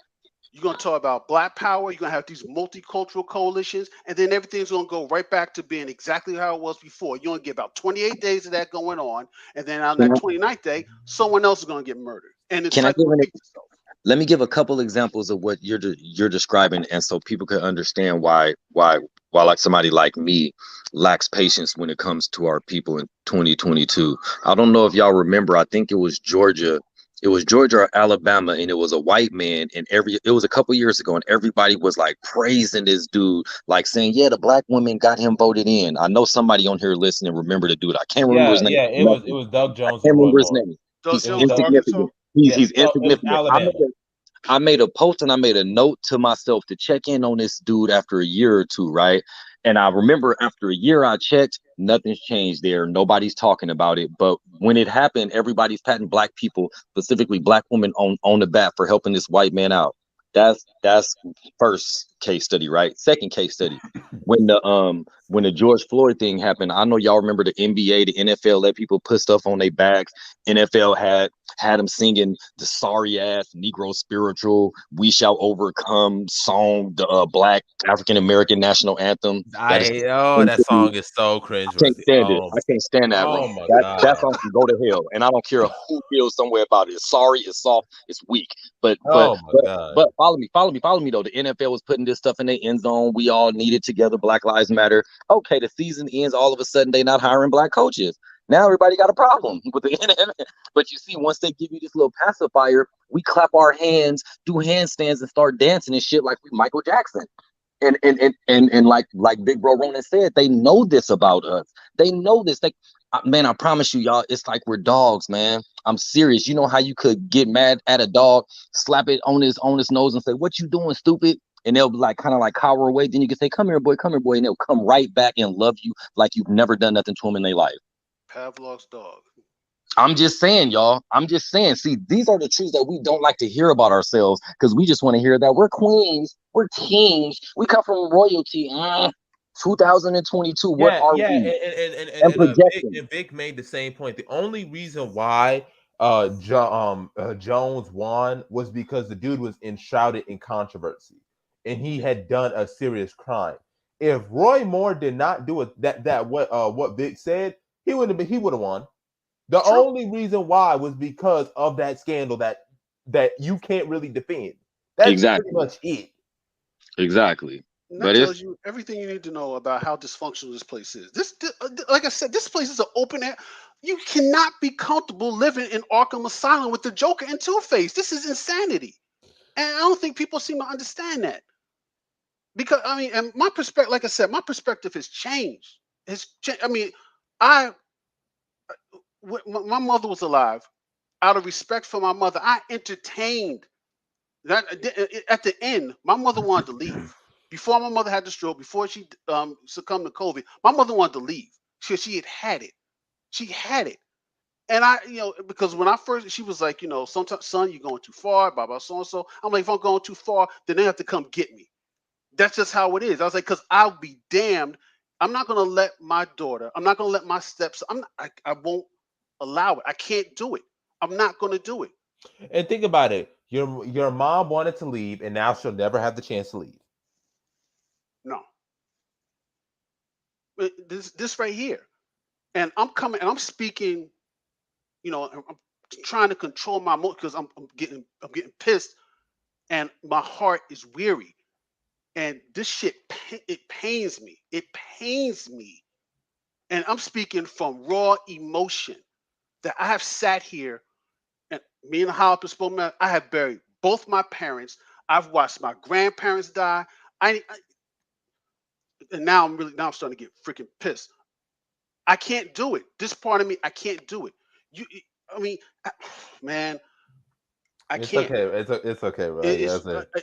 You're going to talk about Black power. You're going to have these multicultural coalitions, and then everything's going to go right back to being exactly how it was before. You're going to get about 28 days of that going on, and then on that 29th day, someone else is going to get murdered, and the cycle repeats itself. Let me give a couple examples of what you're describing, and so people can understand why like somebody like me lacks patience when it comes to our people in 2022. I don't know if y'all remember. I think it was Georgia. It was Georgia or Alabama, and it was a white man. And it was a couple years ago, and everybody was like praising this dude, like saying, "Yeah, the black woman got him voted in." I know somebody on here listening remember the dude. I can't remember his name. Yeah, it was Doug Jones. I can't And Roy remember his Moore. name. Doug He's Jones, insignificant. He's it was insignificant. Alabama. I made a post and I made a note to myself to check in on this dude after a year or two, right? And I remember after a year I checked, nothing's changed there. Nobody's talking about it. But when it happened, everybody's patting black people, specifically black women, on the back for helping this white man out. That's first case study, right? Second case study. When the George Floyd thing happened, I know y'all remember the NBA, the NFL let people put stuff on their backs. NFL had them singing the sorry ass Negro spiritual "We Shall Overcome" song, the Black African American national anthem. That song is so cringe. I can't stand it. I can't stand that. Oh my God. That song can go to hell, and I don't care who feels some way about it. It's sorry, it's soft, it's weak. But Oh my God. but follow me though. The NFL was putting this stuff in their end zone. We all need it together. Black Lives Matter. Okay, the season ends. All of a sudden, they not hiring black coaches. Now everybody got a problem with the NFL. But you see, once they give you this little pacifier, we clap our hands, do handstands, and start dancing and shit like we Michael Jackson. And like Big Bro Ronan said, they know this about us. They know this. Man, I promise you, y'all, it's like we're dogs, man. I'm serious. You know how you could get mad at a dog, slap it on his nose and say, "What you doing, stupid?" And they'll like kind of like cower away. Then you can say, come here, boy," and they'll come right back and love you like you've never done nothing to them in their life. Pavlov's dog. I'm just saying, y'all. I'm just saying. See, these are the truths that we don't like to hear about ourselves because we just want to hear that we're queens, we're kings, we come from royalty. 2022. What are we? And Vic made the same point. The only reason why Jones won was because the dude was enshrouded in controversy, and he had done a serious crime. If Roy Moore did not do it, what Vic said, he would have won. The only reason why was because of that scandal that you can't really defend. That's pretty much it. Exactly. And that tells you everything you need to know about how dysfunctional this place is. This, like I said, this place is an open air. You cannot be comfortable living in Arkham Asylum with the Joker and Two-Face. This is insanity, and I don't think people seem to understand that. Because I mean, and my perspective, like I said, my perspective has changed. I mean, when my mother was alive, out of respect for my mother, I entertained that. At the end, my mother wanted to leave. Before my mother had the stroke, before she succumbed to COVID, my mother wanted to leave. She had it. She had it. And because when I first, she was like, sometimes, son, you're going too far, blah, blah, so and so. I'm like, if I'm going too far, then they have to come get me. That's just how it is. I was like, because I'll be damned. I'm not gonna let my daughter. I'm not gonna let my steps. I won't allow it. I can't do it. I'm not gonna do it. And think about it. Your mom wanted to leave, and now she'll never have the chance to leave. No. This right here, and I'm coming and I'm speaking. I'm trying to control my emotions because I'm getting pissed, and my heart is weary. And this shit, it pains me. It pains me. And I'm speaking from raw emotion that I have sat here and me and the Holocaust spoke. I have buried both my parents. I've watched my grandparents die. And now I'm starting to get freaking pissed. I can't do it. This part of me, I can't do it. You, I mean, man, I It's can't. okay. It's okay, bro.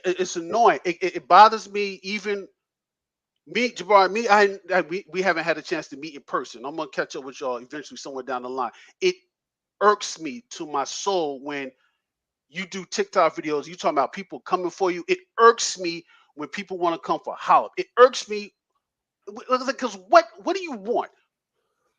It's annoying. It bothers me even. Me, Jabbar, we haven't had a chance to meet in person. I'm gonna catch up with y'all eventually somewhere down the line. It irks me to my soul when you do TikTok videos. You talking about people coming for you. It irks me when people want to come for Hollop. It irks me because what do you want?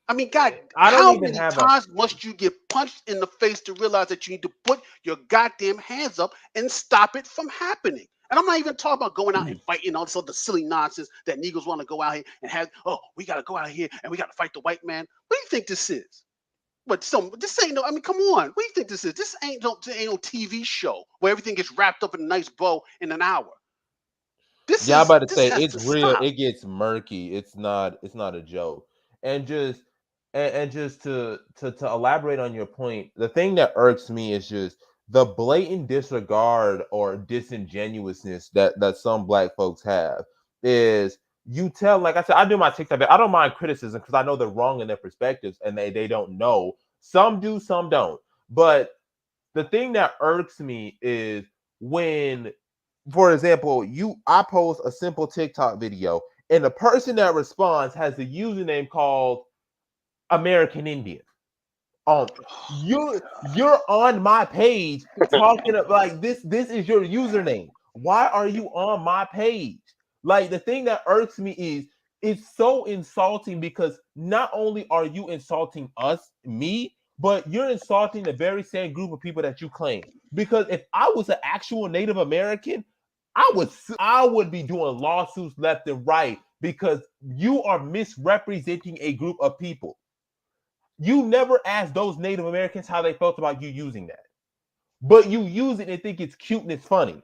I mean, God, I don't how even many have a. times must you get punched in the face to realize that you need to put your goddamn hands up and stop it from happening? And I'm not even talking about going out and fighting all this other silly nonsense that Negroes want to go out here and have. Oh, we got to go out here and we got to fight the white man. What do you think this is? This ain't no. I mean, come on. What do you think this is? This ain't no TV show where everything gets wrapped up in a nice bow in an hour. Yeah, I'm about to This say has it's to real. stop. It gets murky. It's not. It's not a joke. And just to elaborate on your point, the thing that irks me is just the blatant disregard or disingenuousness that some black folks have. Is you tell, like I said, I do my TikTok. I don't mind criticism because I know they're wrong in their perspectives and they don't know. Some do, some don't. But the thing that irks me is when, for example, I post a simple TikTok video and the person that responds has a username called American Indian. Um, you're on my page talking about like this. This is your username. Why are you on my page? Like the thing that irks me is it's so insulting because not only are you insulting me, but you're insulting the very same group of people that you claim. Because if I was an actual Native American, I would be doing lawsuits left and right because you are misrepresenting a group of people. You never asked those Native Americans how they felt about you using that, but you use it and think it's cute and it's funny.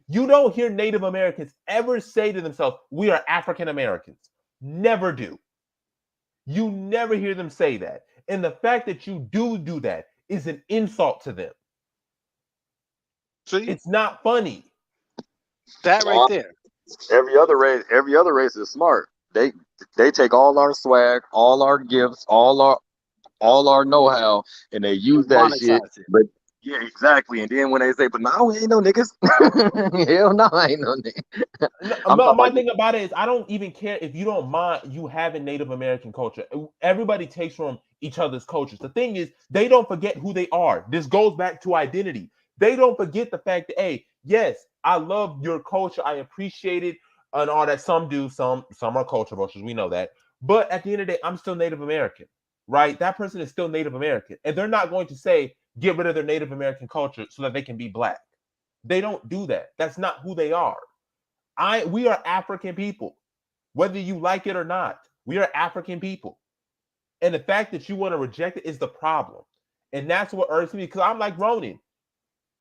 You don't hear Native Americans ever say to themselves, "We are African Americans." Never do. You never hear them say that. And the fact that you do that is an insult to them. See It's not funny. that right there. Every other race is smart. They take all our swag, all our gifts, all our know-how, and they use And that shit. monetize it. But yeah, exactly. And then when they say, "But now we ain't no niggas," hell no, I ain't no niggas. I'm talking My about you. thing about it is I don't even care if you don't mind you having Native American culture. Everybody takes from each other's cultures. The thing is, they don't forget who they are. This goes back to identity. They don't forget the fact that, hey, yes, I love your culture. I appreciate it and all that. Some do, some are culture vultures. We know that. But at the end of the day, I'm still Native American, right? That person is still Native American. And they're not going to say, get rid of their Native American culture so that they can be black. They don't do that. That's not who they are. We are African people, whether you like it or not. We are African people, and the fact that you want to reject it is the problem, and that's what irks me. Because I'm like Ronan,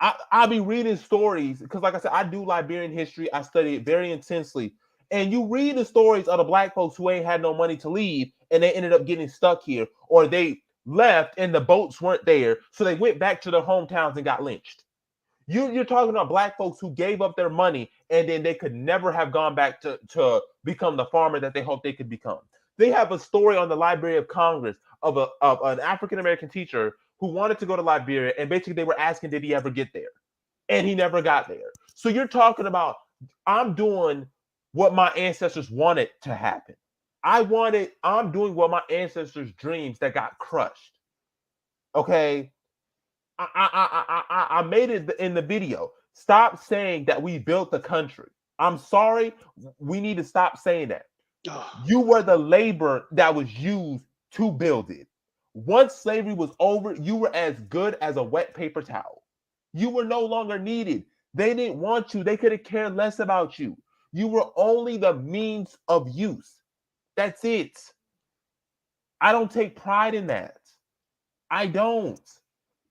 I'll be reading stories because, like I said, I do Liberian history. I study it very intensely, and you read the stories of the black folks who ain't had no money to leave, and they ended up getting stuck here, or they left and the boats weren't there, so they went back to their hometowns and got lynched. You're talking about black folks who gave up their money and then they could never have gone back to become the farmer that they hoped they could become. They have a story on the Library of Congress of an African American teacher who wanted to go to Liberia, and basically they were asking, did he ever get there? And he never got there. So you're talking about I'm doing what my ancestors wanted to happen. I'm doing what my ancestors' dreams that got crushed. Okay, I made it in the video. Stop saying that we built the country. I'm sorry. We need to stop saying that. Ugh. You were the labor that was used to build it. Once slavery was over, you were as good as a wet paper towel. You were no longer needed. They didn't want you. They could have cared less about you. You were only the means of use. That's it. I don't take pride in that. I don't.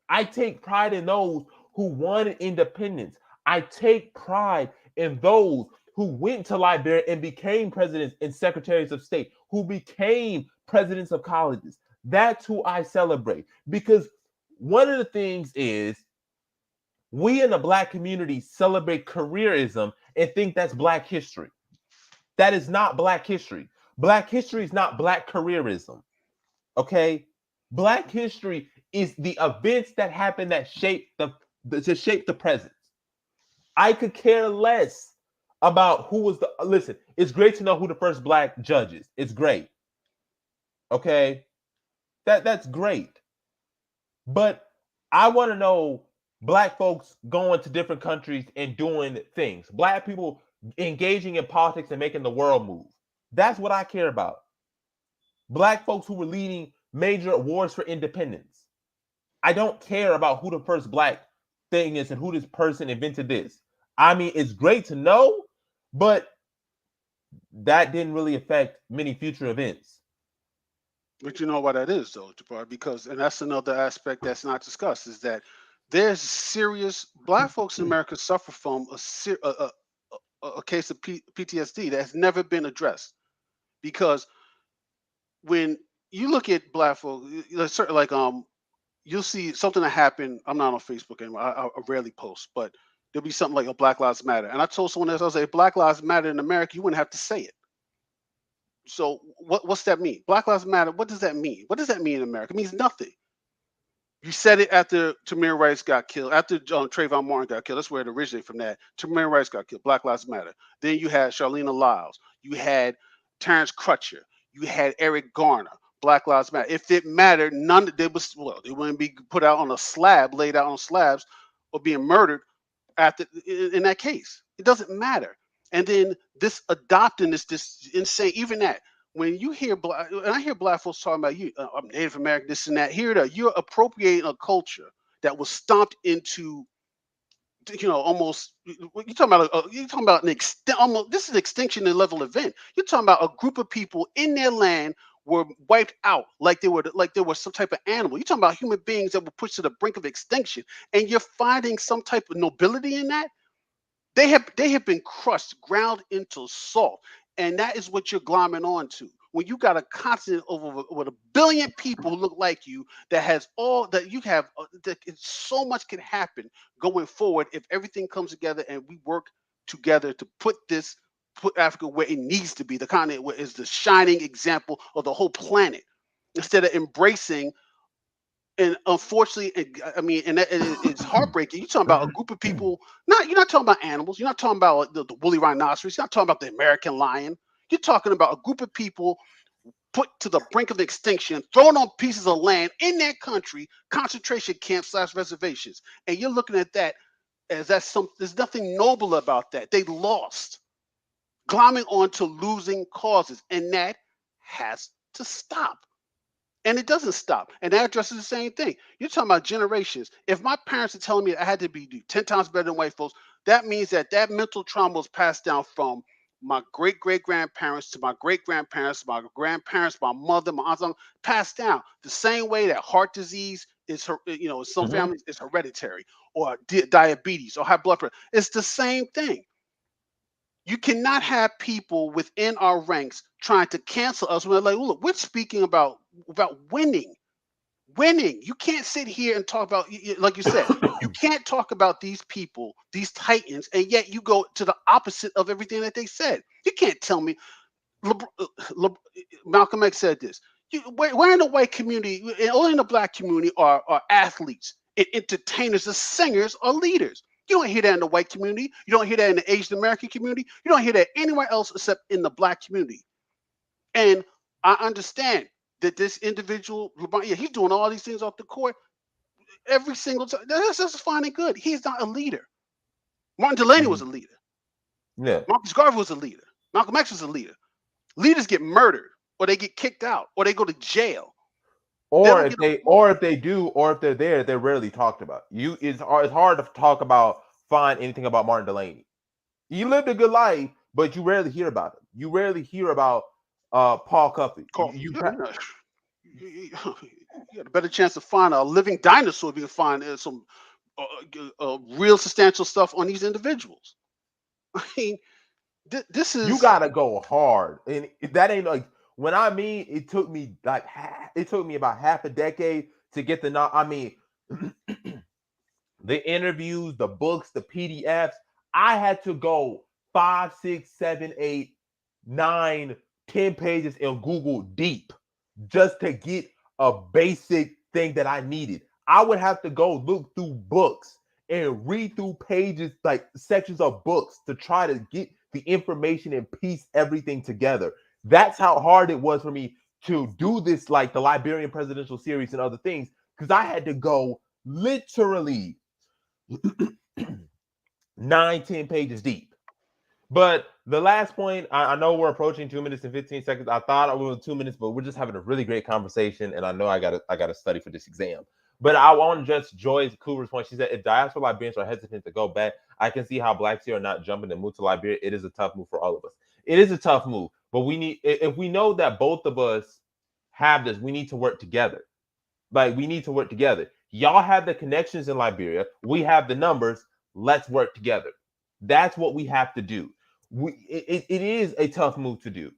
I take pride in those who wanted independence. I take pride in those who went to Liberia and became presidents and secretaries of state, who became presidents of colleges. That's who I celebrate. Because one of the things is we in the Black community celebrate careerism and think that's Black history. That is not Black history. Black history is not Black careerism. Okay? Black history is the events that happen that shape the present. I could care less about who was the listen. It's great to know who the first Black judge is. It's great. Okay, that's great. But I want to know Black folks going to different countries and doing things. Black people engaging in politics and making the world move. That's what I care about. Black folks who were leading major wars for independence. I don't care about who the first Black thing is and who this person invented this. I mean, it's great to know, but that didn't really affect many future events. But you know why that is, though, Jabbar? Because, and that's another aspect that's not discussed, is that there's serious Black folks in America suffer from a case of PTSD that has never been addressed. Because when you look at Black folks, like you'll see something that happened. I'm not on Facebook anymore. I rarely post, but there'll be something like a Black Lives Matter. And I told someone else, I was like, if Black Lives Matter in America, you wouldn't have to say it. So what's that mean? Black Lives Matter. What does that mean? What does that mean in America? It means nothing. You said it after Tamir Rice got killed, after Trayvon Martin got killed. That's where it originated from. That Tamir Rice got killed. Black Lives Matter. Then you had Charlena Lyles. You had Terrence Crutcher. You had Eric Garner. Black Lives Matter. If it mattered, none. They wouldn't be put out on a slab, laid out on slabs, or being murdered after in that case. It doesn't matter. And then this adopting this insane, even that when you hear Black, and I hear Black folks talking about you, I'm Native American, this and that. Here, you're appropriating a culture that was stomped into, almost. You're talking about you're talking about an extent. Almost, this is an extinction level event. You're talking about a group of people in their land were wiped out like they were some type of animal. You're talking about human beings that were pushed to the brink of extinction, and you're finding some type of nobility in that. They have been crushed, ground into salt, and that is what you're glomming on to. When you got a continent over with a billion people who look like you, that has all that you have, that so much can happen going forward if everything comes together and we work together to put Africa where it needs to be. The continent where is the shining example of the whole planet, instead of embracing. And unfortunately, I mean, and it's heartbreaking. You're talking about a group of people. You're not talking about animals. You're not talking about like, the woolly rhinoceros. You're not talking about the American lion. You're talking about a group of people put to the brink of extinction, thrown on pieces of land in that country, concentration camps / reservations. And you're looking at that as there's nothing noble about that. They lost, glomming on to losing causes, and that has to stop. And it doesn't stop. And that addresses the same thing. You're talking about generations. If my parents are telling me I had to be 10 times better than white folks, that means that mental trauma was passed down from my great grandparents to my great grandparents, my grandparents, my mother, my aunts, passed down the same way that heart disease is, in some Mhm. families is hereditary, or diabetes or high blood pressure. It's the same thing. You cannot have people within our ranks trying to cancel us. We're like, look, we're speaking about winning. Winning. You can't sit here and talk about, like you said, you can't talk about these people, these titans, and yet you go to the opposite of everything that they said. You can't tell me. Malcolm X said this. We're in the white community, and only in the Black community are athletes and entertainers, the singers are leaders. You don't hear that in the white community. You don't hear that in the Asian American community. You don't hear that anywhere else except in the Black community. And I understand that this individual, yeah, he's doing all these things off the court every single time. That's fine and good. He's not a leader. Martin Delaney was a leader. Yeah. Marcus Garvey was a leader. Malcolm X was a leader. Leaders get murdered, or they get kicked out, or they go to jail. They Or don't if get a they, vote. or if they do, or if they're there, they're rarely talked about. It's hard to talk about, find anything about Martin Delaney. He lived a good life, but you rarely hear about him. You rarely hear about Paul Cuffey. Coffee. Yeah, you got a better chance to find a living dinosaur if you can find some real substantial stuff on these individuals. I mean, this You is gotta go hard, and that ain't like, when I mean it took me like it took me about half a decade to get the I mean the interviews, the books, the PDFs. I had to go 5, 6, 7, 8, 9, 10 pages in Google deep just to get a basic thing that I needed. I would have to go look through books and read through pages, like sections of books, to try to get the information and piece everything together. That's how hard it was for me to do this, like the Liberian presidential series and other things, because I had to go literally 9, 10 pages deep. But the last point, I know we're approaching 2 minutes and 15 seconds. I thought we were 2 minutes, but we're just having a really great conversation, and I know I gotta study for this exam. But I want to just Joy's Cooper's point. She said, if diaspora Liberians are hesitant to go back, I can see how blacks here are not jumping and move to Liberia. It is a tough move for all of us. It is a tough move, but we need, if we know that both of us have this, we need to work together. Like, we need to work together. Y'all have the connections in Liberia. We have the numbers. Let's work together. That's what we have to do. It is a tough move to do,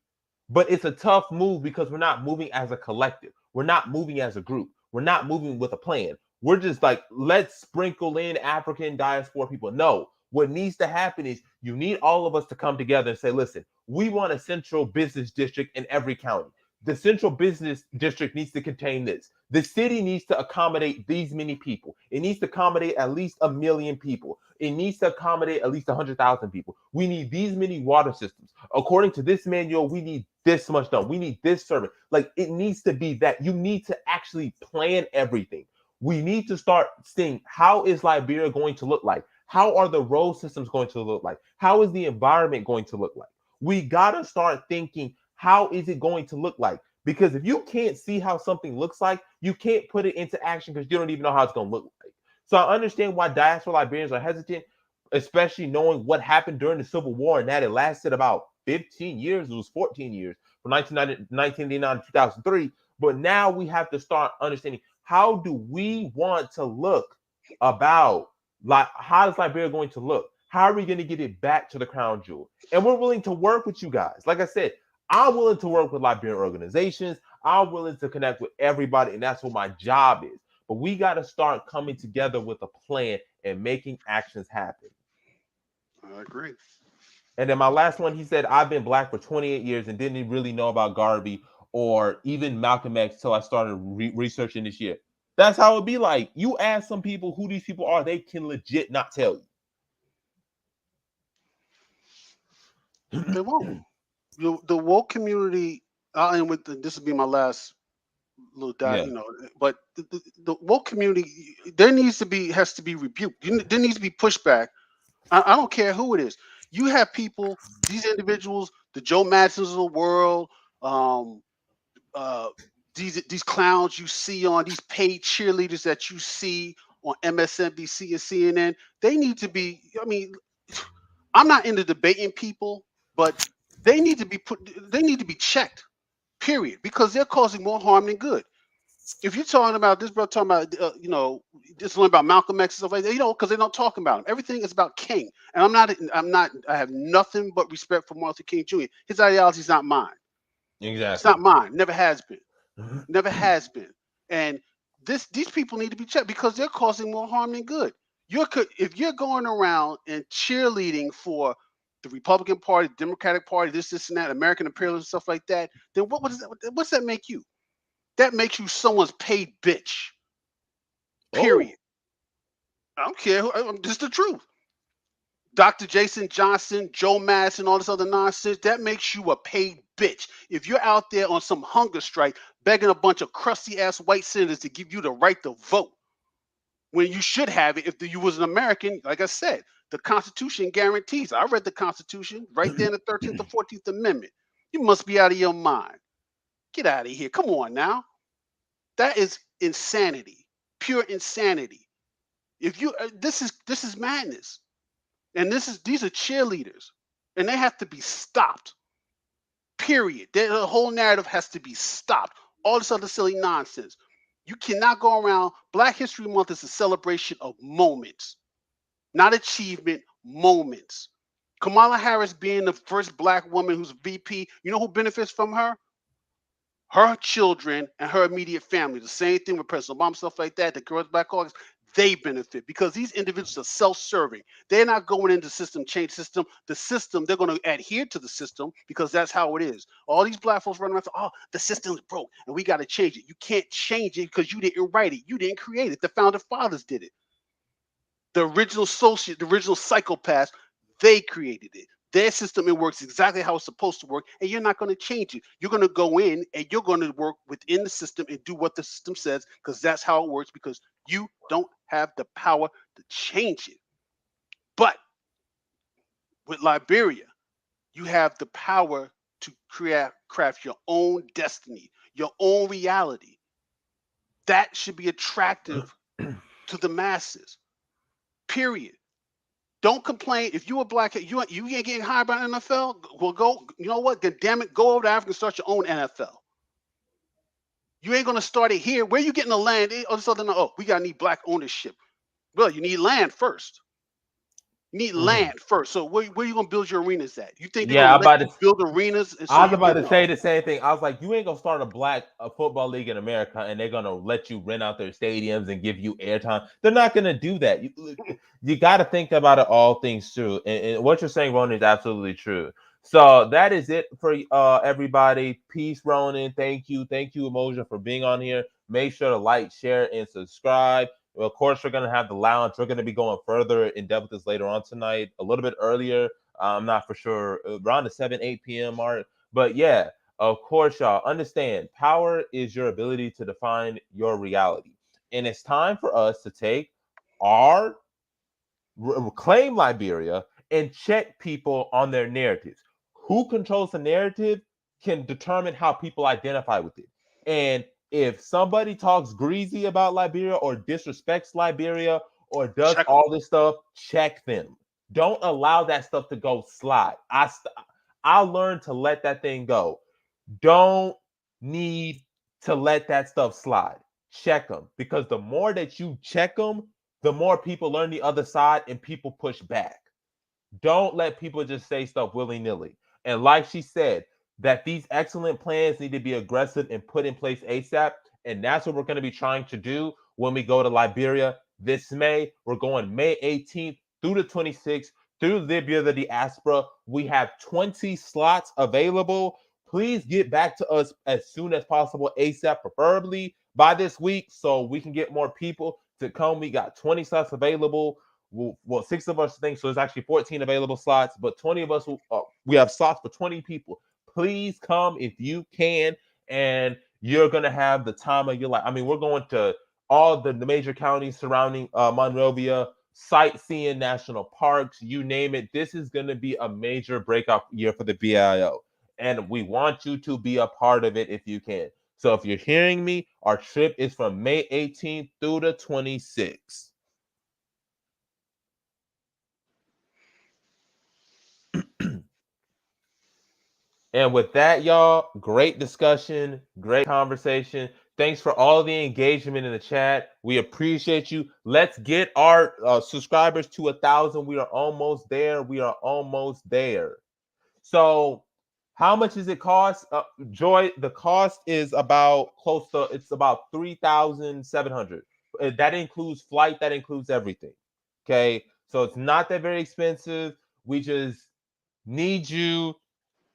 but it's a tough move because we're not moving as a collective. We're not moving as a group. We're not moving with a plan. We're just like, let's sprinkle in African diaspora people. No, what needs to happen is you need all of us to come together and say, listen, we want a central business district in every county. The central business district needs to contain this. The city needs to accommodate these many people. It needs to accommodate at least 1 million people. It needs to accommodate at least 100,000 people. We need these many water systems. According to this manual, we need this much done. We need this service. Like, it needs to be that. You need to actually plan everything. We need to start seeing, how is Liberia going to look like? How are the road systems going to look like? How is the environment going to look like? We got to start thinking, how is it going to look like? Because if you can't see how something looks like, you can't put it into action because you don't even know how it's going to look like. So I understand why diaspora Liberians are hesitant, especially knowing what happened during the Civil War, and that it lasted about 15 years. It was 14 years, from 1989 to 2003. But now we have to start understanding, how do we want to look about, like, how is Liberia going to look? How are we going to get it back to the crown jewel? And we're willing to work with you guys. Like I said, I'm willing to work with Liberian organizations. I'm willing to connect with everybody, and that's what my job is. But we got to start coming together with a plan and making actions happen. I agree. And then my last one, he said, I've been black for 28 years and didn't really know about Garvey or even Malcolm X till I started researching this year. That's how it be like. You ask some people who these people are, they can legit not tell They won't. you. The woke community, I'll end with this will be my last little Yeah. but the woke community, has to be rebuked. There needs to be pushback. I don't care who it is. You have people, these individuals, the Joe Madsons of the world, um, uh, these clowns you see on these paid cheerleaders that you see on MSNBC and CNN. They need to be. I mean, I'm not into debating people, but they need to be put. They need to be checked. Period, because they're causing more harm than good. If you're talking about this, bro, talking about just learn about Malcolm X and stuff like that, because they don't talk about him. Everything is about King, and I'm not. I have nothing but respect for Martin King Jr. His ideology is not mine. It's Exactly. not mine. Never has been. Never has been. And these people need to be checked because they're causing more harm than good. If you're going around and cheerleading for the Republican Party, Democratic Party, this and that, American imperialism, stuff like that, then what's that make you? That makes you someone's paid bitch. Oh, Period. I don't care. Just the truth. Dr. Jason Johnson, Joe Madison, all this other nonsense, that makes you a paid bitch. If you're out there on some hunger strike begging a bunch of crusty ass white senators to give you the right to vote when you should have it if you was an American, like I said, The Constitution guarantees. I read the Constitution right there in the 13th or 14th Amendment. You must be out of your mind. Get out of here. Come on now. That is insanity. Pure insanity. If you this is madness. And these are cheerleaders. And they have to be stopped. Period. The whole narrative has to be stopped. All this other silly nonsense. You cannot go around. Black History Month is a celebration of moments, not achievement, moments. Kamala Harris being the first black woman who's VP, you know who benefits from her? Her children and her immediate family. The same thing with President Obama, stuff like that. The girls Black Caucus, they benefit because these individuals are self-serving. They're not going into the system, change system. The system, they're going to adhere to the system because that's how it is. All these black folks running around, oh, the system's broke and we got to change it. You can't change it because you didn't write it. You didn't create it. The founder fathers did it. The original sociopath, the original psychopaths, they created it. Their system, it works exactly how it's supposed to work, and you're not going to change it. You're going to go in and you're going to work within the system and do what the system says because that's how it works because you don't have the power to change it. But with Liberia, you have the power to craft your own destiny, your own reality. That should be attractive to the masses. Period. Don't complain if you a black you ain't getting hired by NFL. Well, go. You know what? Then damn it, go over to Africa and start your own NFL. You ain't gonna start it here. Where you getting the land? All this other, oh, we gotta need black ownership. Well, you need land first. You need land first. So where you gonna build your arenas at? You think they're Yeah, gonna I'm let about you to. build arenas? And so I was you about can to say the same thing. I was like, you ain't gonna start a football league in America, and they're gonna let you rent out their stadiums and give you airtime. They're not gonna do that. You got to think about it all things through. And what you're saying, Ronan, is absolutely true. So that is it for everybody. Peace, Ronan. Thank you, Emoja, for being on here. Make sure to like, share, and subscribe. Well, of course, we're gonna have the lounge. We're gonna be going further in depth with this later on tonight, a little bit earlier. I'm not for sure around the 7-8 p.m. mark. But yeah, of course, y'all understand power is your ability to define your reality. And it's time for us to take our claim Liberia and check people on their narratives. Who controls the narrative can determine how people identify with it. And if somebody talks greasy about Liberia or disrespects Liberia or does check them. all this stuff, check them. Don't allow that stuff to go slide. I learned to let that thing go. Don't need to let that stuff slide. Check them because the more that you check them, the more people learn the other side and people push back. Don't let people just say stuff willy-nilly. And like she said, that these excellent plans need to be aggressive and put in place ASAP. And that's what we're going to be trying to do when we go to Liberia this May. We're going May 18th through the 26th through Libya, the diaspora. We have 20 slots available. Please get back to us as soon as possible, ASAP, preferably by this week, so we can get more people to come. We got 20 slots available. Well, 6 of us think so. There's actually 14 available slots, but 20 of us, we have slots for 20 people. Please come if you can, and you're going to have the time of your life. I mean, we're going to all the major counties surrounding Monrovia, sightseeing, national parks, you name it. This is going to be a major breakout year for the BAIO, and we want you to be a part of it if you can. So if you're hearing me, our trip is from May 18th through the 26th. And with that, y'all, great discussion, great conversation. Thanks for all the engagement in the chat. We appreciate you. Let's get our subscribers to 1,000. We are almost there. We are almost there. So, how much does it cost? Joy, the cost is about close to, it's about 3,700. That includes flight, that includes everything. Okay. So, it's not that very expensive. We just need you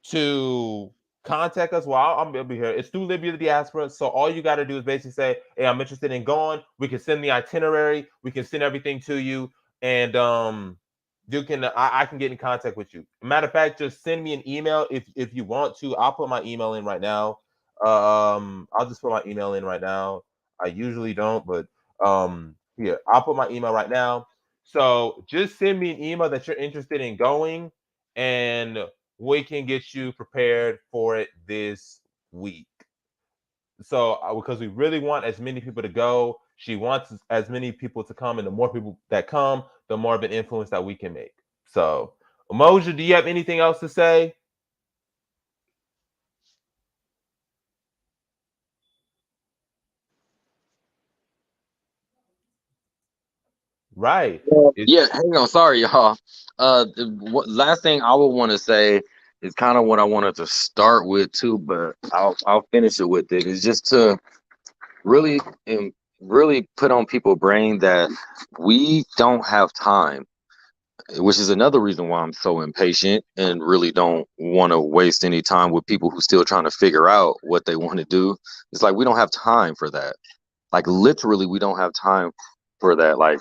to contact us. Well, I'm gonna be here. It's through Libya the Diaspora. So all you got to do is basically say, "Hey, I'm interested in going." We can send the itinerary. We can send everything to you, and you can. I can get in contact with you. Matter of fact, just send me an email if you want to. I'll put my email in right now. I'll just put my email in right now. I usually don't, but here I'll put my email right now. So just send me an email that you're interested in going, and we can get you prepared for it this week. So because we really want as many people to go, she wants as many people to come, and the more people that come, the more of an influence that we can make. So, Emoja, do you have anything else to say? Right. It's Yeah, hang on. Sorry, y'all. Last thing I would want to say is kind of what I wanted to start with too, but I'll finish it with it. Is just to really really put on people's brain that we don't have time, which is another reason why I'm so impatient and really don't want to waste any time with people who still trying to figure out what they want to do. It's like we don't have time for that. Like literally, we don't have time for that. Like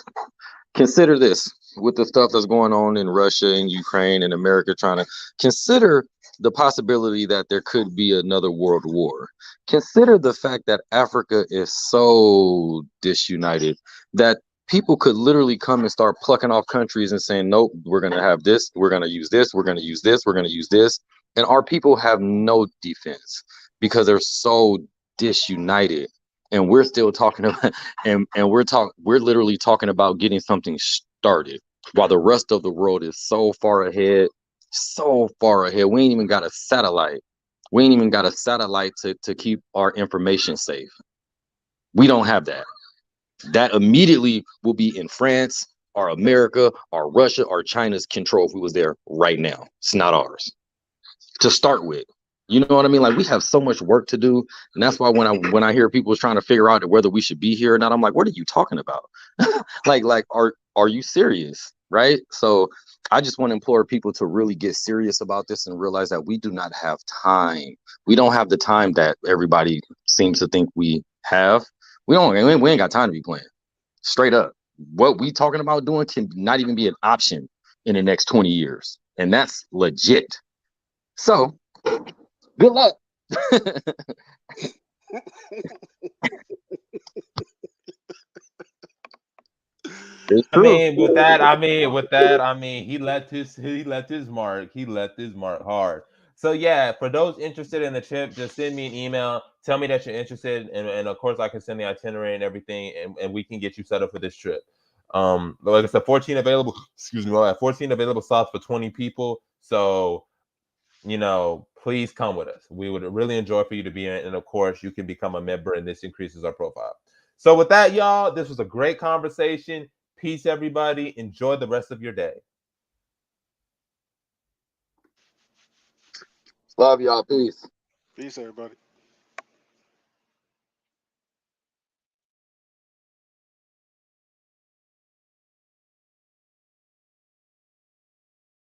consider this with the stuff that's going on in Russia and Ukraine and America trying to consider the possibility that there could be another world war. Consider the fact that Africa is so disunited that people could literally come and start plucking off countries and saying, nope, we're going to have this, we're going to use this, we're going to use this, we're going to use this. And our people have no defense because they're so disunited. And we're still talking about and we're literally talking about getting something started while the rest of the world is so far ahead, so far ahead. We ain't even got a satellite. We ain't even got a satellite to keep our information safe. We don't have that. That immediately will be in France or America or Russia or China's control if we was there right now. It's not ours to start with. You know what I mean? Like we have so much work to do, and that's why when I hear people trying to figure out whether we should be here or not, I'm like, what are you talking about? like are you serious? Right? So I just want to implore people to really get serious about this and realize that we do not have time. We don't have the time that everybody seems to think we have. We ain't got time to be playing. Straight up. What we talking about doing can not even be an option in the next 20 years. And that's legit. So good luck. It's I true. mean, he left his mark. He left his mark hard. So yeah, for those interested in the trip, just send me an email. Tell me that you're interested, and of course I can send the itinerary and everything, and we can get you set up for this trip. Like I said, 14 available. Excuse me, 14 available slots for 20 people. So please come with us. We would really enjoy for you to be in, and of course, you can become a member, and this increases our profile. So with that, y'all, this was a great conversation. Peace, everybody. Enjoy the rest of your day. Love y'all. Peace. Peace, everybody.